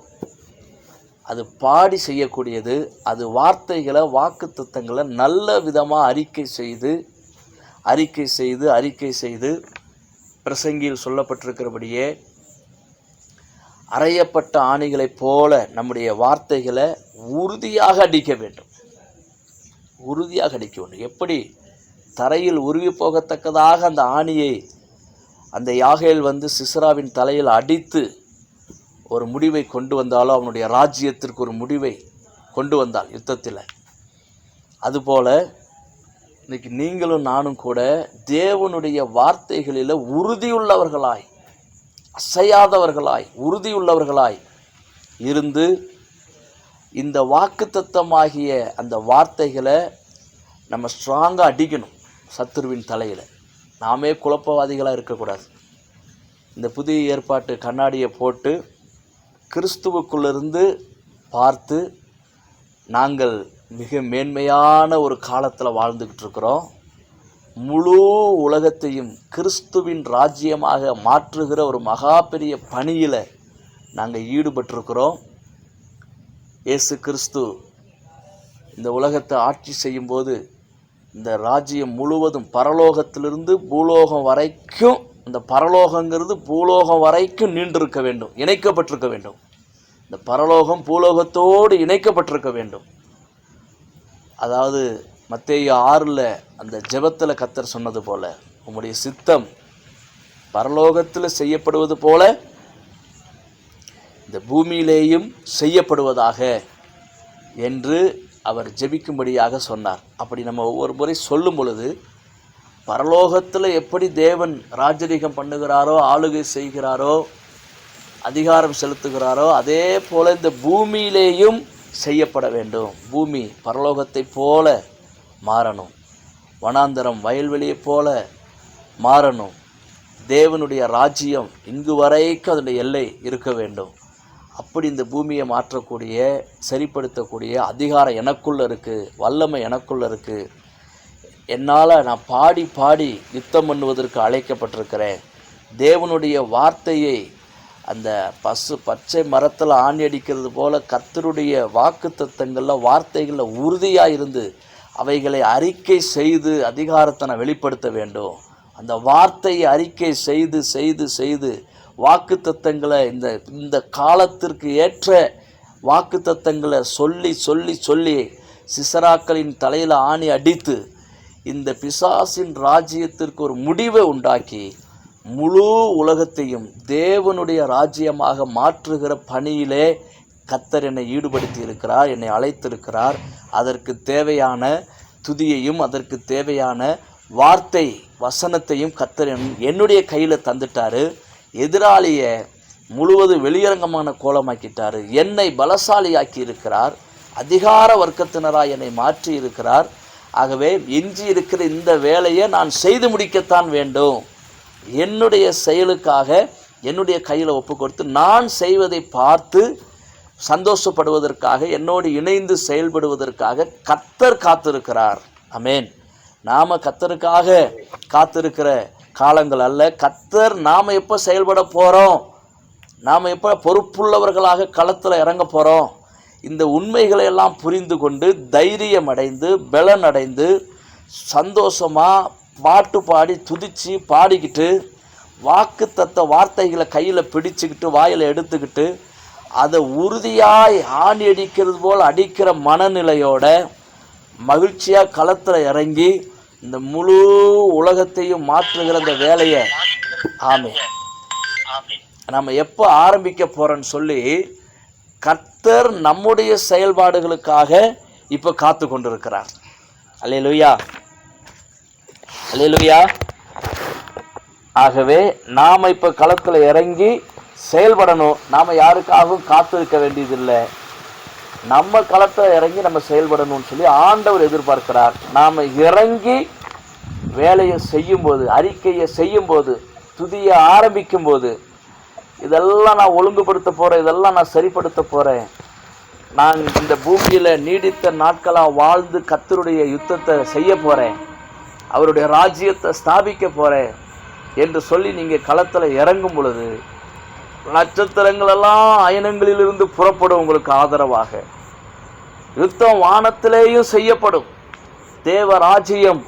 அது பாடி செய்யக்கூடியது. அது வார்த்தைகளை, வாக்குத்தத்தங்களை நல்ல விதமாக அறிக்கை செய்து பிரசங்கியில் சொல்லப்பட்டிருக்கிறபடியே அறையப்பட்ட ஆணிகளைப் போல நம்முடைய வார்த்தைகளை உறுதியாக அடிக்க வேண்டும். எப்படி தரையில் உருவி போகத்தக்கதாக அந்த ஆணியை அந்த யாகேல் சிஸ்ராவின் தலையில் அடித்து ஒரு முடிவை கொண்டு வந்தாலோ, அவனுடைய ராஜ்யத்திற்கு ஒரு முடிவை கொண்டு வந்தாள் யுத்தத்தில், அதுபோல் இன்றைக்கி நீங்களும் நானும் கூட தேவனுடைய வார்த்தைகளில் உறுதியுள்ளவர்களாய், அசையாதவர்களாய், உறுதியுள்ளவர்களாய் இருந்து இந்த வாக்குத்தத்தமாகிய அந்த வார்த்தைகளை நம்ம ஸ்ட்ராங்காக அடிக்கணும் சத்துருவின் தலையில். நாமே குழப்பவாதிகளாக இருக்கக்கூடாது. இந்த புதிய ஏற்பாட்டு கண்ணாடியை போட்டு கிறிஸ்துவுக்குள்ளிருந்து பார்த்து நாங்கள் மிக மேன்மையான ஒரு காலத்தில் வாழ்ந்துக்கிட்டு இருக்கிறோம். முழு உலகத்தையும் கிறிஸ்துவின் ராஜ்யமாக மாற்றுகிற ஒரு மகா பெரிய பணியில் நாங்கள் ஈடுபட்டிருக்கிறோம். இயேசு கிறிஸ்து இந்த உலகத்தை ஆட்சி செய்யும்போது இந்த ராஜ்யம் முழுவதும் பரலோகத்திலிருந்து பூலோகம் வரைக்கும், இந்த பரலோகங்கிறது பூலோகம் வரைக்கும் நீண்டிருக்க வேண்டும், இணைக்கப்பட்டிருக்க வேண்டும். இந்த பரலோகம் பூலோகத்தோடு இணைக்கப்பட்டிருக்க வேண்டும். அதாவது மத்தேயு 6 அந்த ஜெபத்தில் கர்த்தர் சொன்னது போல, உம்முடைய சித்தம் பரலோகத்தில் செய்யப்படுவது போல இந்த பூமியிலேயும் செய்யப்படுவதாக என்று அவர் ஜெபிக்கும்படியாக சொன்னார். அப்படி நம்ம ஒவ்வொரு முறை சொல்லும் பொழுது, பரலோகத்தில் எப்படி தேவன் ராஜரீகம் பண்ணுகிறாரோ, ஆளுகை செய்கிறாரோ, அதிகாரம் செலுத்துகிறாரோ, அதே போல் இந்த பூமியிலேயும் செய்யப்பட வேண்டும். பூமி பரலோகத்தை போல மாறணும், வனாந்தரம் வயல்வெளியைப் போல மாறணும். தேவனுடைய ராஜ்யம் இங்கு வரைக்கும் அதனுடைய எல்லை இருக்க வேண்டும். அப்படி இந்த பூமியை மாற்றக்கூடிய, சரிப்படுத்தக்கூடிய அதிகாரம் எனக்குள்ளே இருக்குது, வல்லமை எனக்குள்ளே இருக்குது. என்னால் நான் பாடி யுத்தம் பண்ணுவதற்கு அழைக்கப்பட்டிருக்கிறேன். தேவனுடைய வார்த்தையை அந்த பச்சை மரத்தில் ஆணி அடிக்கிறது போல் கர்த்தருடைய வாக்குத்தத்தங்களில், வார்த்தைகளில் உறுதியாக இருந்து அவைகளை அறிக்கை செய்து அதிகாரத்தை நான் வெளிப்படுத்த வேண்டும். அந்த வார்த்தையை அறிக்கை செய்து வாக்குத்தத்தங்களை இந்த காலத்திற்கு ஏற்ற வாக்குத்தத்தங்களை சொல்லி சிசராக்களின் தலையில் ஆணி அடித்து இந்த பிசாசின் ராஜ்யத்திற்கு ஒரு முடிவை உண்டாக்கி முழு உலகத்தையும் தேவனுடைய ராஜ்யமாக மாற்றுகிற பணியிலே கர்த்தர் என்னை ஈடுபடுத்தி இருக்கிறார், என்னை அழைத்திருக்கிறார். அதற்கு தேவையான துதியையும் அதற்கு தேவையான வார்த்தை வசனத்தையும் கர்த்தர் என்னுடைய கையில் தந்துட்டார். எதிராளியை முழுவதும் வெளியரங்கமான கோலமாக்கிட்டார். என்னை பலசாலியாக்கி இருக்கிறார். அதிகார வர்க்கத்தினராக என்னை மாற்றி இருக்கிறார். ஆகவே எஞ்சி இருக்கிற இந்த வேலையை நான் செய்து முடிக்கத்தான் வேண்டும். என்னுடைய செயலுக்காக என்னுடைய கையில் ஒப்பு கொடுத்து நான் செய்வதை பார்த்து சந்தோஷப்படுவதற்காக, என்னோடு இணைந்து செயல்படுவதற்காக கர்த்தர் காத்திருக்கிறார். ஆமென். நாம் கர்த்தருக்காக காத்திருக்கிற காலங்கள் அல்ல. கர்த்தர் நாம் எப்போ செயல்பட போகிறோம், நாம் எப்போ பொறுப்புள்ளவர்களாக களத்தில் இறங்க போகிறோம், இந்த உண்மைகளை எல்லாம் புரிந்து கொண்டு தைரியம் அடைந்து பலன் அடைந்து சந்தோஷமாக பாட்டு பாடி துதித்து பாடிக்கிட்டு வாக்கு தத்த வார்த்தைகளை கையில் பிடிச்சிக்கிட்டு வாயில் எடுத்துக்கிட்டு அதை உறுதியாய் ஆணி அடிக்கிறது போல் அடிக்கிற மனநிலையோட மகிழ்ச்சியாக களத்தில் இறங்கி இந்த முழு உலகத்தையும் மாற்றுகிற இந்த வேலையை நம்ம எப்போ ஆரம்பிக்க போகிறோன்னு சொல்லி கர்த்தர் நம்முடைய செயல்பாடுகளுக்காக இப்போ காத்து கொண்டிருக்கிறார். அல்லேலூயா, அல்லேலூயா. ஆகவே நாம் இப்போ களத்தில் இறங்கி செயல்படணும். நாம் யாருக்காகவும் காத்திருக்க வேண்டியதில்லை. நம்ம களத்தில் இறங்கி நம்ம செயல்படணும்னு சொல்லி ஆண்டவர் எதிர்பார்க்கிறார். நாம் இறங்கி வேலையை செய்யும்போது, அறிக்கையை செய்யும்போது, துதியை ஆரம்பிக்கும்போது, இதெல்லாம் நான் ஒழுங்குபடுத்த போகிறேன், இதெல்லாம் நான் சரிப்படுத்த போகிறேன், நான் இந்த பூமியில் நீடித்த நாட்களாக வாழ்ந்து கர்த்தருடைய யுத்தத்தை செய்ய போகிறேன், அவருடைய ராஜ்யத்தை ஸ்தாபிக்க போகிறேன் என்று சொல்லி நீங்கள் களத்தில் இறங்கும் பொழுது நட்சத்திரங்களெல்லாம் அயனங்களிலிருந்து புறப்படும் உங்களுக்கு ஆதரவாக. யுத்தம் வானத்திலேயும் செய்யப்படும். தேவ ராஜ்யம்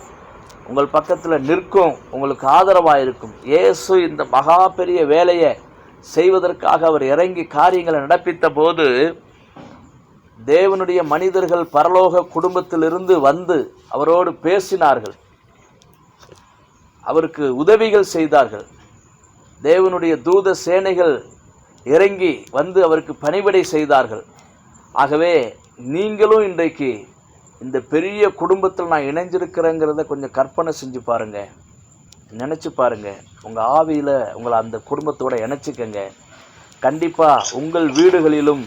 உங்கள் பக்கத்தில் நிற்கும், உங்களுக்கு ஆதரவாக இருக்கும். இயேசு இந்த மகா பெரிய வேலையை செய்வதற்காக அவர் இறங்கி காரியங்களை நடப்பித்த போது தேவனுடைய மனிதர்கள் பரலோக குடும்பத்திலிருந்து வந்து அவரோடு பேசினார்கள், அவருக்கு உதவிகள் செய்தார்கள். தேவனுடைய தூத சேனைகள் இறங்கி வந்து அவருக்கு பணிவிடை செய்தார்கள். ஆகவே நீங்களும் இன்றைக்கு இந்த பெரிய குடும்பத்தில் நான் இணைஞ்சிருக்கிறேங்கிறத கொஞ்சம் கற்பனை செஞ்சு பாருங்கள், நினச்சி பாருங்கள். உங்கள் ஆவியில் உங்களை அந்த குடும்பத்தோடு இணைச்சிக்கங்க. கண்டிப்பாக உங்கள் வீடுகளிலும்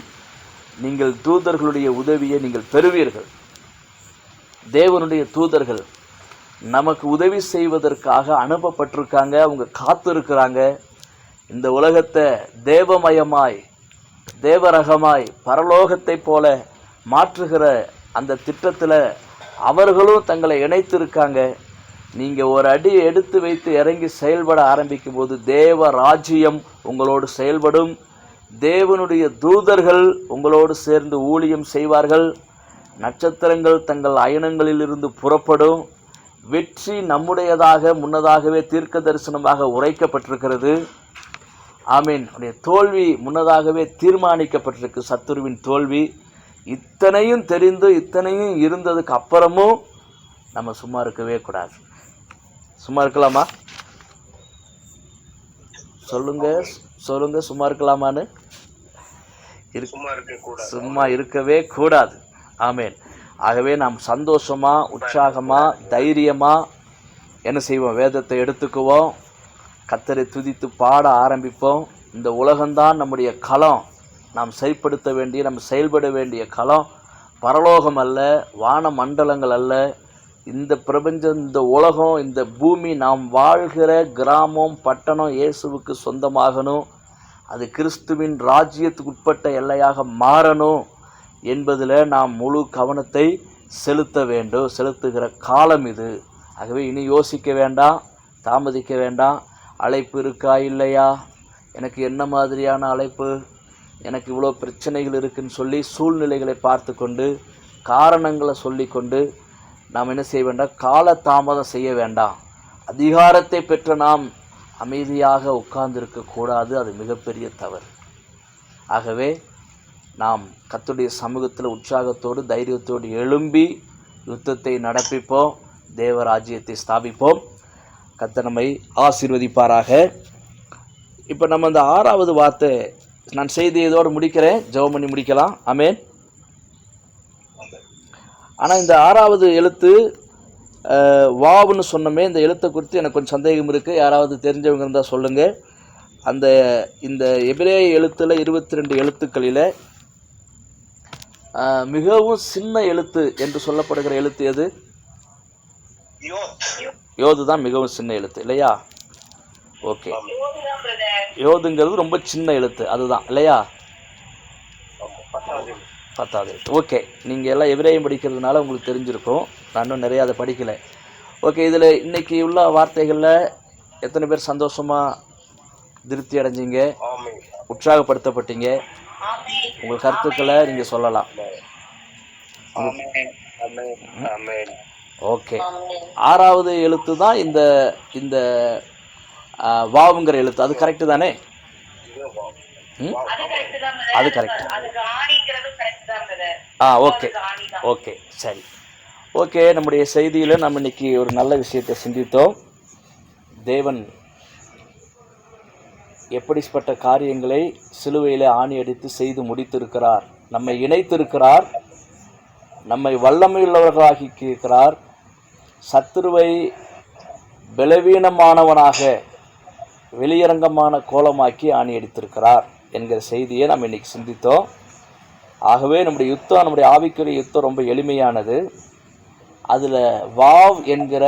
நீங்கள் தூதர்களுடைய உதவியை நீங்கள் பெறுவீர்கள். தேவனுடைய தூதர்கள் நமக்கு உதவி செய்வதற்காக அனுப்பப்பட்டிருக்காங்க. அவங்க காத்திருக்கிறாங்க. இந்த உலகத்தை தேவமயமாய் தேவரகமாய் பரலோகத்தை போல மாற்றுகிற அந்த திட்டத்தில் அவர்களும் தங்களை இணைத்திருக்காங்க. நீங்கள் ஒரு அடி எடுத்து வைத்து இறங்கி செயல்பட ஆரம்பிக்கும் போது தேவ ராஜ்யம் உங்களோடு செயல்படும். தேவனுடைய தூதர்கள் உங்களோடு சேர்ந்து ஊழியம் செய்வார்கள். நட்சத்திரங்கள் தங்கள் அயனங்களிலிருந்து புறப்படும். வெற்றி நம்முடையதாக முன்னதாகவே தீர்க்க தரிசனமாக உரைக்கப்பட்டிருக்கிறது. ஆமீன். உடைய தோல்வி முன்னதாகவே தீர்மானிக்கப்பட்டிருக்கு, சத்துருவின் தோல்வி. இத்தனையும் தெரிந்து இத்தனையும் இருந்ததுக்கு அப்புறமும் நம்ம சும்மா இருக்கவே கூடாது. சும்மா இருக்கலாமா? சொல்லுங்க சொல்லுங்க, சும்மா இருக்கலாமான்னு? சும்மா இருக்கவே கூடாது. ஆமீன். ஆகவே நாம் சந்தோஷமாக உற்சாகமாக தைரியமாக என்ன செய்வோம்? வேதத்தை எடுத்துக்குவோம், கர்த்தரை துதித்து பாட ஆரம்பிப்போம். இந்த உலகம்தான் நம்முடைய களம். நாம் செயல்படுத்த வேண்டிய, நம்ம செயல்பட வேண்டிய களம் பரலோகம் அல்ல, வான மண்டலங்கள் அல்ல. இந்த பிரபஞ்சம், இந்த உலகம், இந்த பூமி, நாம் வாழ்கிற கிராமம் பட்டணம் இயேசுவுக்கு சொந்தமாகணும். அது கிறிஸ்துவின் ராஜ்யத்துக்கு உட்பட்ட எல்லையாக மாறணும் என்பதில் நாம் முழு கவனத்தை செலுத்த வேண்டும். செலுத்துகிற காலம் இது. ஆகவே இனி யோசிக்க வேண்டாம், தாமதிக்க வேண்டாம். அழைப்பு இருக்கா இல்லையா, எனக்கு என்ன மாதிரியான அழைப்பு, எனக்கு இவ்வளோ பிரச்சனைகள் இருக்குதுன்னு சொல்லி சூழ்நிலைகளை பார்த்து கொண்டு காரணங்களை சொல்லி கொண்டு நாம் என்ன செய்ய வேண்டாம்? காலதாமதம் செய்ய வேண்டாம். அதிகாரத்தை பெற்ற நாம் அமைதியாக உட்கார்ந்திருக்கக்கூடாது. அது மிகப்பெரிய தவறு. ஆகவே நாம் கர்த்தருடைய சமூகத்தில் உற்சாகத்தோடு தைரியத்தோடு எழும்பி யுத்தத்தை நடப்பிப்போம், தேவராஜ்யத்தை ஸ்தாபிப்போம். கர்த்தர் நம்மை ஆசீர்வதிப்பாராக. இப்போ நம்ம அந்த 6வது வார்த்தை நான் செய்தியதோடு முடிக்கிறேன். ஜெபம் பண்ணி முடிக்கலாம். ஆமென். ஆனால் இந்த 6வது எழுத்து வாவுன்னு சொன்னமே, இந்த எழுத்தை குறித்து எனக்கு கொஞ்சம் சந்தேகம் இருக்குது. யாராவது தெரிஞ்சவங்க இருந்தால் சொல்லுங்கள். அந்த இந்த எபிரேய எழுத்தில் 22 எழுத்துக்களில் மிகவும் சின்ன எழுத்து என்று சொல்லப்படுகிற எழுத்து எது? யோது தான் மிகவும் சின்ன எழுத்து இல்லையா? ஓகே, யோதுங்கிறது ரொம்ப சின்ன எழுத்து அதுதான் இல்லையா? 10வது எழுத்து. ஓகே, நீங்கள் எல்லாம் எபிரேயம் படிக்கிறதுனால உங்களுக்கு தெரிஞ்சிருக்கும். நான் இன்னும் நிறையா அதை படிக்கலை. ஓகே, இதில் இன்னைக்கு உள்ள வார்த்தைகளில் எத்தனை பேர் சந்தோஷமாக திருப்தி அடைஞ்சிங்க, உற்சாகப்படுத்தப்பட்டீங்க? உங்கள் கருத்துக்களை நீங்கள் சொல்லலாம். ஓகே, 6வது எழுத்து தான் இந்த இந்த வாவுங்கிற எழுத்து. அது கரெக்டு தானே? அது கரெக்ட். ஓகே ஓகே சரி. ஓகே, நம்முடைய செய்தியில் நம்ம இன்னைக்கு ஒரு நல்ல விஷயத்தை சிந்தித்தோம். தேவன் எப்படிப்பட்ட காரியங்களை சிலுவையில் ஆணி அடித்து செய்து முடித்திருக்கிறார், நம்மை இணைத்திருக்கிறார், நம்மை வல்லமையுள்ளவர்களாகி இருக்கிறார், சத்துருவை பலவீனமானவனாக வெளியரங்கமான கோலமாக்கி ஆணி அடித்திருக்கிறார் என்கிற செய்தியை நம்ம இன்னைக்கு சிந்தித்தோம். ஆகவே நம்முடைய யுத்தம், நம்முடைய ஆவிக்குரிய யுத்தம் ரொம்ப எளிமையானது. அதில் வாவ் என்கிற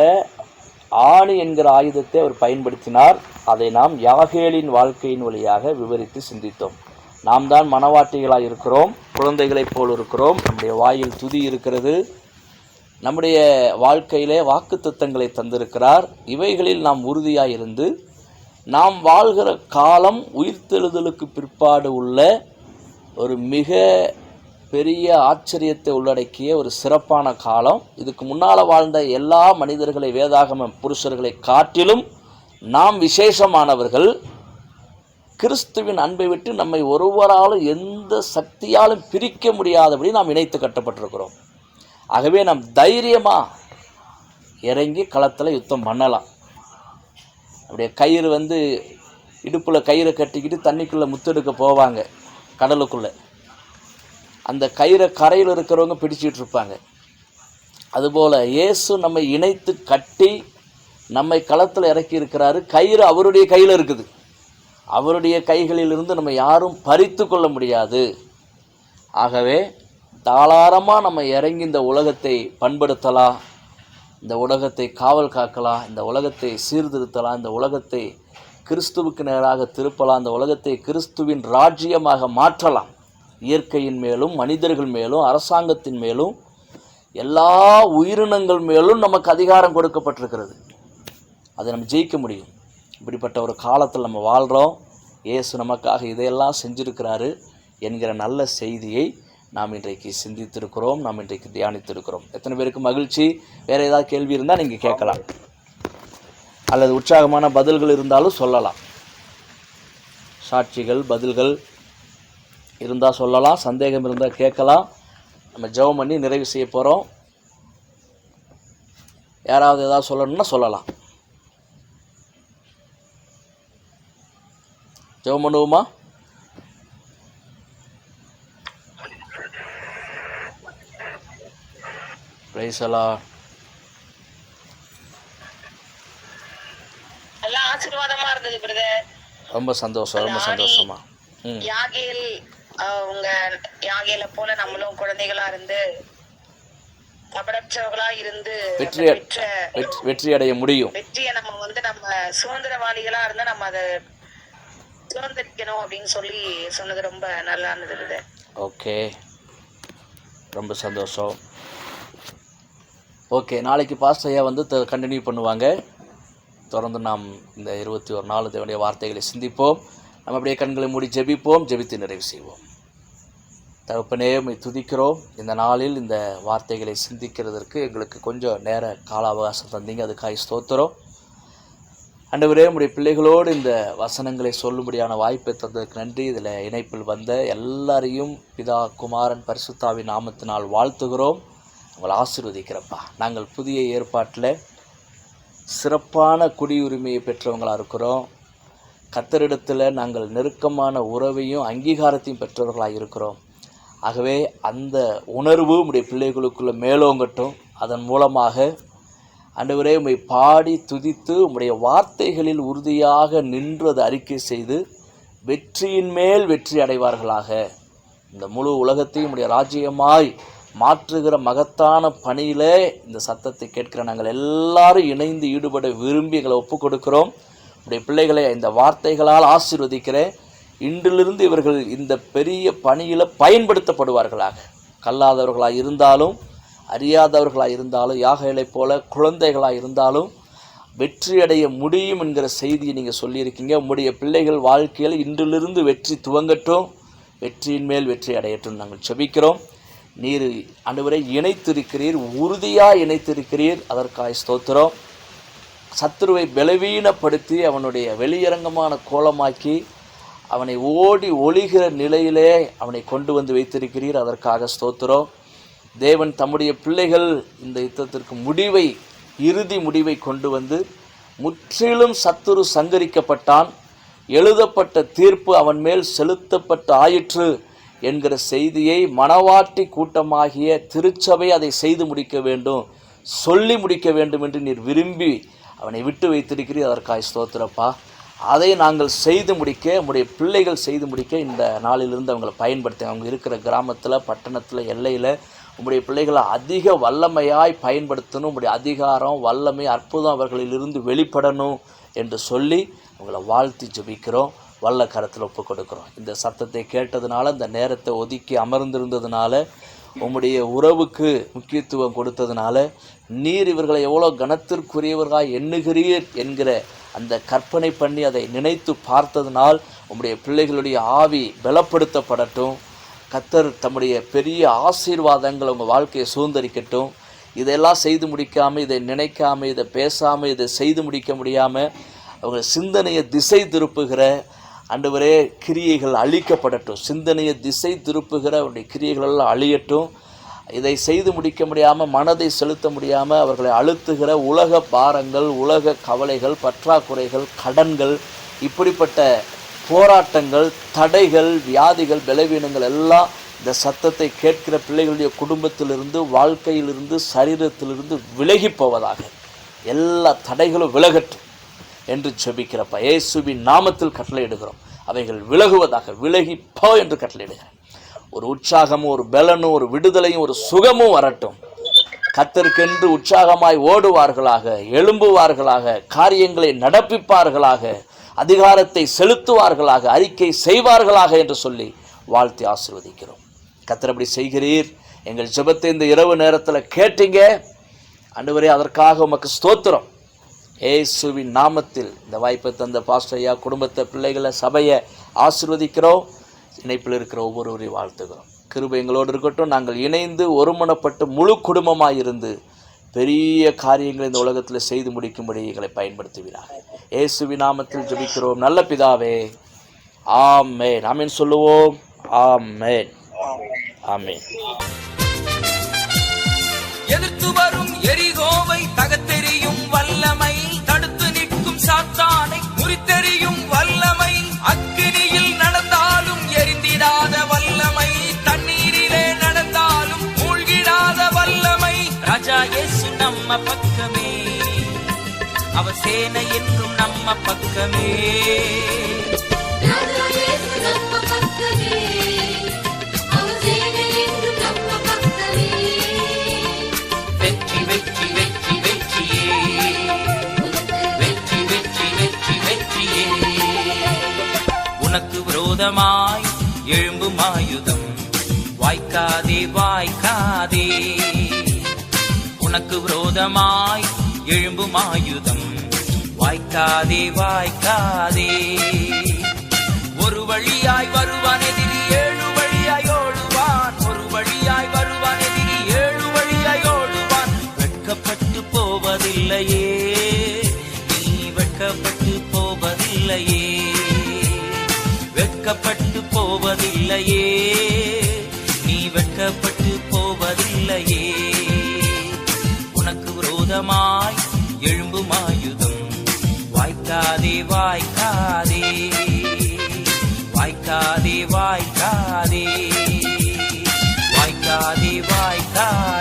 ஆணி என்கிற ஆயுதத்தை அவர் பயன்படுத்தினார். அதை நாம் யாகேலின் வாழ்க்கையின் வழியாக விவரித்து சிந்தித்தோம். நாம் தான் மனவாட்டிகளாக இருக்கிறோம், குழந்தைகளைப் போல் இருக்கிறோம். நம்முடைய வாயில் துதி இருக்கிறது, நம்முடைய வாழ்க்கையிலே வாக்குத்தத்தங்களை தந்திருக்கிறார். இவைகளில் நாம் உறுதியாக இருந்து நாம் வாழ்கிற காலம் உயிர்த்தெழுதலுக்கு பிற்பாடு உள்ள ஒரு மிக பெரிய ஆச்சரியத்தை உள்ளடக்கிய ஒரு சிறப்பான காலம். இதுக்கு முன்னால் வாழ்ந்த எல்லா மனிதர்களை, வேதாகம புருஷர்களை காட்டிலும் நாம் விசேஷமானவர்கள். கிறிஸ்துவின் அன்பை விட்டு நம்மை ஒருவராலும் எந்த சக்தியாலும் பிரிக்க முடியாதபடி நாம் இணைத்து கட்டப்பட்டிருக்கிறோம். ஆகவே நாம் தைரியமாக இறங்கி களத்தில் யுத்தம் பண்ணலாம். அப்படியே கயிறு இடுப்பில் கயிறை கட்டிக்கிட்டு தண்ணிக்குள்ளே முத்தெடுக்க போவாங்க கடலுக்குள்ளே. அந்த கயிறை கரையில் இருக்கிறவங்க பிடிச்சிட்டு இருப்பாங்க. அதுபோல் இயேசு நம்மை இணைத்து கட்டி நம்மை களத்தில் இறக்கி இருக்கிறாரு. கயிறு அவருடைய கையில் இருக்குது. அவருடைய கைகளிலிருந்து நம்ம யாரும் பறித்து கொள்ள முடியாது. ஆகவே தாராளமாக நம்ம இறங்கி இந்த உலகத்தை பண்படுத்தலாம், இந்த உலகத்தை காவல் காக்கலாம், இந்த உலகத்தை சீர்திருத்தலாம், இந்த உலகத்தை கிறிஸ்துவுக்கு நேராக திருப்பலாம், இந்த உலகத்தை கிறிஸ்துவின் ராஜ்யமாக மாற்றலாம். இயற்கையின் மேலும், மனிதர்கள் மேலும், அரசாங்கத்தின் மேலும், எல்லா உயிரினங்கள் மேலும் நமக்கு அதிகாரம் கொடுக்கப்பட்டிருக்கிறது. அதை நம்ம ஜெயிக்க முடியும். இப்படிப்பட்ட ஒரு காலத்தில் நம்ம வாழ்கிறோம். இயேசு நமக்காக இதையெல்லாம் செஞ்சிருக்கிறாரு என்கிற நல்ல செய்தியை நாம் இன்றைக்கு சிந்தித்திருக்கிறோம், நாம் இன்றைக்கு தியானித்திருக்கிறோம். எத்தனை பேருக்கு மகிழ்ச்சி? வேறு ஏதாவது கேள்வி இருந்தால் நீங்கள் கேட்கலாம், அல்லது உற்சாகமான பதில்கள் இருந்தாலும் சொல்லலாம். சாட்சிகள், பதில்கள் இருந்தால் சொல்லலாம், சந்தேகம் இருந்தால் கேட்கலாம். நம்ம ஜெபம் பண்ணி நிறைவு செய்ய போகிறோம். யாராவது ஏதாவது சொல்லணும்னா சொல்லலாம். ஜெபம் பண்ணுவோமா? பிரைஸ் எல்லாம் ஆசீர்வாதமா இருந்தது பிரதர். ரொம்ப சந்தோஷம், ரொம்ப சந்தோஷமா. உங்க யாகேல போல நம்மளும் குழந்தைகளா இருந்து கபடற்றவர்களா இருந்து வெற்றி அடைய முடியும். வெற்றியை நம்ம நம்ம சுதந்திரவாளிகளா இருந்தா நம்ம அதை சுதந்திரிக்கணும் அப்படின்னு சொல்லி சொன்னது ரொம்ப நல்லா இருந்தது. ஓகே, ரொம்ப சந்தோஷம். ஓகே, நாளைக்கு பாஸ்டர் ஐயா கண்டினியூ பண்ணுவாங்க. தொடர்ந்து நாம் இந்த 21 நாள் தேவனுடைய வார்த்தைகளை சிந்திப்போம். நம்ம அப்படியே கண்களை மூடி ஜெபிப்போம், ஜெபித்து நிறைவு செய்வோம். தகப்பனே, உம்மை துதிக்கிறோம். இந்த நாளில் இந்த வார்த்தைகளை சிந்திக்கிறதற்கு எங்களுக்கு கொஞ்சம் நேர கால அவகாசம் தந்தீங்க, அதுக்காக ஸ்தோத்திரம். ஆண்டவரே, உம்முடைய பிள்ளைகளோடு இந்த வசனங்களை சொல்லும்படியான வாய்ப்பை தந்ததுக்கு நன்றி. இதில் இணைப்பில் வந்த எல்லாரையும் பிதா, குமாரன், பரிசுத்தாவின் நாமத்தினால் வாழ்த்துகிறோம். உங்களை ஆசீர்வதிக்கிறப்பா. நாங்கள் புதிய ஏற்பாட்டில் சிறப்பான குடியுரிமையை பெற்றவங்களாக இருக்கிறோம். கர்த்தரிடத்தில் நாங்கள் நெருக்கமான உறவையும் அங்கீகாரத்தையும் பெற்றவர்களாக இருக்கிறோம். ஆகவே அந்த உணர்வு உம்முடைய பிள்ளைகளுக்குள்ளே மேலோங்கட்டும். அதன் மூலமாக ஆண்டவரே, உம்மை பாடி துதித்து உம்முடைய வார்த்தைகளில் உறுதியாக நின்று அதை அறிக்கை செய்து வெற்றியின் மேல் வெற்றி அடைவார்களாக. இந்த முழு உலகத்தையும் உம்முடைய ராஜ்யமாய் மாற்றுகிற மகத்தான பணியிலே இந்த சத்தத்தை கேட்கிற நாங்கள் எல்லாரும் இணைந்து ஈடுபட விரும்பி எங்களை ஒப்பு கொடுக்கிறோம். உடைய பிள்ளைகளை இந்த வார்த்தைகளால் ஆசீர்வதிக்கிறேன். இன்றிலிருந்து இவர்கள் இந்த பெரிய பணியில் பயன்படுத்தப்படுவார்களாக. கல்லாதவர்களாக இருந்தாலும் அறியாதவர்களாக இருந்தாலும் யாகைகளை போல குழந்தைகளாக இருந்தாலும் வெற்றியடைய முடியும் என்கிற செய்தியை நீங்கள் சொல்லியிருக்கீங்க. உம்முடைய பிள்ளைகள் வாழ்க்கையில் இன்றிலிருந்து வெற்றி துவங்கட்டும், வெற்றியின் மேல் வெற்றி அடையட்டும் நாங்கள் செபிக்கிறோம். நீர் ஆண்டவரை இணைத்திருக்கிறீர், உறுதியாக இணைத்திருக்கிறீர், அதற்காக ஸ்தோத்திரம். சத்துருவை பலவீனப்படுத்தி அவனுடைய வெளியரங்கமான கோலமாக்கி அவனை ஓடி ஒளிகிற நிலையிலே அவனை கொண்டு வந்து வைத்திருக்கிறீர், அதற்காக ஸ்தோத்திரம். தேவன் தம்முடைய பிள்ளைகள் இந்த யுத்தத்திற்கு இறுதி முடிவை கொண்டு வந்து முற்றிலும் சத்துரு சங்கரிக்கப்பட்டான், எழுதப்பட்ட தீர்ப்பு அவன் மேல் செலுத்தப்பட்டு ஆயிற்று என்கிற செய்தியை மணவாட்டி கூட்டமாகிய திருச்சபை அதை செய்து முடிக்க வேண்டும், சொல்லி முடிக்க வேண்டும் என்று நீர் விரும்பி அவனை விட்டு வைத்திருக்கிறீர், அதற்காக ஸ்தோத்திரப்பா. அதை நாங்கள் செய்து முடிக்க, நம்முடைய பிள்ளைகள் செய்து முடிக்க இந்த நாளிலிருந்து அவங்களை பயன்படுத்தி அவங்க இருக்கிற கிராமத்தில், பட்டணத்தில், எல்லையில் உங்களுடைய பிள்ளைகளை அதிக வல்லமையாய் பயன்படுத்தணும். உங்களுடைய அதிகாரம், வல்லமை, அற்புதம் அவர்களிலிருந்து வெளிப்படணும் என்று சொல்லி உங்களை வாழ்த்தி ஜெபிக்கிறோம். வல்ல கரத்தில் ஒப்பு கொடுக்குறோம். இந்த சத்தத்தை கேட்டதுனால, இந்த நேரத்தை ஒதுக்கி அமர்ந்திருந்ததுனால, உம்முடைய உறவுக்கு முக்கியத்துவம் கொடுத்ததுனால, நீர் இவர்களை எவ்வளோ கனத்திற்குரியவர்களாக எண்ணுகிறீர் என்கிற அந்த கற்பனை பண்ணி அதை நினைத்து பார்த்ததுனால் உம்முடைய பிள்ளைகளுடைய ஆவி பலப்படுத்தப்படட்டும். கர்த்தர் தம்முடைய பெரிய ஆசீர்வாதங்கள் உங்கள் வாழ்க்கையை சுதந்திரிக்கட்டும். இதெல்லாம் செய்து முடிக்காமல், இதை நினைக்காமல், இதை பேசாமல், இதை செய்து முடிக்க முடியாமல் அவங்க சிந்தனையை திசை திருப்புகிற ஆண்டவரே கிரியைகள் அழிக்கப்படட்டும். சிந்தனையை திசை திருப்புகிற அவருடைய கிரியைகளெல்லாம் அழியட்டும். இதை செய்து முடிக்க முடியாமல், மனதை செலுத்த முடியாமல் அவர்களை அழுத்துகிற உலக பாரங்கள், உலக கவலைகள், பற்றாக்குறைகள், கடன்கள், இப்படிப்பட்ட போராட்டங்கள், தடைகள், வியாதிகள், பலவீனங்கள் எல்லாம் இந்த சத்தத்தை கேட்கிற பிள்ளைகளுடைய குடும்பத்திலிருந்து, வாழ்க்கையிலிருந்து, சரீரத்திலிருந்து விலகி போவதாக. எல்லா தடைகளும் விலகட்டும் என்று ஜெபிக்கிறப்ப இயேசுவின் நாமத்தில் கட்டளையிடுகிறோம். அவைகள் விலகுவதாக, விலகி போ என்று கட்டளையிடுகிறேன். ஒரு உற்சாகமும், ஒரு பலனும், ஒரு விடுதலையும், ஒரு சுகமும் வரட்டும். கர்த்தருக்கென்று உற்சாகமாய் ஓடுவார்களாக, எழும்புவார்களாக, காரியங்களை நடப்பிப்பார்களாக, அதிகாரத்தை செலுத்துவார்களாக, அறிக்கை செய்வார்களாக என்று சொல்லி வாழ்த்தி ஆசீர்வதிக்கிறோம். கர்த்தர் அப்படி செய்கிறீர். எங்கள் ஜெபத்தை இந்த இரவு நேரத்தில் கேட்டீங்க ஆண்டவரே, அதற்காக உமக்கு ஸ்தோத்திரம். இயேசுவின் நாமத்தில் இந்த வாய்ப்பை தந்த பாஸ்டர் ஐயா குடும்பத்தை, பிள்ளைகளை, சபையை ஆசீர்வதிக்கிறோம். இணைப்பில் இருக்கிற ஒவ்வொருவரையும் வாழ்த்துகிறோம். கிருபை எங்களோடு இருக்கட்டும். நாங்கள் இணைந்து ஒருமனப்பட்டு முழு குடும்பமாக இருந்து பெரிய காரியங்களை இந்த உலகத்தில் செய்து முடிக்கும்படி எங்களை பயன்படுத்துவீராக. இயேசுவின் நாமத்தில் ஜெபிக்கிறோம் நல்ல பிதாவே, ஆமென். ஆமென் சொல்லுவோம். ஆமென், ஆமென். எதிர்த்து வரும் எரிகோவை தகத்தெறியும் வல்லமை, தடுத்து நிற்கும் சாத்தானை முறித்தெறியும் வல்லமை, அக்கினியில் நடந்தாலும் எரிந்திடாத வல்லமை, தண்ணீரிலே நடந்தாலும் மூழ்கிடாத வல்லமை. ராஜா இயேசு நம்ம பக்கமே, அவர் சேனை என்றும் நம்ம பக்கமே. ராஜா இயேசு நம்ம பக்கமே, அவர் சேனை என்றும் நம்ம பக்கமே. வெற்றி வெற்றி வெற்றி வெற்றியே, வெற்றி வெற்றி வெற்றி வெற்றியே. உனக்கு விரோதமாய் எழும்பும் ஆயுதம் வாய்க்காதே வாய்க்காதே. உனக்கு விரோதமாய் எழும்பும் ஆயுதம் வாய்க்காதே வாய்க்காதே. ஒரு வழியாய் வருவான் எதிரி, ஏழு வழியாய் ஓடுவான். ஒரு வழியாய் வருவான் எதிரி, ஏழு வழியாய் ஓடுவான். வெட்கப்பட்டு போவதில்லையே, நீ வெட்கப்பட்டு போவதில்லையே, வெட்கப்பட்டு போவதில்லையே, நீ வெட்கப்பட்டு போவதில்லையே. உனக்கு விரோதமாய் எழும்பும் ஆயுதம் வாய்க்காதே வாய்க்காதே, வாய்க்காதே வாய்க்காதே, வாய்க்காதே வாய்க்காதே.